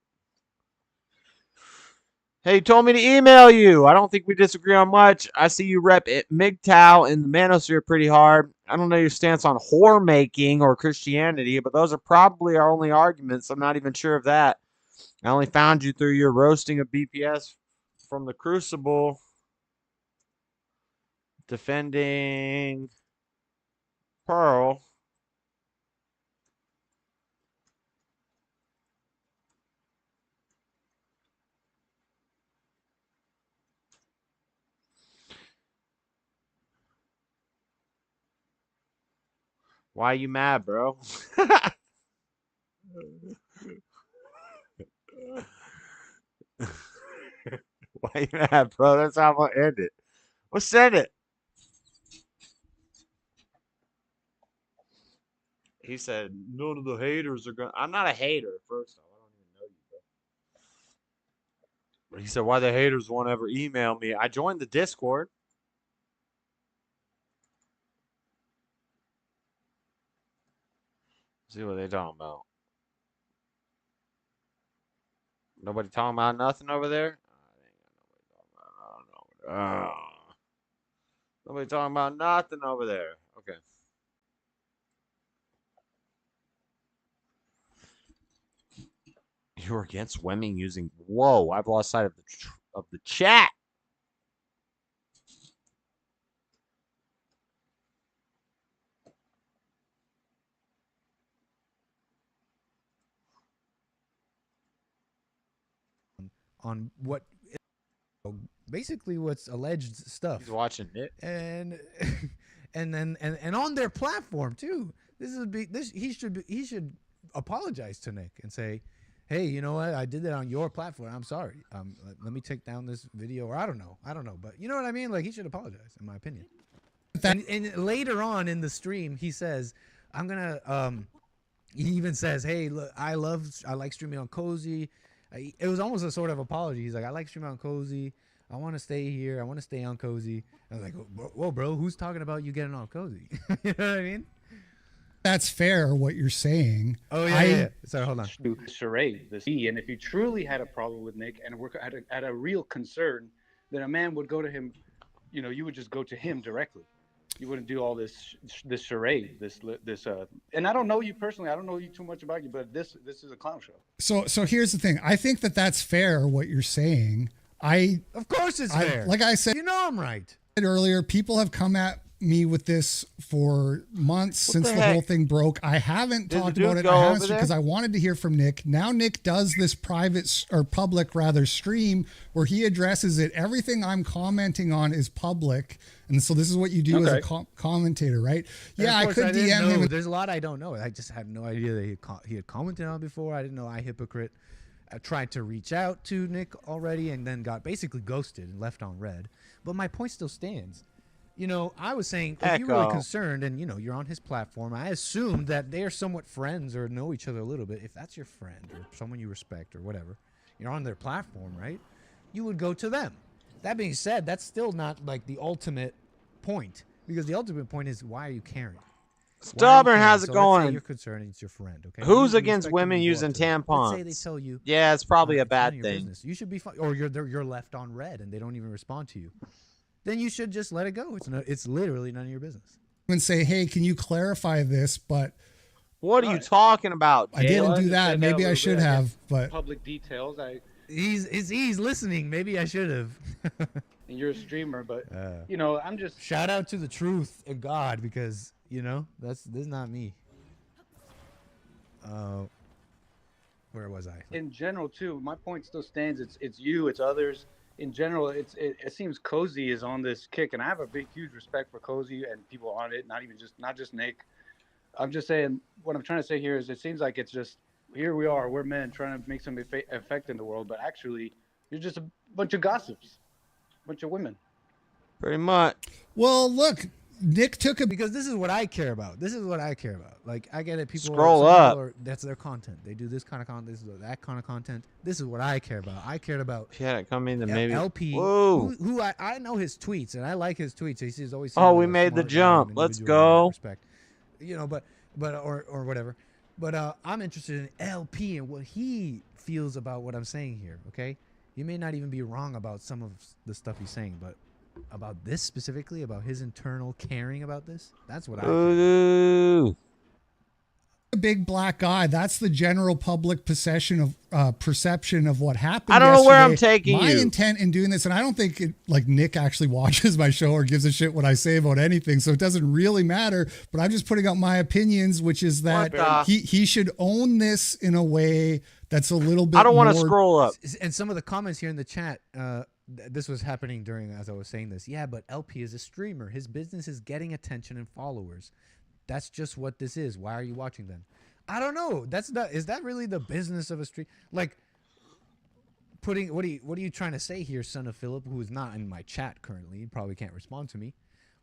Hey, you told me to email you. I don't think we disagree on much. I see you rep MGTOW and the Manosphere pretty hard. I don't know your stance on whore making or Christianity, but those are probably our only arguments. I'm not even sure of that. I only found you through your roasting of BPS from the Crucible. Defending Pearl. Why you mad, bro? Why you mad, bro? That's how I'm gonna end it. Well, send it. He said, none of the haters are gonna. I'm not a hater, first off. I don't even know you, bro. But he said, why the haters won't ever email me? I joined the Discord. See what they talking about. Nobody talking about nothing over there? Nobody talking about nothing over there. Okay. You're against swimming using. Whoa! I've lost sight of the chat. what basically what's alleged stuff. He's watching it, and and on their platform too. He should apologize to Nick and say, hey, you know what? I did that on your platform. I'm sorry. Let me take down this video, or I don't know, but you know what I mean? Like, he should apologize, in my opinion. And later on in the stream, he says, I'm gonna. He even says, hey, look, I like streaming on Cozy. It was almost a sort of apology. He's like, I like streaming on Cozy. I want to stay here. I want to stay on Cozy. I was like, whoa, bro, who's talking about you getting on Cozy? You know what I mean? That's fair, what you're saying. Oh, yeah. Sorry, hold on. Charade, the C. And if you truly had a problem with Nick and had a real concern, then a man would go to him, you would just go to him directly. You wouldn't do all this charade, this. And I don't know you personally. I don't know you too much about you, but this is a clown show. So here's the thing. I think that's fair, what you're saying. Of course it's fair. Like I said, I'm right. Earlier, people have come at me with this for months since the whole thing broke. I haven't talked about it. I haven't, because I wanted to hear from Nick. Now Nick does this private or public stream where he addresses it. Everything I'm commenting on is public, and so this is what you do as a commentator, right? Yeah, I could DM him. There's a lot I don't know. I just had no idea that he had commented on before. I didn't know iHypocrite. I tried to reach out to Nick already and then got basically ghosted and left on red. But my point still stands. I was saying, if you're really concerned and, you're on his platform, I assumed that they are somewhat friends or know each other a little bit. If that's your friend or someone you respect or whatever, you're on their platform, right? You would go to them. That being said, that's still not like the ultimate point, because the ultimate point is, why are you caring? Stubborn has it going. Let's say you're concerned and it's your friend, okay? Who's against women using tampons? Let's say they tell you. Yeah, it's probably a bad thing. Business. You should be fine. Or you're left on red and they don't even respond to you. Then you should just let it go. It's literally none of your business. And say, hey, can you clarify this? But what are you talking about? I didn't do that. Maybe I should have. But public details. He's listening. Maybe I should have. And you're a streamer, but I'm just shout out to the truth and God, because this is not me. Where was I? In general, too, my point still stands. It's you. It's others. In general, it seems Cozy is on this kick, and I have a huge respect for Cozy and people on it. Not just Nick. I'm just saying, what I'm trying to say here is, it seems like it's just, here we are, we're men trying to make some effect in the world, but actually, you're just a bunch of gossips, a bunch of women. Pretty much. Well, look, Nick took a... Because this is what I care about. Like, I get it. People scroll up. That's their content. They do this kind of content. This is that kind of content. This is what I care about. I cared about. Yeah, come in maybe. LP. Whoa. Who I know his tweets, and I like his tweets. He's always. Oh, we made the jump. Let's go. Respect. But or whatever. But I'm interested in LP and what he feels about what I'm saying here. Okay, he may not even be wrong about some of the stuff he's saying, but about this specifically, about his internal caring about this, that's what I feel. A big black eye. That's the general public perception of what happened. I don't know where I'm taking my intent in doing this, and I don't think Nick actually watches my show or gives a shit what I say about anything, so it doesn't really matter. But I'm just putting out my opinions, which is that he should own this in a way that's a little bit. I don't want to scroll up. And some of the comments here in the chat. This was happening as I was saying this. Yeah, but LP is a streamer. His business is getting attention and followers. That's just what this is. Why are you watching then? I don't know. Is that really the business of a stream? Like, what are you trying to say here, son of Philip, who is not in my chat currently? You probably can't respond to me.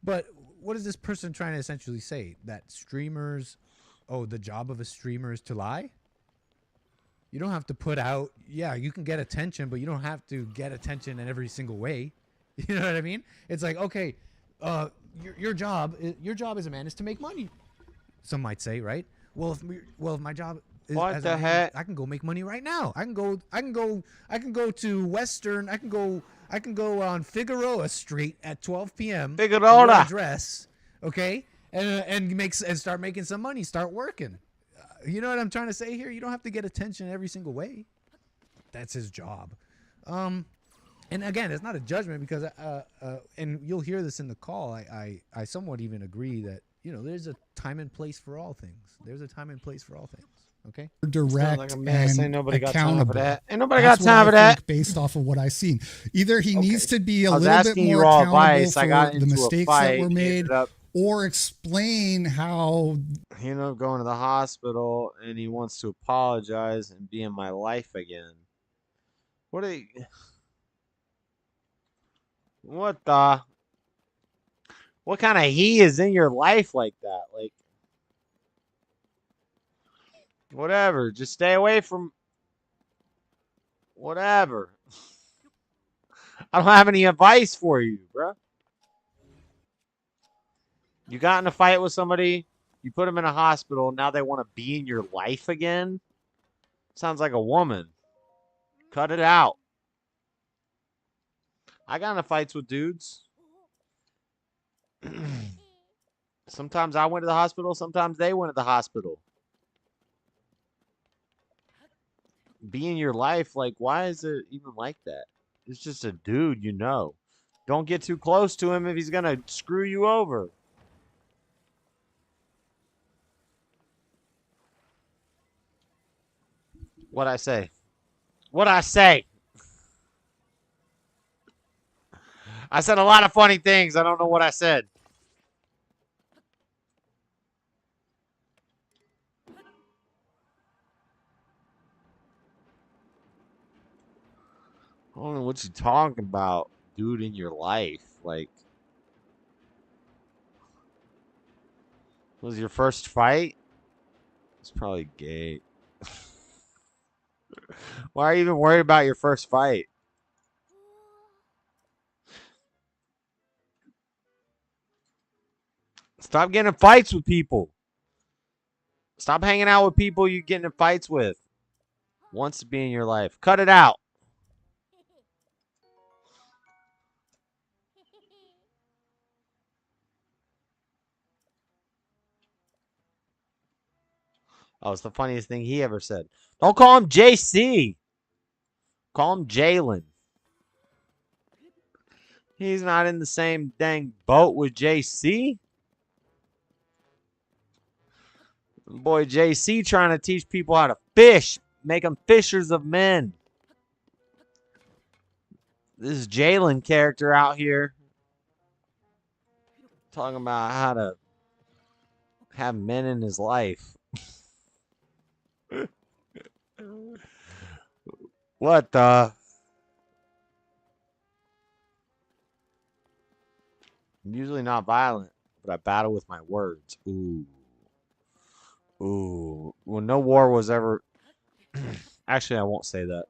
But what is this person trying to essentially say? That streamers, the job of a streamer is to lie? You don't have to put out, you can get attention, but you don't have to get attention in every single way. You know what I mean? It's like, okay, your job as a man is to make money. Some might say, right? Well, if my job is what the heck? I can go make money right now. I can go to Western. I can go on Figueroa Street at 12 p.m. Figueroa address, okay, and start making some money. Start working. You know what I'm trying to say here? You don't have to get attention every single way. That's his job. And again, it's not a judgment, because and you'll hear this in the call. I somewhat even agree that there's a time and place for all things. There's a time and place for all things. Okay. Direct like a mess. and Ain't nobody got time for accountable. that. Ain't nobody That's got time what for I that. think based off of what I've seen. Either he needs to be a I was little bit asking you more all accountable advice. I got for the into a mistakes that fight. were He made, ended up, or explain how. he ended up going to the hospital, and he wants to apologize and be in my life again. What are you? What the? What kind of he is in your life like that? Like, whatever. Just stay away from. Whatever. I don't have any advice for you, bro. You got in a fight with somebody, you put them in a hospital, now they want to be in your life again? Sounds like a woman. Cut it out. I got into fights with dudes. Sometimes I went to the hospital, sometimes they went to the hospital. Be in your life, like, why is it even like that? It's just a dude, you know. Don't get too close to him if he's going to screw you over. What'd I say? What'd I say? I said a lot of funny things. I don't know what I said. I don't know what you're talking about, dude, in your life. Like, was your first fight? It's probably gay. Why are you even worried about your first fight? Stop getting in fights with people. Stop hanging out with people you get in fights with. Wants to be in your life. Cut it out. Oh, it's the funniest thing he ever said. Don't call him JC. Call him Jalen. He's not in the same dang boat with JC. Boy, JC trying to teach people how to fish. Make them fishers of men. This is Jalen character out here. Talking about how to have men in his life. What the? I'm usually not violent, but I battle with my words. Ooh. Ooh. Well, no war was ever... Actually, I won't say that.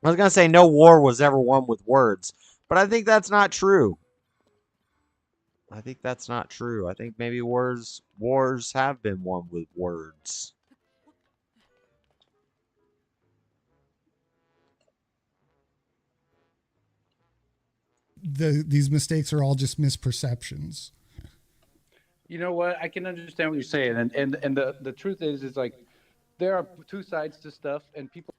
I was going to say no war was ever won with words, but I think that's not true. I think that's not true. I think maybe wars have been won with words. These mistakes are all just misperceptions. You know what? I can understand what you're saying, and the truth is like there are two sides to stuff, and people.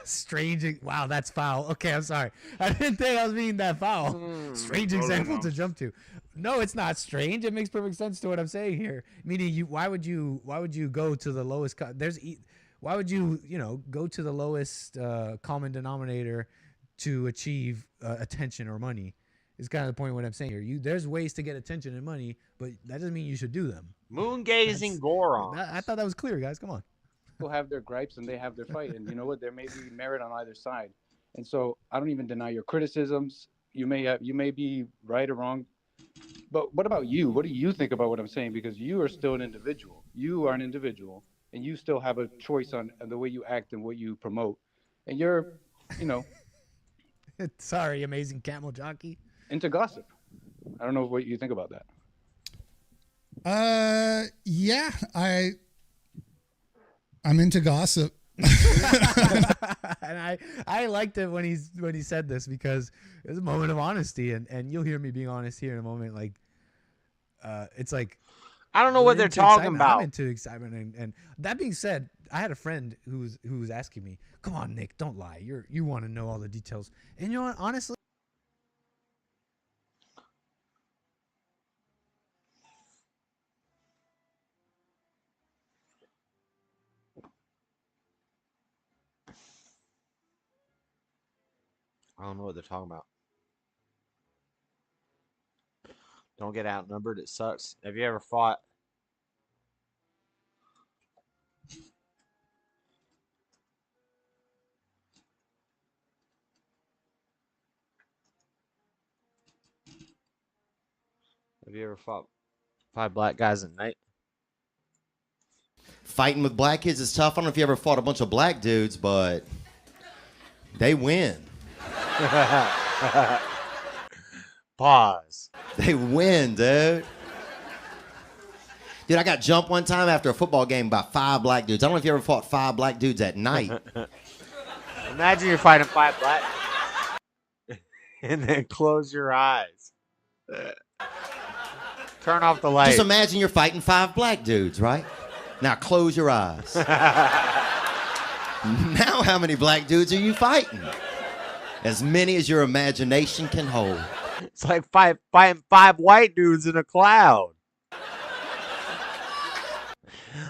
Strange. Wow, that's foul. Okay, I'm sorry. I didn't think I was being that foul. Strange example to jump to. No, it's not strange. It makes perfect sense to what I'm saying here. Meaning, why would you go to the lowest? Why would you go to the lowest common denominator to achieve attention or money? Is kind of the point of what I'm saying here. There's ways to get attention and money, but that doesn't mean you should do them. Moon gazing Goron. I thought that was clear, guys. Come on. People have their gripes and they have their fight, and you know what? There may be merit on either side, and so I don't even deny your criticisms. You may be right or wrong, but what about you? What do you think about what I'm saying? Because you are still an individual. You are an individual, and you still have a choice on the way you act and what you promote. And you're, sorry, amazing camel jockey. Into gossip. I don't know what you think about that. Yeah, I'm into gossip. And I liked it when he said this because it was a moment of honesty, and you'll hear me being honest here in a moment. Like, it's like I don't know what they're talking excitement. about. I'm into excitement, and that being said, I had a friend who was asking me, "Come on, Nick, don't lie. You want to know all the details." And you know what? Honestly. I don't know what they're talking about. Don't get outnumbered. It sucks. Have you ever fought? Have you ever fought 5 black guys at night? Fighting with black kids is tough. I don't know if you ever fought a bunch of black dudes, but they win. Pause. They win, dude. Dude, I got jumped one time after a football game by 5 black dudes. I don't know if you ever fought 5 black dudes at night. Imagine you're fighting 5 black and then close your eyes. Turn off the light. Just imagine you're fighting 5 black dudes, right? Now close your eyes. Now how many black dudes are you fighting? As many as your imagination can hold. It's like fighting 5 white dudes in a cloud.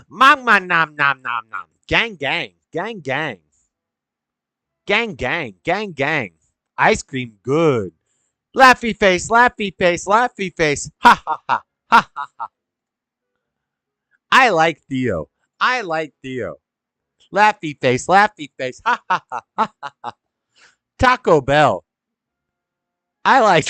Mama nom nom nom nom. Gang gang. Gang gang. Gang gang. Gang gang. Ice cream good. Laughy face, laughy face, laughy face. Ha ha ha. Ha ha ha. I like Theo. I like Theo. Laughy face, laughy face. Ha ha ha. Ha ha ha. Taco Bell. I like.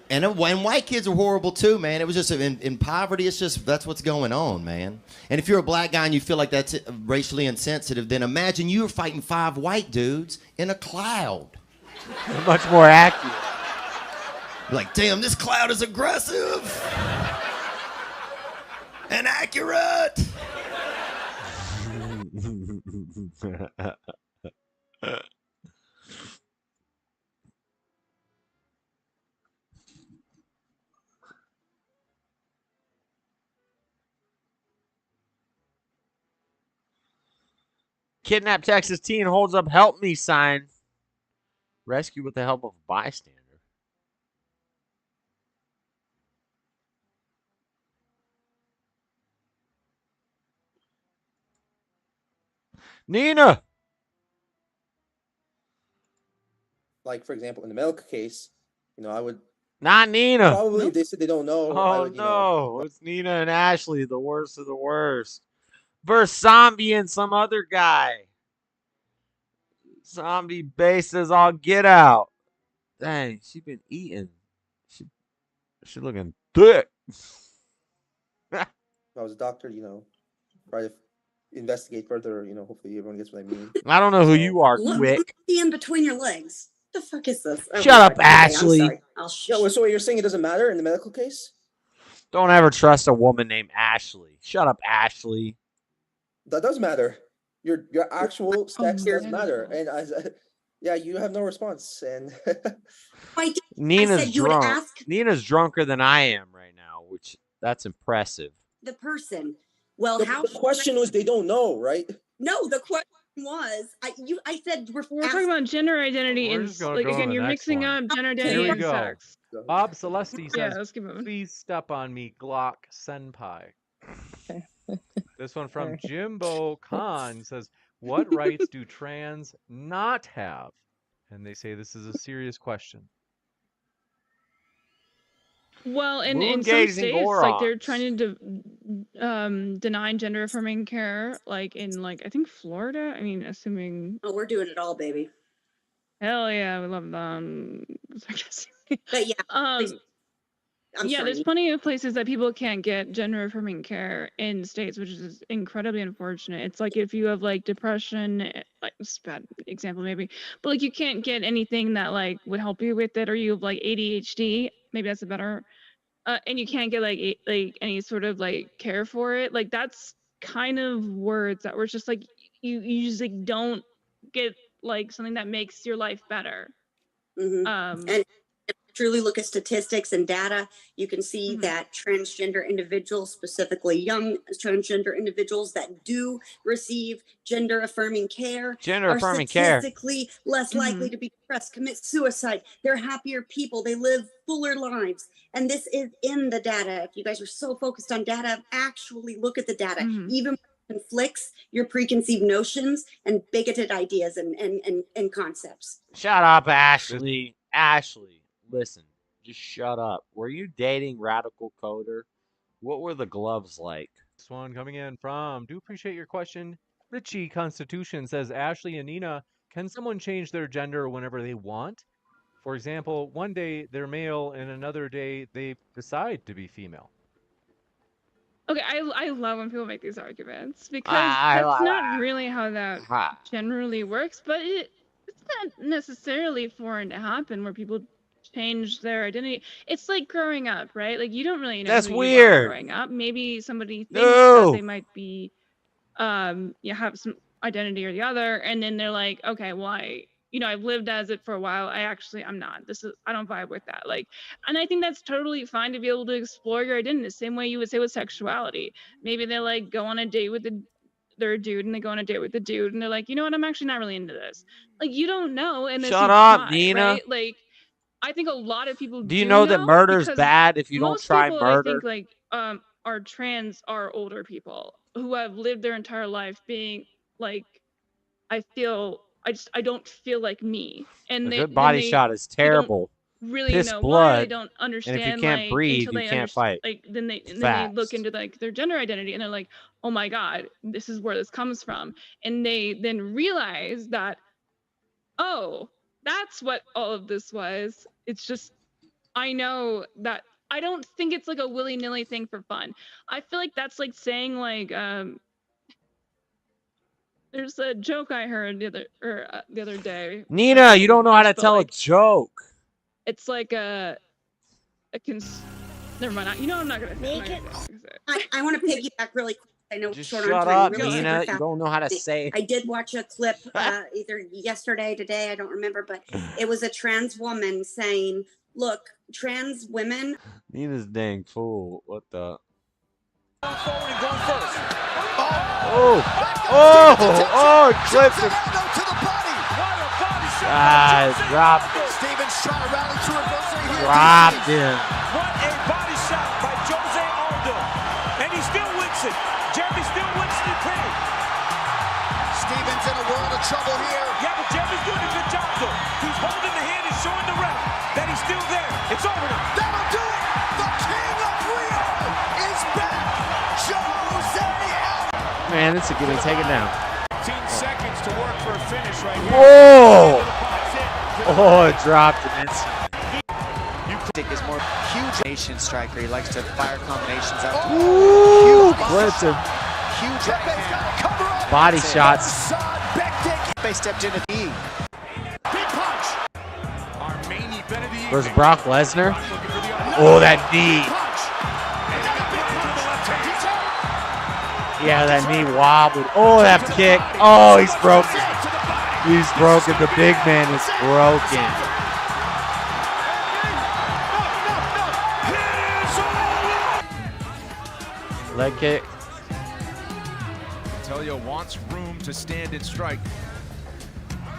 And white kids are horrible too, man. It was just in poverty. It's just that's what's going on, man. And if you're a black guy and you feel like that's racially insensitive, then imagine you were fighting 5 white dudes in a cloud. Much more accurate. Like, damn, this cloud is aggressive and accurate. Kidnapped Texas teen holds up help me sign. Rescue with the help of bystander. Nina! Like, for example, in the medical case, I would... Not Nina! Probably, they said they don't know. Oh, no. It's Nina and Ashley, the worst of the worst. Versus Zombie and some other guy. Zombie bases all get out. Dang, she been eating. She looking thick. If I was a doctor, try to investigate further, hopefully everyone gets what I mean. I don't know who you are, Look quick. in between your legs. The fuck is this? Oh, Shut up, okay, I'm Ashley. sorry. So what you're saying, it doesn't matter in the medical case? Don't ever trust a woman named Ashley. Shut up, Ashley. That does matter. Your actual sex does matter, and you have no response. And Nina's you would drunk. ask Nina's drunker than I am right now, which that's impressive. the person. Well, the question was they don't know, right? No, the question was I said We're talking about gender identity and like again, you're mixing up gender identity Here we and go. sex. Bob Celesti Yeah, says, let's keep moving. please step on me, Glock Senpai. This one from Jimbo Khan says, what rights do trans not have? And they say this is a serious question. Well, in some Moon-gazing states, like they're morons. trying to deny gender affirming care, like in I think Florida. I mean, assuming. Oh, we're doing it all, baby. Hell yeah, we love them. But yeah, I'm yeah, sorry. there's plenty of places that people can't get gender affirming care in states, which is incredibly unfortunate. It's like if you have depression, it's a bad example maybe, but you can't get anything that would help you with it, or you have ADHD, maybe that's a better, and you can't get any sort of care for it. That's kind of words that were just you just don't get something that makes your life better. Mm-hmm. And truly look at statistics and data, you can see that transgender individuals, specifically young transgender individuals that do receive gender affirming care, are statistically less likely to be depressed, commit suicide. They're happier people. They live fuller lives. And this is in the data. If you guys are so focused on data, actually look at the data. Even when it conflicts your preconceived notions and bigoted ideas and concepts. Shut up, Ashley. Ashley, listen, just shut up. Were you dating Radical Coder? What were the gloves like? This one coming in from, do appreciate your question. Richie Constitution says, Ashley and Nina, can someone change their gender whenever they want? For example, one day they're male and another day they decide to be female. Okay, I love when people make these arguments because that's not really how that generally works, but it's not necessarily foreign to happen where people change their identity. It's like growing up, right? Like you don't really know That's who you weird. are growing up. Maybe somebody thinks that they might be have some identity or the other, and then they're like, okay, well I've lived as it for a while. I'm not. I don't vibe with that. Like, and I think that's totally fine to be able to explore your identity the same way you would say with sexuality. Maybe they like go on a date with they're a dude and they go on a date with the dude and they're like, you know what, I'm actually not really into this. Like, you don't know. And shut up, Nina. Right? Like, I think a lot of people do you know that murder's because bad if you don't try people, murder? I think like are trans are older people who have lived their entire life being like, I don't feel like me. And a good body shot is terrible. Really piss know blood, why. They don't understand. And if you can't like, breathe, until you they can't fight. Like then they look into like their gender identity and they're like, oh my God, this is where this comes from. And they then realize that, oh, that's what all of this was. It's just, I know that I don't think it's like a willy-nilly thing for fun. I feel like that's like saying like there's a joke I heard the other day. Nina, you don't know how to tell a joke. It's like never mind. You know I'm not gonna say it. I want to piggyback really quick. I know just short shut on time. up, Really Nina. super You don't know how to say it. I did watch a clip either yesterday, today, I don't remember, but it was a trans woman saying, "Look, trans women." Nina's dang fool. What the? Clipped him. Dropped him. Stevens trying to rally to reversal here. Dropped him. What a body shot by Jose Aldo. And he still wins it. Jeremy still wins the pin. Stevens in a world of trouble here. Yeah, but Jeremy's doing a good job, though. He's holding the hand and showing the ref that he's still there. It's over now. That'll do it. The King of Rio is back. Jose Aldo. Man, this is getting taken down. 15 seconds to work for a finish right here. Whoa! Oh, it dropped it instantly. Dick is more huge nation striker. He likes to fire combinations out. Ooh, clipped him. Huge body shots. They stepped into the knee. Versus Brock Lesnar. Oh, that knee. Yeah, that knee wobbled. Oh, that kick. Oh, he's broken. He's broken. The big man is broken. Leg kick. Telio wants room to stand and strike.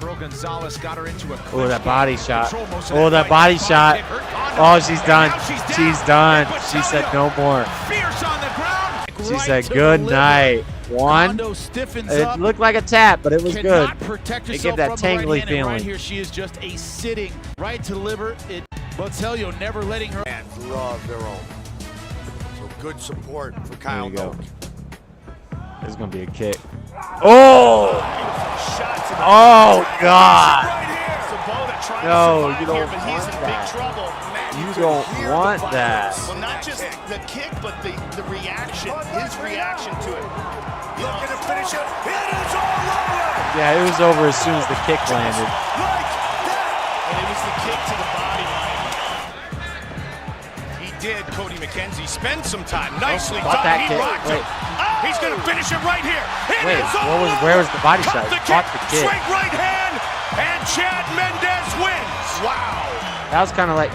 Pearl Gonzalez got her into a oh, that body shot. Oh, that body shot. Oh, she's done. She's done. She said no more. She said good night. One. It looked like a tap, but it was good. It gave that tingly feeling. Right here, she is just a sitting right to deliver it. But Telio never letting her. And love their own. So good support for Kyle Noak. There's gonna be a kick. Oh! Oh God! No, you don't want that. You don't want that. Well, not just the kick, but the reaction, his reaction to it. Looking to finish it. It is all over. Yeah, it was over as soon as the kick landed. And it was the kick to the body line. He did, Cody McKenzie, spend some time. Nicely done. That he kick. rocked him. He's going to finish it right here. Wait, where was the body shot? He caught the kick. Straight right hand, and Chad Mendez wins. Wow. That was kind of like,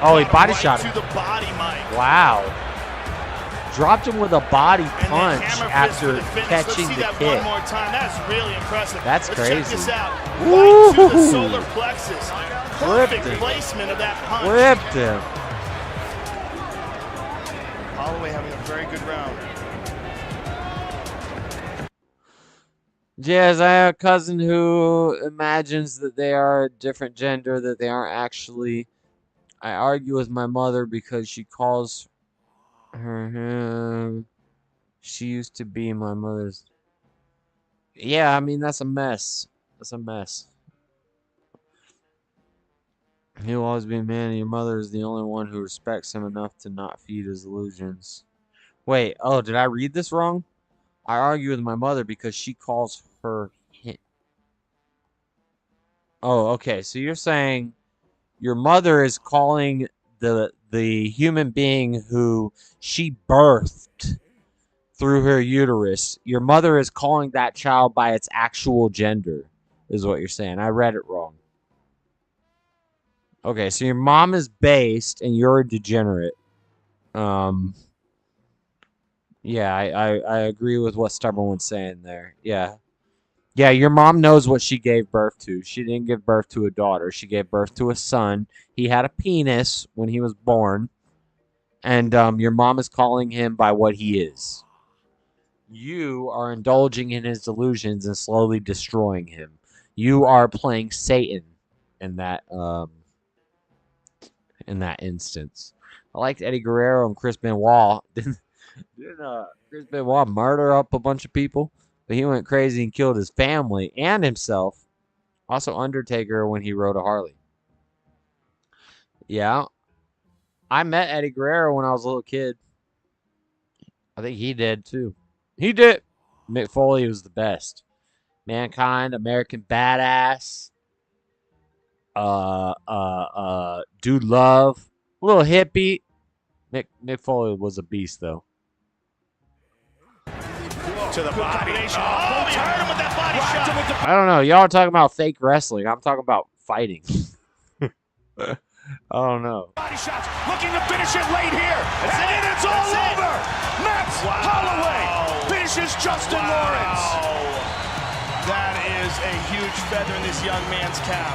Oh, he body shot to him. the body, Mike. Wow. Dropped him with a body punch after Let's catching see the that kick. one more time. That's really impressive. That's Let's crazy. check this out. Woo! Right to the solar plexus. Perfect Flipped him. placement of that punch. Flipped him. Holloway having a very good round. Yes, I have a cousin who imagines that they are a different gender that they aren't actually. I argue with my mother because she calls her him. She used to be my mother's. Yeah, I mean, that's a mess. That's a mess. He'll always be a man, and your mother is the only one who respects him enough to not feed his illusions. Wait, oh, did I read this wrong? I argue with my mother because she calls her him. Oh, okay. So you're saying your mother is calling the human being who she birthed through her uterus. Your mother is calling that child by its actual gender, is what you're saying. I read it wrong. Okay, so your mom is based and you're a degenerate. Yeah, I agree with what Stubborn was saying there. Yeah. Yeah, your mom knows what she gave birth to. She didn't give birth to a daughter. She gave birth to a son. He had a penis when he was born. And your mom is calling him by what he is. You are indulging in his delusions and slowly destroying him. You are playing Satan in that instance. I liked Eddie Guerrero and Chris Benoit. Didn't Chris Benoit murder up a bunch of people? But he went crazy and killed his family and himself. Also Undertaker when he rode a Harley. Yeah. I met Eddie Guerrero when I was a little kid. I think he did too. He did. Mick Foley was the best. Mankind, American Badass. Dude Love. A little hippie. Mick Foley was a beast though. To the body. Oh, he hurt him with that body shot. I don't know. Y'all are talking about fake wrestling. I'm talking about fighting. I don't know. Body shots, looking to finish it late here. And it's all over. Max Holloway finishes Justin Lawrence. That is a huge feather in this young man's cap.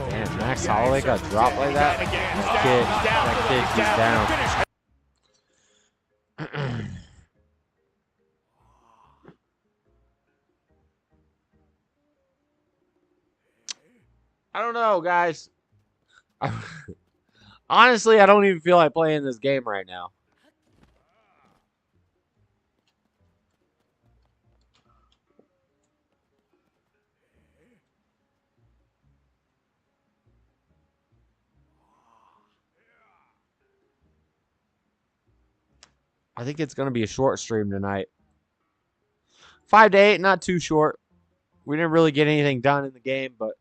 Damn, Max Holloway got dropped like that? That kid, he's down. I don't know, guys. Honestly, I don't even feel like playing this game right now. I think it's going to be a short stream tonight. 5 to 8, not too short. We didn't really get anything done in the game, but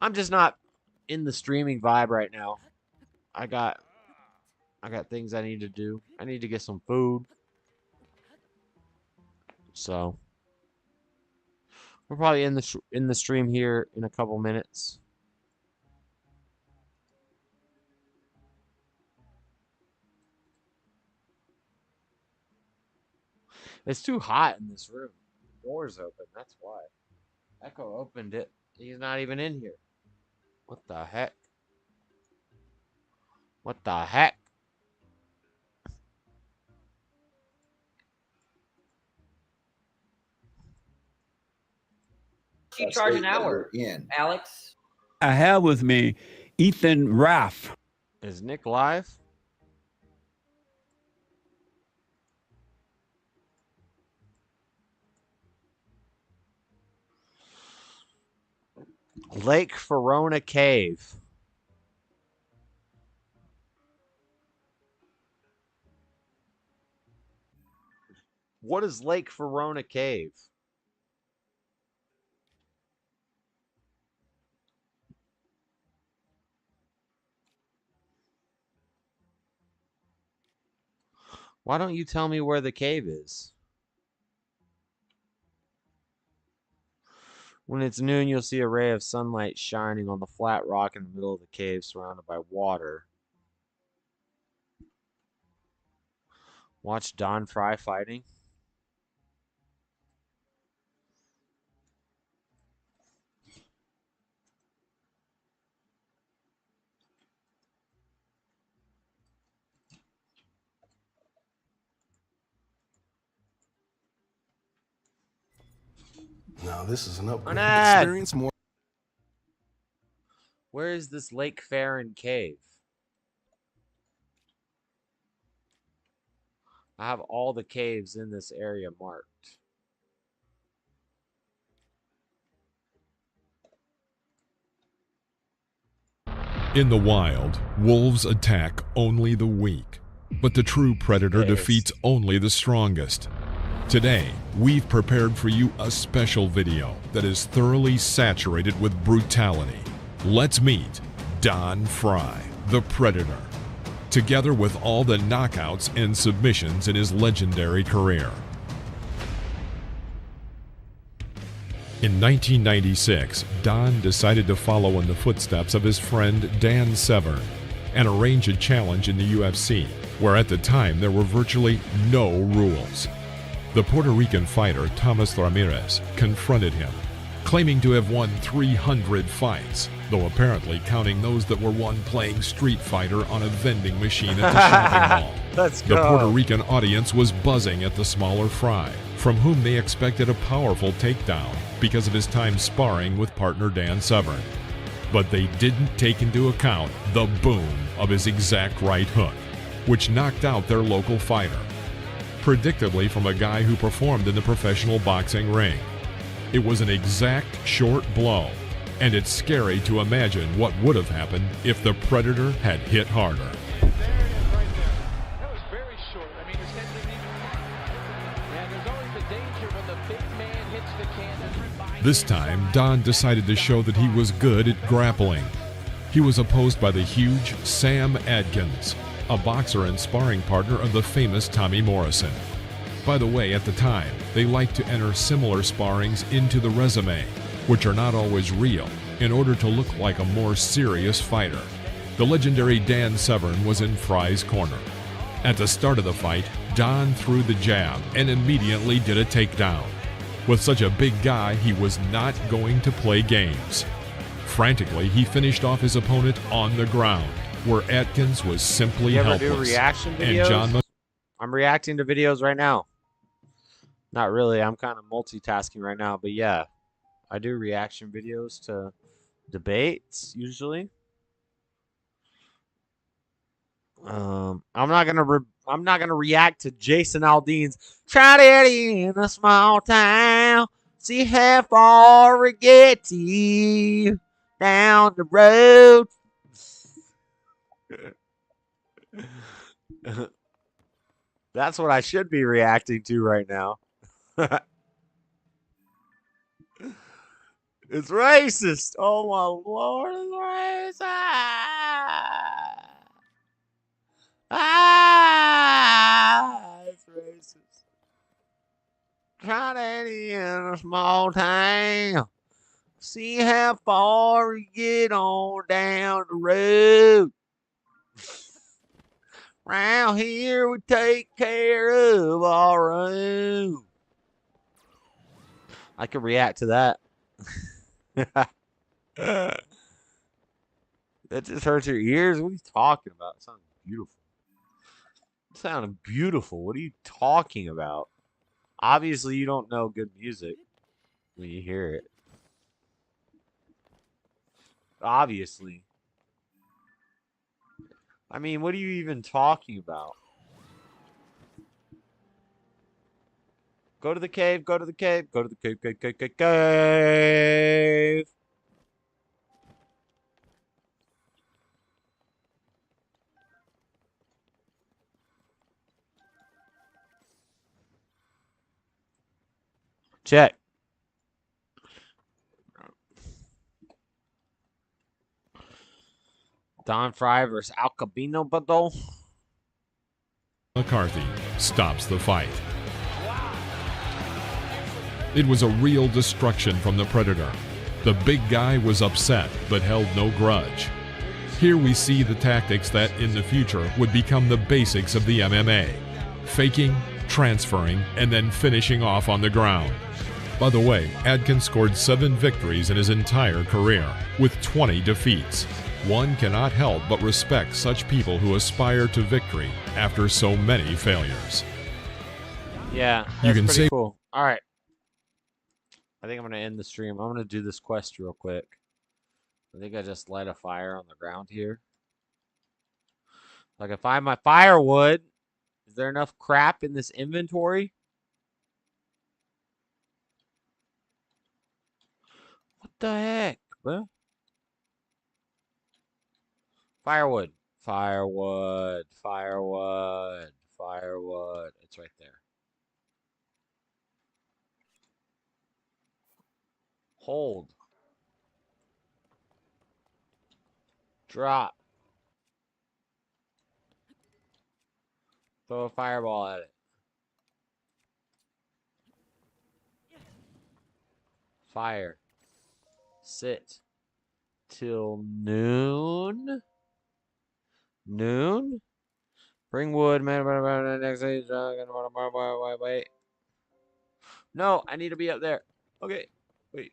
I'm just not in the streaming vibe right now. I got things I need to do. I need to get some food. So we're probably in the stream here in a couple minutes. It's too hot in this room. The door's open. That's why. Echo opened it. He's not even in here. What the heck? What the heck? You charge an hour, Alex? I have with me Ethan Raff. Is Nick live? Lake Verona Cave. What is Lake Verona Cave? Why don't you tell me where the cave is? When it's noon, you'll see a ray of sunlight shining on the flat rock in the middle of the cave surrounded by water. Watch Don Fry fighting. Now this is an upgrade Bernard! experience. More. Where is this Lake Farron cave? I have all the caves in this area marked. In the wild, wolves attack only the weak, but the true predator defeats only the strongest. Today, we've prepared for you a special video that is thoroughly saturated with brutality. Let's meet Don Fry, the Predator, together with all the knockouts and submissions in his legendary career. In 1996, Don decided to follow in the footsteps of his friend Dan Severn and arrange a challenge in the UFC, where at the time there were virtually no rules. The Puerto Rican fighter Thomas Ramirez confronted him, claiming to have won 300 fights, though apparently counting those that were won playing Street Fighter on a vending machine at the shopping mall. Let's The go. Puerto Rican audience was buzzing at the smaller Fry, from whom they expected a powerful takedown because of his time sparring with partner Dan Severn. But they didn't take into account the boom of his exact right hook, which knocked out their local fighter, predictably from a guy who performed in the professional boxing ring. It was an exact short blow, and it's scary to imagine what would have happened if the Predator had hit harder. This time, Don decided to show that he was good at grappling. He was opposed by the huge Sam Adkins, a boxer and sparring partner of the famous Tommy Morrison. By the way, at the time, they liked to enter similar sparrings into the resume, which are not always real, in order to look like a more serious fighter. The legendary Dan Severn was in Fry's corner. At the start of the fight, Don threw the jab and immediately did a takedown. With such a big guy, he was not going to play games. Frantically, he finished off his opponent on the ground, where Atkins was simply You ever helpless. do reaction And videos? John I'm reacting to videos right now. Not really. I'm kind of multitasking right now, but yeah, I do reaction videos to debates usually. I'm not gonna react to Jason Aldean's "Tried it in a small town, see how far it gets you down the road." That's what I should be reacting to right now. It's racist. Oh my Lord, it's racist. It's racist. Trying to in a small town, see how far you get on down the road. Round here we take care of our own. I can react to that. That just hurts your ears. What are you talking about? It sounds beautiful. It sounded beautiful. What are you talking about? Obviously, you don't know good music when you hear it. Obviously. I mean, what are you even talking about? Go to the cave, go to the cave, go to the cave, cave. Check. Don Fry versus Al Cabino Badol. McCarthy stops the fight. It was a real destruction from the Predator. The big guy was upset, but held no grudge. Here we see the tactics that, in the future, would become the basics of the MMA. Faking, transferring, and then finishing off on the ground. By the way, Adkins scored 7 victories in his entire career, with 20 defeats. One cannot help but respect such people who aspire to victory after so many failures. Yeah, that's You can pretty say cool. All right. I think I'm going to end the stream. I'm going to do this quest real quick. I think I just light a fire on the ground here. Like, if I have my firewood, is there enough crap in this inventory? What the heck, bro? Firewood. Firewood. Firewood. Firewood. It's right there. Hold. Drop. Throw a fireball at it. Fire. Sit. Till noon. Noon? Bring wood, man. Next day. Wait. No, I need to be up there. Okay. Wait.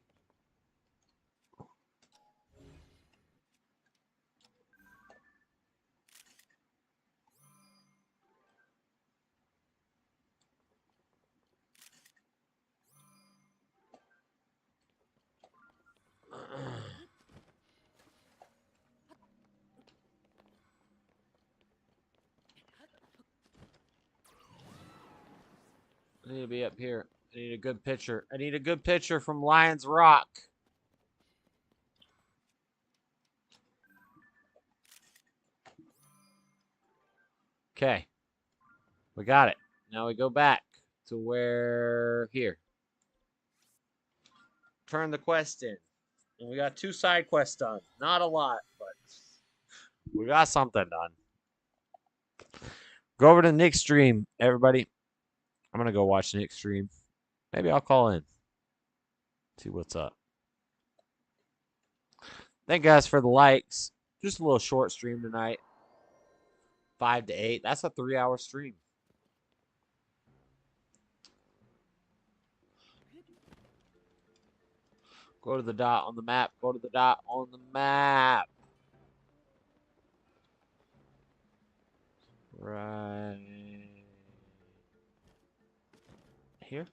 I need to be up here. I need a good picture. I need a good picture from Lion's Rock. Okay. We got it. Now we go back to where here. Turn the quest in. And we got 2 side quests done. Not a lot, but we got something done. Go over to Nick's stream, everybody. I'm going to go watch Nick's stream. Maybe I'll call in. See what's up. Thank you guys for the likes. Just a little short stream tonight. 5 to 8. That's a 3-hour stream. Go to the dot on the map. Go to the dot on the map. Right here.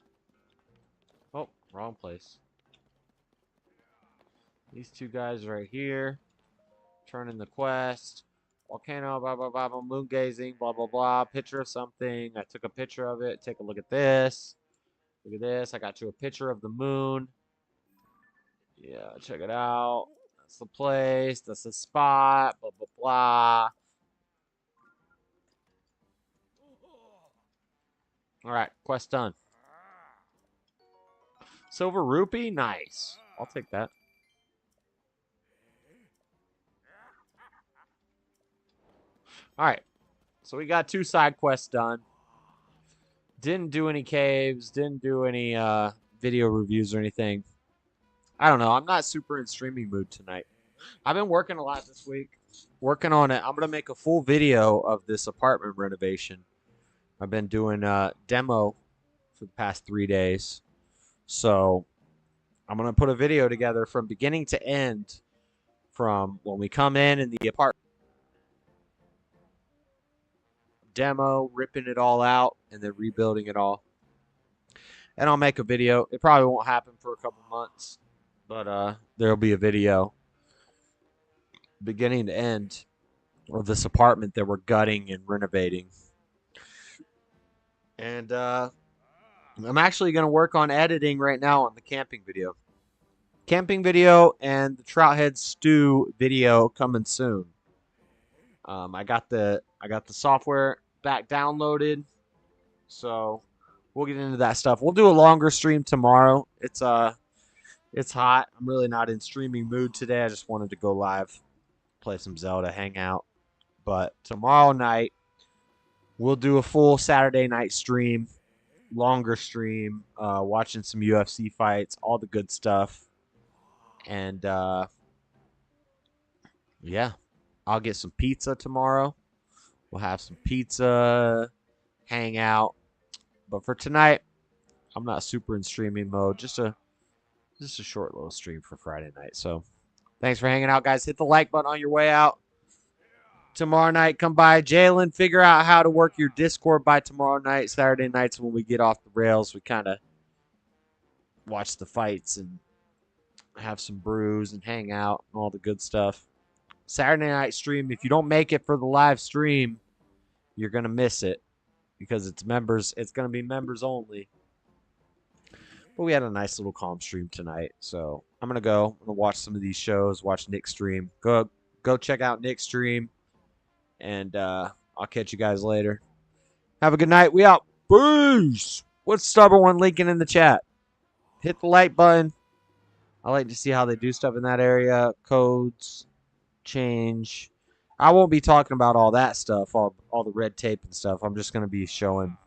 Oh, wrong place. These 2 guys right here. Turn in the quest. Volcano, blah, blah, blah, blah, moon gazing, blah, blah, blah. Picture of something. I took a picture of it. Take a look at this. Look at this. I got you a picture of the moon. Yeah, check it out. That's the place. That's the spot. Blah, blah, blah. All right, quest done. Silver rupee? Nice. I'll take that. All right. So we got 2 side quests done. Didn't do any caves. Didn't do any video reviews or anything. I don't know. I'm not super in streaming mood tonight. I've been working a lot this week. Working on it. I'm going to make a full video of this apartment renovation. I've been doing demo for the past 3 days. So I'm going to put a video together from beginning to end, from when we come in the apartment. Demo, ripping it all out, and then rebuilding it all. And I'll make a video. It probably won't happen for a couple months, but there'll be a video beginning to end of this apartment that we're gutting and renovating. And I'm actually going to work on editing right now on the camping video. Camping video and the trout head stew video coming soon. I got the software back downloaded, so we'll get into that stuff. We'll do a longer stream tomorrow. It's hot. I'm really not in streaming mood today. I just wanted to go live, play some Zelda, hang out. But tomorrow night, we'll do a full Saturday night stream longer stream, watching some UFC fights, all the good stuff. And yeah, I'll get some pizza tomorrow. We'll have some pizza, hang out. But for tonight, I'm not super in streaming mode. Just a short little stream for Friday night. So thanks for hanging out, guys. Hit the like button on your way out. Tomorrow night, come by. Jalen, figure out how to work your Discord by tomorrow night. Saturday nights when we get off the rails, we kind of watch the fights and have some brews and hang out and all the good stuff. Saturday night stream, if you don't make it for the live stream, you're going to miss it because it's members. It's going to be members only. But we had a nice little calm stream tonight. So I'm going to go. I'm going to watch some of these shows, watch Nick's stream. Go check out Nick's stream. And I'll catch you guys later. Have a good night. We out. Peace. What's Stubborn One linking in the chat? Hit the like button. I like to see how they do stuff in that area. Codes. Change. I won't be talking about all that stuff, all the red tape and stuff. I'm just going to be showing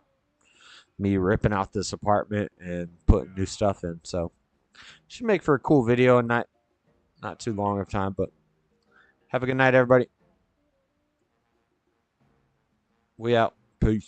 me ripping out this apartment and putting new stuff in. So should make for a cool video and not too long of time. But have a good night, everybody. We out. Peace.